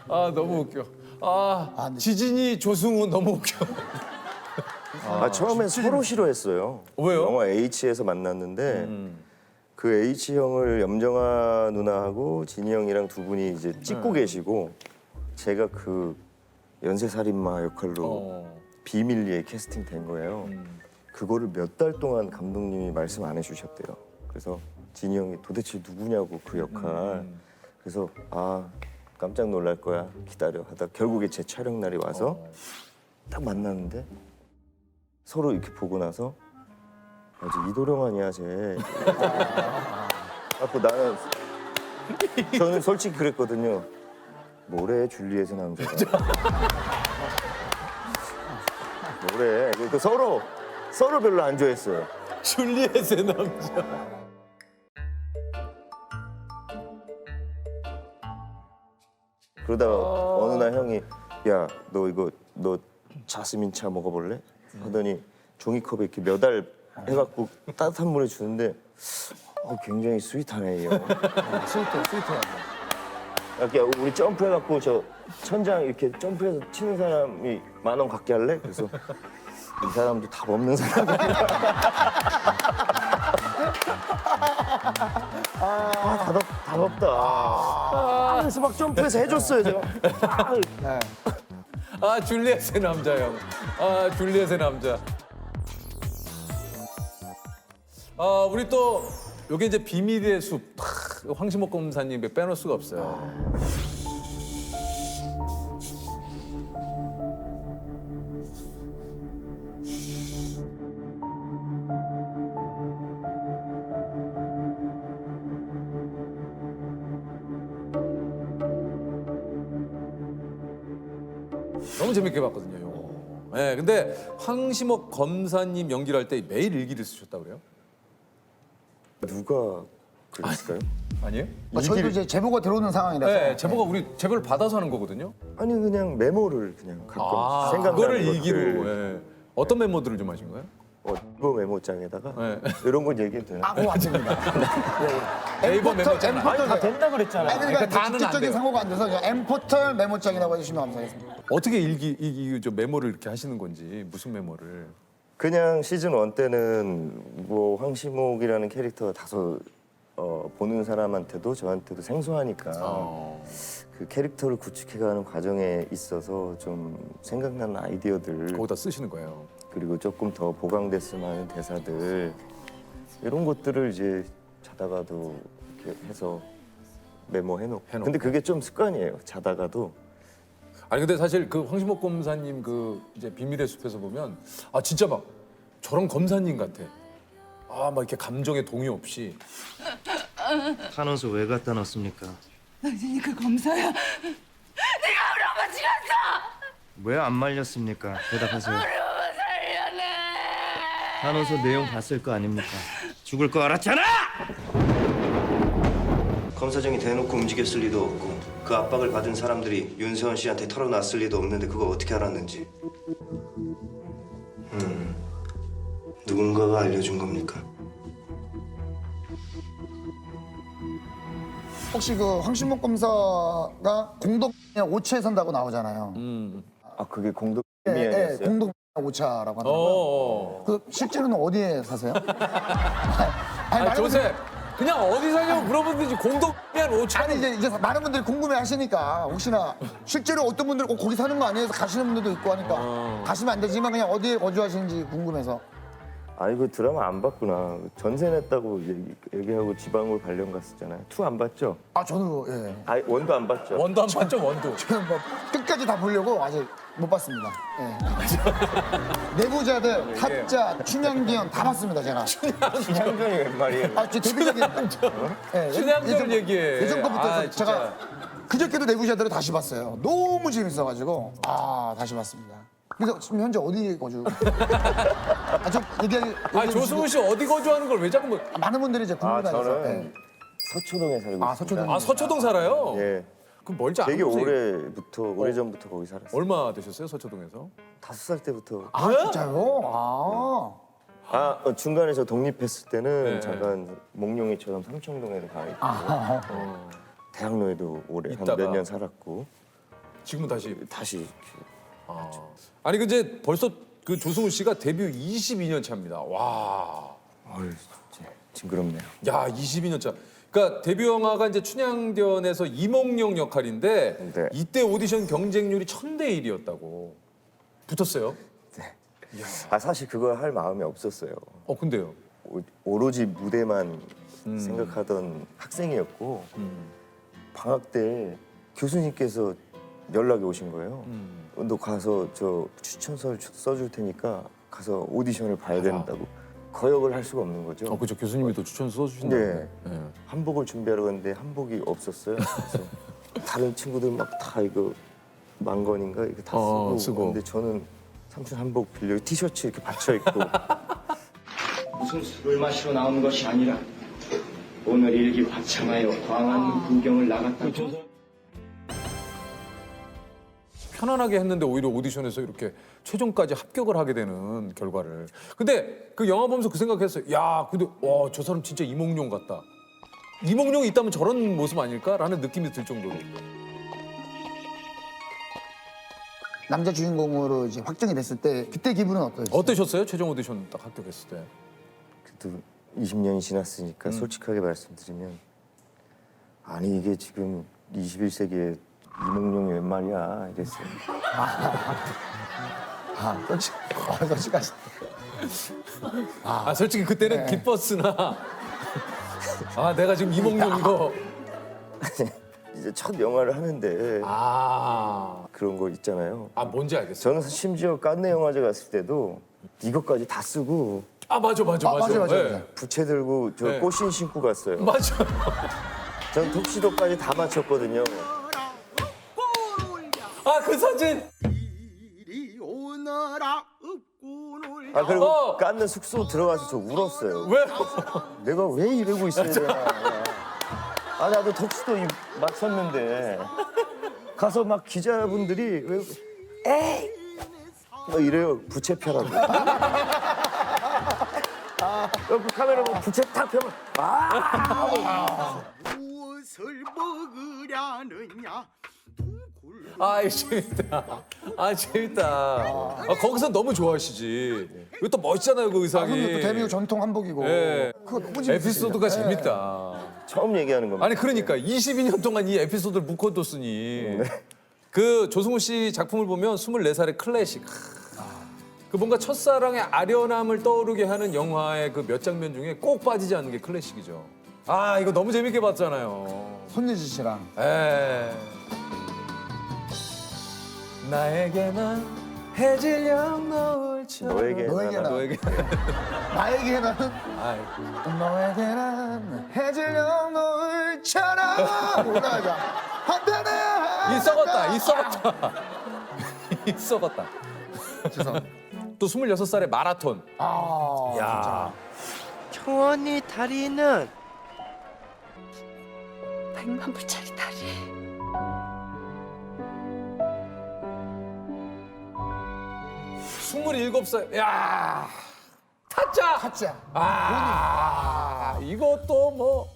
너무 웃겨. 지진이 조승우 너무 웃겨. 처음에 서로 싫어했어요. 왜요? 영화 H에서 만났는데 그 H 형을 염정아 누나하고 진이 형이랑 두 분이 이제 찍고 계시고 제가 그 연쇄살인마 역할로 비밀리에 캐스팅 된 거예요. 그거를 몇 달 동안 감독님이 말씀 안 해주셨대요. 그래서 진이 형이 도대체 누구냐고 그 역할. 그래서 깜짝 놀랄 거야 기다려 하다 결국에 제 촬영 날이 와서 딱 만났는데 서로 이렇게 보고 나서 저 이도령 아니야 쟤. 갖고 저는 솔직히 그랬거든요. 뭐래 줄리엣의 남자가. 뭐래. 그 서로 서로 별로 안 좋아했어요. 줄리엣의 남자. 그러다가 어느 날 형이 야 너 자스민 차 먹어볼래? 하더니 종이컵에 이렇게 몇 알 해갖고 따뜻한 물에 주는데 굉장히 스윗하네 이 형. 스위트해. 이렇게 우리 점프해갖고 저 천장 이렇게 점프해서 치는 사람이 10,000원 갖게 할래? 그래서 이 사람도 답 없는 사람이야. 답 없다. 그래서 막 점프해서 해줬어요 제가. 아 줄리엣의 남자 형. 아 줄리엣의 남자. 아 우리 또 여기 이제 비밀의 숲 황시목 검사님 빼놓을 수가 없어요. 너무 재밌게 봤거든요. 이거. 네, 근데 황시목 검사님 연기를 할 때 매일 일기를 쓰셨다고 그래요? 누가 그랬을까요? 아니에요? 저희도 이제 제보가 들어오는 상황이라서. 네, 제보가 우리 제보를 받아서 하는 거거든요. 아니 그냥 메모를 그냥 가끔 생각나는 그거를 것들. 일기로. 예. 어떤 메모들을 좀 하신 거예요? 네이버 메모장에다가 네. 이런 건 얘기해도 되나요? 그거 안 됩니다. 네이버 메모장. 아니, 다 된다 그랬잖아요. 아니, 그러니까 다는 안 직접적인 돼요. 상호가 안 돼서 그냥 M포털 메모장이라고 해주시면 감사하겠습니다. 어떻게 일기 저 메모를 이렇게 하시는 건지 무슨 메모를? 그냥 시즌 1 때는 뭐 황시목이라는 캐릭터가 다소 보는 사람한테도 저한테도 생소하니까 그 캐릭터를 구축해가는 과정에 있어서 좀 생각나는 아이디어들 거기다 쓰시는 거예요. 그리고 조금 더 보강됐으면 하는 대사들 이런 것들을 이제 자다가도 이렇게 해서 메모해놓고. 근데 그게 좀 습관이에요. 자다가도. 아니 근데 사실 그 황시목 검사님 그 이제 비밀의 숲에서 보면 아 진짜 막 저런 검사님 같아. 아 막 이렇게 감정에 동의 없이. 탄원서 왜 갖다 놨습니까? 당신이 그 검사야. 내가 우리 엄마 죽였어. 왜 안 말렸습니까? 대답하세요. 우리 엄마 살려내. 탄원서 내용 봤을 거 아닙니까? 죽을 거 알았잖아! 검사장이 대놓고 움직였을 리도 없고 그 압박을 받은 사람들이 윤세원 씨한테 털어놨을 리도 없는데 그거 어떻게 알았는지. 누군가가 알려준 겁니까? 혹시 그 황신목 검사가 공덕 오차에 산다고 나오잖아요. 아 그게 공덕 예, 미안이었어요? 공덕 오차라고 하더라고요. 그 실제로는 어디에 사세요? 아니 조셉 그냥 어디 사냐고 물어보든지 공덕면 5천. 아니 이제 많은 분들이 궁금해하시니까 혹시나 실제로 어떤 분들 거기 사는 거 아니에요? 가시는 분들도 있고 하니까 가시면 안 되지만 그냥 어디에 거주하시는지 궁금해서. 아니 그 드라마 안 봤구나. 전세 냈다고 얘기하고 지방으로 발령 갔었잖아요. 2 안 봤죠? 아 저도 예. 아 원도 안 봤죠? 원도 안 봤죠 원도. 저는 뭐 끝까지 다 보려고 아직 못 봤습니다. 예. 내부자들, 타짜, 춘향기현 다 봤습니다 제가. 춘향전이 웬 말이에요? 아, 제 데뷔작이 춘향전 얘기해. 예전 거부터 아, 해서 제가 그저께도 내부자들을 다시 봤어요. 너무 재밌어가지고 다시 봤습니다. 그래서 지금 현재 어디 거주? 좀 아 조승우 씨 어디 거주하는 걸 왜 자꾸 뭐? 많은 분들이 이제 궁금해해서. 저는 서초동에 살고 있습니다. 서초동. 아 서초동 살아요? 예. 그럼 멀지 않아요? 되게 오래전부터 거기 살았어요. 얼마 되셨어요 서초동에서? 5살 때부터. 아 진짜요? 중간에 저 독립했을 때는 네. 잠깐 몽룡이처럼 삼청동에도 가 있고 대학로에도 오래 한 있다가. 몇 년 살았고 지금은 다시. 다시 아니 근데 벌써 그 조승우 씨가 데뷔 22년 차입니다. 와. 어휴, 징그럽네요. 야 22년 차. 그러니까 데뷔 영화가 이제 춘향전에서 이몽룡 역할인데 네. 이때 오디션 경쟁률이 1000대 1이었다고. 붙었어요? 사실 그걸 할 마음이 없었어요. 근데요? 오로지 무대만 생각하던 학생이었고 방학 때 교수님께서 연락이 오신 거예요. 너 가서 저 추천서를 써줄 테니까 가서 오디션을 봐야 된다고. 거역을 할 수가 없는 거죠. 그렇죠. 교수님이 또 추천서 써주신다는데. 네. 한복을 준비하러 갔는데 한복이 없었어요. 그래서 다른 친구들 막 다 이거 망건인가 이거 다 쓰고. 쓰고. 근데 저는 삼촌 한복 빌려 티셔츠 이렇게 받쳐 입고 무슨 술을 마시러 나온 것이 아니라 오늘 일기 화창하여 광안 구경을 나갔다. 편안하게 했는데 오히려 오디션에서 이렇게 최종까지 합격을 하게 되는 결과를. 근데 그 영화 보면서 그 생각했어요. 야, 근데 와, 저 사람 진짜 이몽룡 같다. 이몽룡이 있다면 저런 모습 아닐까라는 느낌이 들 정도로. 남자 주인공으로 이제 확정이 됐을 때 그때 기분은 어떠셨어요? 어떠셨어요? 최종 오디션 딱 합격했을 때. 그래도 20년이 지났으니까 솔직하게 말씀드리면 아니 이게 지금 21세기에 이몽룡이 웬 말이야 이랬어요. 솔직하시다. 솔직히 그때는 기뻤으나 내가 지금 이몽룡 이거 이제 첫 영화를 하는데 그런 거 있잖아요. 뭔지 알겠어요. 저는 심지어 깐네 영화제 갔을 때도 이것까지 다 쓰고 맞아. 네. 부채 들고 저 네. 꽃신 신고 갔어요. 맞아. 전 턱시도까지 다 맞췄거든요. 그 사진. 그리고 깐네 숙소 들어가서 저 울었어요. 왜? 내가 왜 이러고 있어야 되나. 나도 턱시도 맞췄는데 가서 막 기자분들이 왜 에이 막 이래요. 부채 펴라고. 그 카메라 보고 부채 탁 펴면 무엇을 먹으려느냐. 재밌다. 재밌다. 거기서 너무 좋아하시지. 이거 또 멋있잖아요, 그 의상이. 데뷔 전통 한복이고. 네. 그거 너무 재밌어요. 에피소드가 재밌다. 처음 얘기하는 겁니다. 그러니까 22년 동안 이 에피소드를 묶어뒀으니 그 조승우 씨 작품을 보면 24살의 클래식. 그 뭔가 첫사랑의 아련함을 떠오르게 하는 영화의 그 몇 장면 중에 꼭 빠지지 않는 게 클래식이죠. 이거 너무 재밌게 봤잖아요. 손예진 씨랑. 나에게만 해질녘 노을처럼 너에게나. 나에게는 너에게는 해질녘 노을처럼 올라가자. 한편에 이 썩었다. 또 26살의 마라톤. 야. 청원이 다리는 100만 불짜리 다리. 27살. 야. 타짜. 이것도 뭐.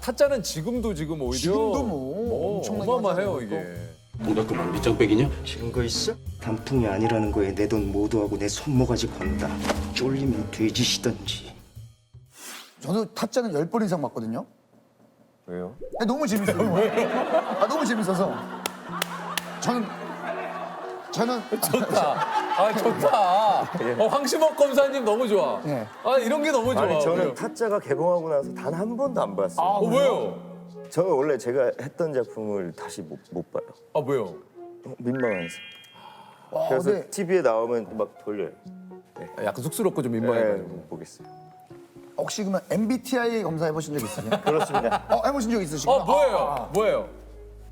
타짜는 지금도 오히려. 지금도 뭐 엄청나게 어마어마해요, 이게. 뭔가 그만 밑장빼기냐? 증거 있어? 단풍이 아니라는 거에 내 돈 모두 하고 내 손모가지 건다. 쫄리면 돼지시던지. 저도 타짜는 10번 이상 봤거든요. 왜요? 너무 재밌어요. 너무 재밌어서. 저는 좋다. 황시목 검사님 너무 좋아. 이런 게 너무 좋아. 저는 타짜가 개봉하고 나서 단 한 번도 안 봤어요. 왜요? 저는 원래 제가 했던 작품을 다시 못 봐요. 왜요? 민망해서. 그래서 TV에 나오면 막 돌려요. 약간 쑥스럽고 좀 민망해가지고. 못 보겠어요. 혹시 그러면 MBTI 검사 해보신 적 있으세요? 그렇습니다. 해보신 적 있으시구나. 뭐예요?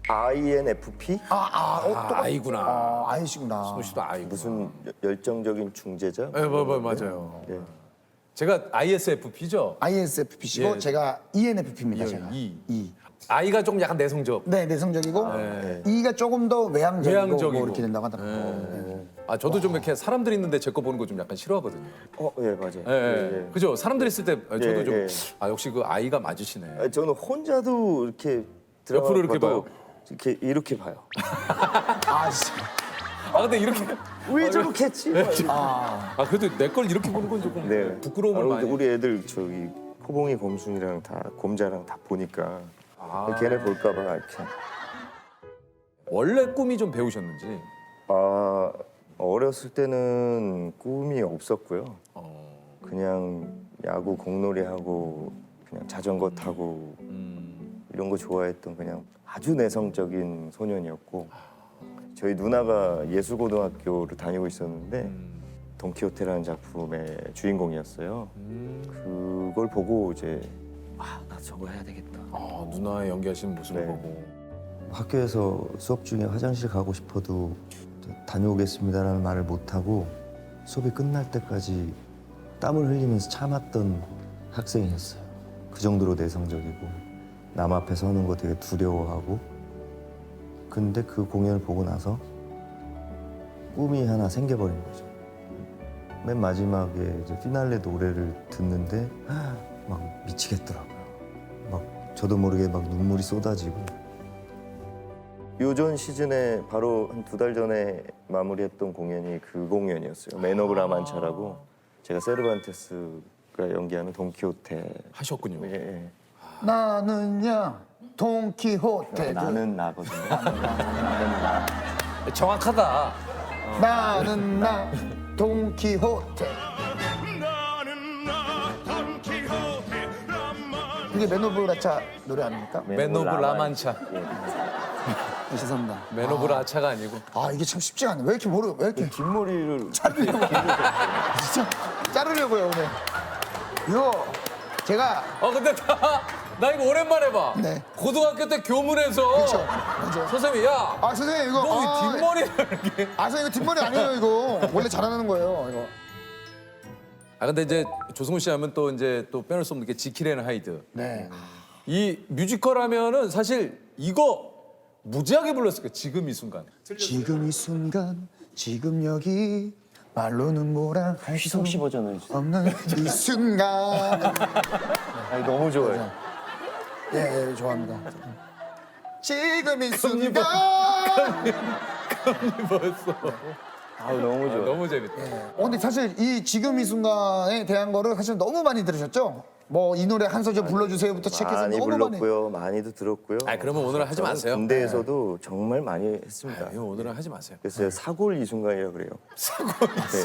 INFP? 아이구나. 아이시구나. 승우 씨도 아이. 무슨 열정적인 중재자? 맞아요. 제가 ISFP죠? ISFP시고 제가 ENFP입니다. 제가. I가 좀 약간 내성적. 네, 내성적이고 E가 조금 더 외향적이고 뭐 이렇게 된다고 하더라고요. 저도 좀 이렇게 사람들 있는데 제 거 보는 거 좀 약간 싫어하거든요. 맞아요. 그죠? 사람들 있을 때 저도 좀 역시 그 I가 맞으시네. 저는 혼자도 이렇게 옆으로 이렇게 봐요. 이렇게 봐요. 근데 이렇게 왜 저렇게 했지? 그래도 내 걸 이렇게 보는 건 조금 부끄러움을 많이. 우리 애들 저기 호봉이 곰순이랑 다 곰자랑 다 보니까 걔네 볼까봐 이렇게. 원래 꿈이 좀 배우셨는지. 어렸을 때는 꿈이 없었고요. 그냥 야구 공놀이 하고 그냥 자전거 타고 이런 거 좋아했던 그냥 아주 내성적인 소년이었고. 저희 누나가 예술고등학교를 다니고 있었는데 돈키호테라는 작품의 주인공이었어요. 그걸 보고 이제 나 저거 해야 되겠다. 누나의 연기하시는 모습을 보고. 학교에서 수업 중에 화장실 가고 싶어도 다녀오겠습니다라는 말을 못하고 수업이 끝날 때까지 땀을 흘리면서 참았던 학생이었어요. 그 정도로 내성적이고 남 앞에 서는 거 되게 두려워하고. 근데 그 공연을 보고 나서 꿈이 하나 생겨버린 거죠. 맨 마지막에 이제 피날레 노래를 듣는데 막 미치겠더라고요. 막 저도 모르게 막 눈물이 쏟아지고. 요전 시즌에 바로 한 2달 전에 마무리했던 공연이 그 공연이었어요. 맨 오브 라만차라고 제가 세르반테스가 연기하는 돈키호테 하셨군요. 예. 나는야 돈키호테. 나는 나거든요. 정확하다. 나는 나 돈키호테. 그게 맨 오브 라차 노래 아닙니까? 맨 오브 라만차. 죄송합니다. 맨 오브 라차가 아니고. 아 이게 참 쉽지가 않네. 왜 이렇게 왜 이렇게 뒷머리를 자르려고 진짜 자르려고요 오늘. 이거 제가 근데 나 이거 오랜만에 봐. 네. 고등학교 때 교문에서 그렇죠. 맞아. 선생님이 야, 아 선생님 이거 너 왜 뒷머리를 이렇게? 아 선생님 이거 뒷머리 아니에요 이거. 원래 잘하는 거예요 이거. 근데 이제 조승우 씨 하면 또 이제 또 빼놓을 수 없는 게 지킬 앤 하이드. 네. 이 뮤지컬 하면은 사실 이거 무지하게 불렀을 거예요. 지금 이 순간. 지금 이 순간 지금 여기 말로는 뭐라 할 수 휘성 씨 버전을 없는 이 순간. 아니, 너무 좋아요. 예, 좋아합니다. 지금 이 순간. 벌써. 너무 좋아. 너무 재밌다. 근데 사실 이 지금 이 순간에 대한 거를 사실 너무 많이 들으셨죠? 뭐 이 노래 한 소절 불러주세요부터 체크해서 많이 너무 불렀고요. 많이도 들었고요. 그러면 오늘은 하지 마세요. 군대에서도 정말 많이 했습니다. 오늘은 하지 마세요. 그래서 사골 이 순간이라 그래요.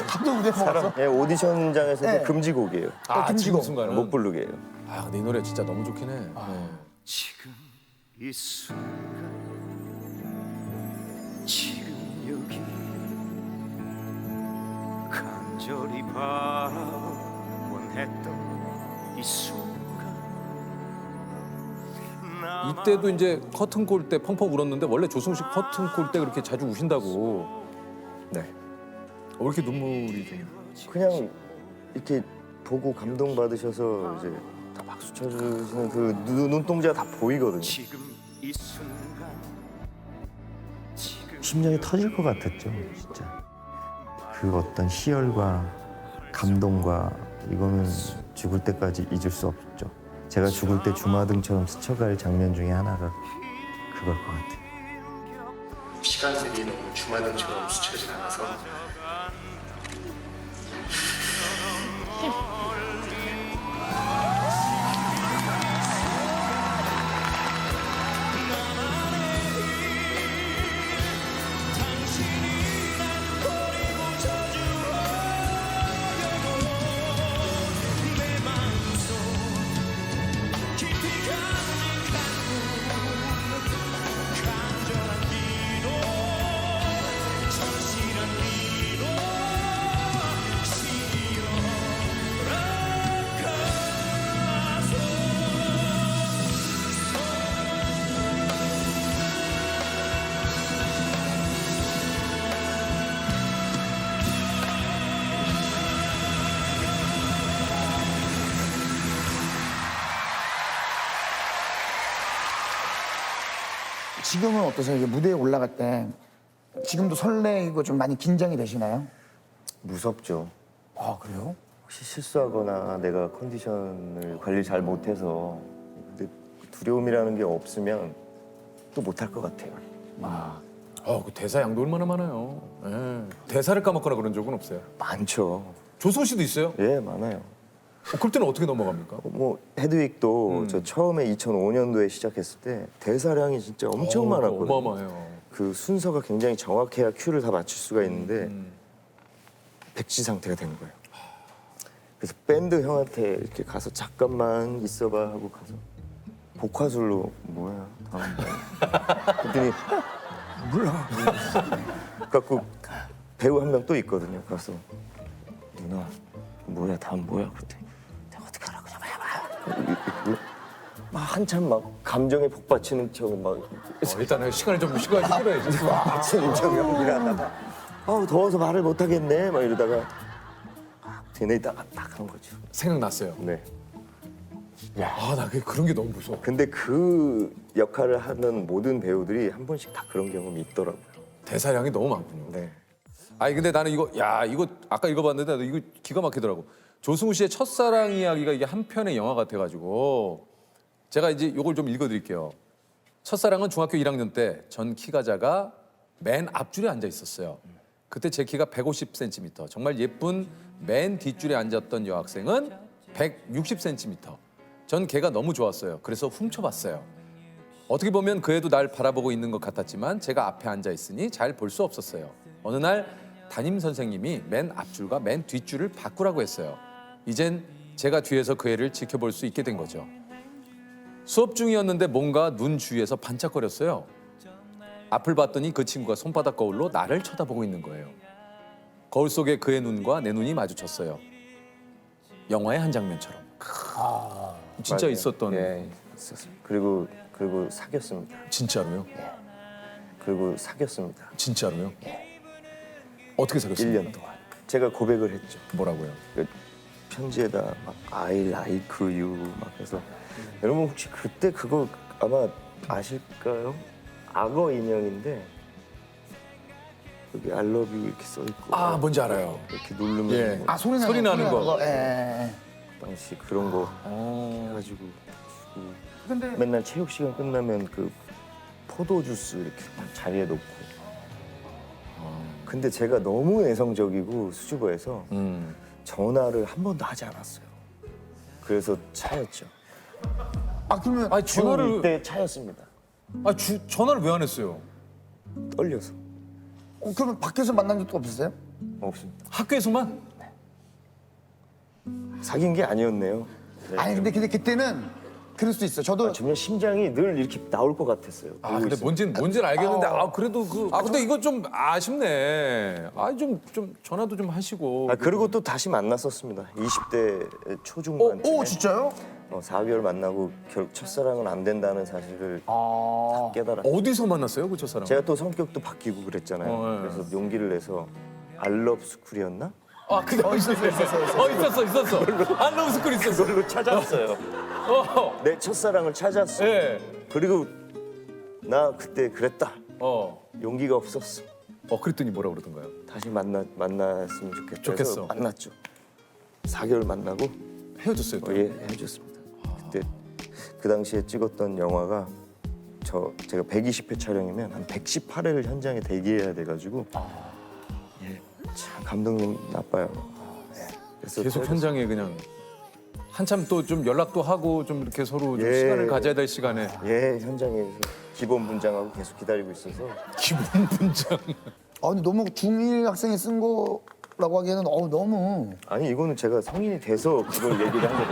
하도 우리 먹어서. 네, 오디션장에서도 네. 금지곡이에요. 지금 순간은 못 부르게요. 근데 이 노래 진짜 너무 좋긴 해. 지금 이 순간 지금 여기 간절히 바라곤 했던 이 순간 이때도 이제 커튼 콜 때 펑펑 울었는데 원래 조승우 씨 커튼 콜 때 그렇게 자주 우신다고. 네. 왜 이렇게 눈물이 좀? 그냥 이렇게 보고 감동받으셔서 이제 다 박수 쳐주시는 그 눈동자가 다 보이거든요. 지금 이 순간 심장이 터질 것 같았죠, 진짜. 그 어떤 희열과 감동과 이거는 죽을 때까지 잊을 수 없죠. 제가 죽을 때 주마등처럼 스쳐갈 장면 중에 하나가 그걸 것 같아요. 시간들이 너무 주마등처럼 스쳐지지 않아서 지금은 어떠세요? 이게 무대에 올라갈 때 지금도 설레이고 좀 많이 긴장이 되시나요? 무섭죠. 아 그래요? 혹시 실수하거나 내가 컨디션을 관리 잘 못해서 근데 두려움이라는 게 없으면 또 못할 것 같아요. 그 대사 양도 얼마나 많아요. 대사를 까먹거나 그런 적은 없어요. 많죠. 조승우 씨도 있어요? 예, 많아요. 그럴 때는 어떻게 넘어갑니까? 뭐 헤드윅도 저 처음에 2005년도에 시작했을 때 대사량이 진짜 엄청 많았거든요. 어마어마해요. 그 순서가 굉장히 정확해야 큐를 다 맞출 수가 있는데 백지 상태가 된 거예요. 그래서 밴드 형한테 이렇게 가서 잠깐만 있어봐 하고 가서 복화술로 뭐야 다음 그랬더니 몰라. 그래갖고 배우 한 명 또 있거든요. 가서 누나 뭐야 다음 뭐야 그랬더니 내가 어떻게 알아 그냥 해봐. 막 한참 막 감정에 복받치는 척 막 일단은 시간을 좀 필요해야지. 받치는 척 연기를 하다가 더워서 말을 못 하겠네 막 이러다가 되뇌다가 딱 한 거죠. 생각났어요. 네. 나 그런 게 너무 무서워. 근데 그 역할을 하는 모든 배우들이 한 번씩 다 그런 경험이 있더라고요. 대사량이 너무 많군요. 네. 아니 근데 나는 이거 이거 아까 읽어봤는데 이거 기가 막히더라고. 조승우 씨의 첫사랑 이야기가 이게 한 편의 영화 같아가지고 제가 이제 이걸 좀 읽어드릴게요. 첫사랑은 중학교 1학년 때 전 키가 작아 맨 앞줄에 앉아 있었어요. 그때 제 키가 150cm. 정말 예쁜 맨 뒷줄에 앉았던 여학생은 160cm. 전 걔가 너무 좋았어요. 그래서 훔쳐봤어요. 어떻게 보면 그 애도 날 바라보고 있는 것 같았지만 제가 앞에 앉아 있으니 잘 볼 수 없었어요. 어느 날 담임 선생님이 맨 앞줄과 맨 뒷줄을 바꾸라고 했어요. 이젠 제가 뒤에서 그 애를 지켜볼 수 있게 된 거죠. 수업 중이었는데 뭔가 눈 주위에서 반짝거렸어요. 앞을 봤더니 그 친구가 손바닥 거울로 나를 쳐다보고 있는 거예요. 거울 속에 그의 눈과 내 눈이 마주쳤어요. 영화의 한 장면처럼. 진짜 맞아요. 있었던. 예, 있었어요. 그리고 사귀었습니다. 진짜로요? 그리고 사귀었습니다. 진짜로요? 어떻게 사귀었어요? 1년 동안. 제가 고백을 했죠. 뭐라고요? 그 편지에다 막 I like you 막 해서 여러분 혹시 그때 그거 아마 아실까요? 악어 인형인데 여기 I love you 이렇게 써 있고 뭔지 알아요. 이렇게 누르면 예. 뭐 소리 나는 거. 당시 그런 거 해가지고 주고 맨날 체육 시간 끝나면 그 포도 주스 이렇게 막 자리에 놓고 근데 제가 너무 내성적이고 수줍어해서 전화를 한 번도 하지 않았어요. 그래서 차였죠. 그러면 전화를 때 차였습니다. 전화를 왜 안 했어요? 떨려서. 그러면 밖에서 만난 적도 없으세요? 없습니다. 학교에서만? 사귄 게 아니었네요. 네. 아니 근데 그때는 그럴 수도 있어. 저도 정말 심장이 늘 이렇게 나올 것 같았어요. 근데 뭔지는 알겠는데 그래도 근데 이거 좀 아쉽네. 좀 전화도 좀 하시고. 그리고 또 다시 만났었습니다. 20대 초중반. 진짜요? 4개월 만나고 결국 첫사랑은 안 된다는 사실을 다 깨달았어요. 어디서 만났어요, 그 첫사랑? 제가 또 성격도 바뀌고 그랬잖아요. 네. 그래서 용기를 내서 알럽 스쿨이었나? 그거 있었어. 알러브 스쿨 있었어. 그걸로 찾았어요. 내 첫사랑을 찾았어. 네. 그리고 나 그때 그랬다. 용기가 없었어. 그랬더니 뭐라 그러던가요? 다시 만났으면 좋겠다. 좋겠어. 그래서 만났죠. 4개월 만나고 헤어졌어요. 또? 예, 헤어졌습니다. 그때 그 당시에 찍었던 영화가 제가 120회 촬영이면 한 118회를 현장에 대기해야 돼가지고 참 감독님 나빠요. 그래서 계속 현장에 그냥 한참 또 좀 연락도 하고 좀 이렇게 서로 좀 예. 시간을 가져야 될 시간에. 현장에서 기본 분장하고 계속 기다리고 있어서. 기본 분장. 근데 너무 중1 학생이 쓴 거라고 하기에는 너무. 아니 이거는 제가 성인이 돼서 그걸 얘기를 한 거죠.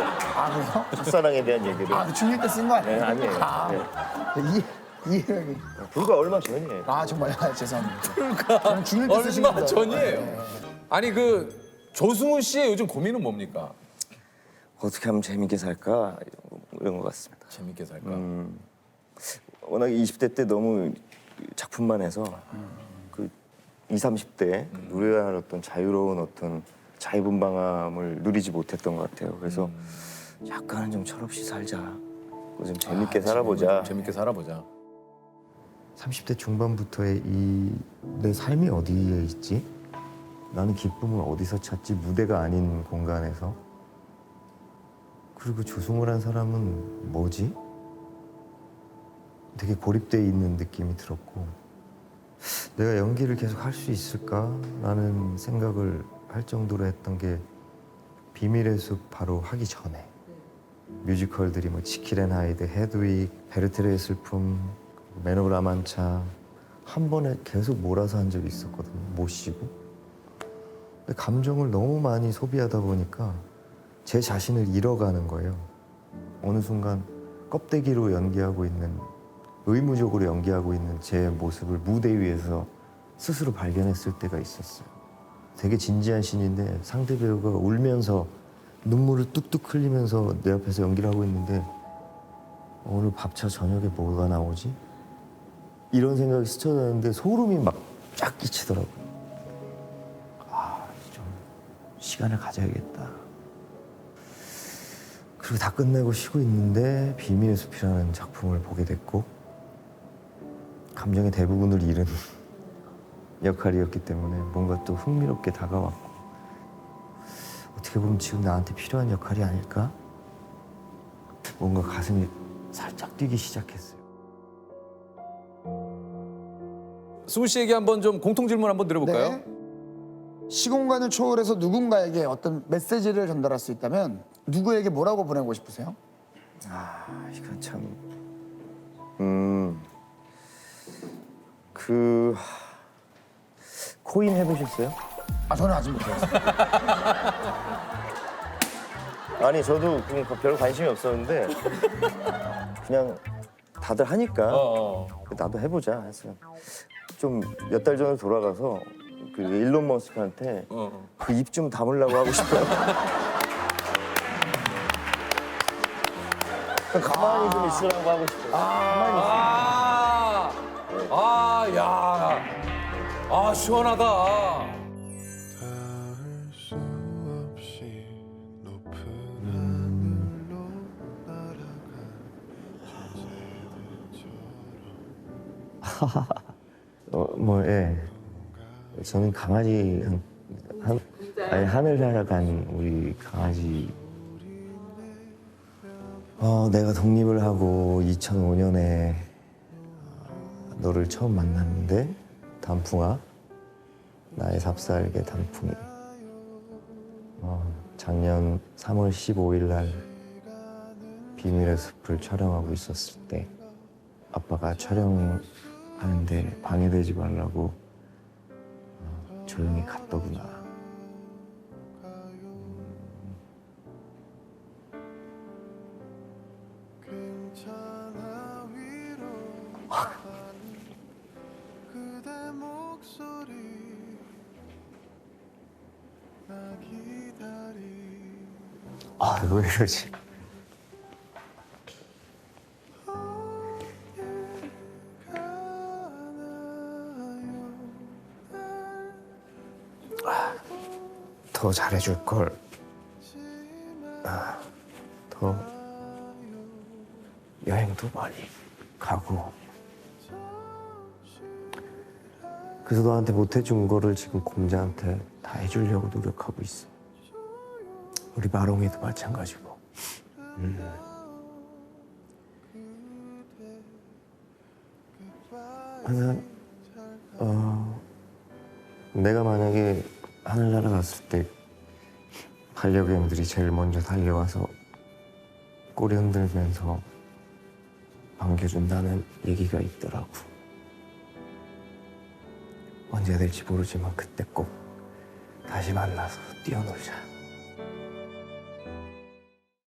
그래요? 첫사랑에 대한 얘기를. 중1 때 쓴 거 아니에요? 네, 아니에요. 이해하기. 불과 얼마 전이에요. 정말 죄송합니다. 그러니까 중1 때 쓰신 얼마 거죠? 전이에요. 아니 조승우 씨의 요즘 고민은 뭡니까? 어떻게 하면 재밌게 살까 이런 것 같습니다. 재밌게 살까? 워낙 20대 때 너무 작품만 해서 그 20, 30대 누려야 할 어떤 자유로운 어떤 자유분방함을 누리지 못했던 것 같아요. 그래서 약간은 좀 철없이 살자. 좀 재밌게 살아보자. 재밌게 살아보자. 30대 중반부터의 내 삶이 어디에 있지? 나는 기쁨을 어디서 찾지? 무대가 아닌 공간에서. 그리고 조승우란 사람은 뭐지? 되게 고립돼 있는 느낌이 들었고 내가 연기를 계속 할 수 있을까라는 생각을 할 정도로 했던 게 비밀의 숲 바로 하기 전에 뮤지컬들이 뭐 지킬 앤 하이드, 헤드윅, 베르테르의 슬픔, 맨 오브 라만차 한 번에 계속 몰아서 한 적이 있었거든요. 못 쉬고. 근데 감정을 너무 많이 소비하다 보니까 제 자신을 잃어가는 거예요. 어느 순간 껍데기로 연기하고 있는, 의무적으로 연기하고 있는 제 모습을 무대 위에서 스스로 발견했을 때가 있었어요. 되게 진지한 씬인데 상대 배우가 울면서 눈물을 뚝뚝 흘리면서 내 앞에서 연기를 하고 있는데 오늘 밥차 저녁에 뭐가 나오지? 이런 생각이 스쳐가는데 소름이 막 쫙 끼치더라고요. 시간을 가져야겠다. 그리고 다 끝내고 쉬고 있는데 비밀의 숲이라는 작품을 보게 됐고 감정의 대부분을 잃은 역할이었기 때문에 뭔가 또 흥미롭게 다가왔고 어떻게 보면 지금 나한테 필요한 역할이 아닐까? 뭔가 가슴이 살짝 뛰기 시작했어요. 승우 씨에게 한번 좀 공통 질문 한번 드려볼까요? 네. 시공간을 초월해서 누군가에게 어떤 메시지를 전달할 수 있다면 누구에게 뭐라고 보내고 싶으세요? 이건 참... 코인 해보셨어요? 저는 아직 못해봤어요. 아니 저도 별 관심이 없었는데 그냥 다들 하니까 나도 해보자 해서 좀 몇 달 전에 돌아가서 그 일론 머스크한테 그 입 좀 다물라고 하고 싶어요. 가만히 좀 있으라고 하고 싶어요. 가만히 야, 시원하다. 예. 저는 강아지 하늘 날아간 우리 강아지. 내가 독립을 하고 2005년에 너를 처음 만났는데 단풍아, 나의 삽살개 단풍이. 작년 3월 15일 날 비밀의 숲을 촬영하고 있었을 때 아빠가 촬영하는데 방해되지 말라고 조용히 갔더구나. 왜 이러지? 더 잘해줄 걸. 더 여행도 많이 가고. 그래서 너한테 못해준 거를 지금 곰자한테 다 해주려고 노력하고 있어. 우리 마롱이도 마찬가지고. 내가 만약에 하늘나라 갔을 때 반려견들이 제일 먼저 달려와서 꼬리 흔들면서 반겨준다는 얘기가 있더라고. 언제 될지 모르지만 그때 꼭 다시 만나서 뛰어놀자.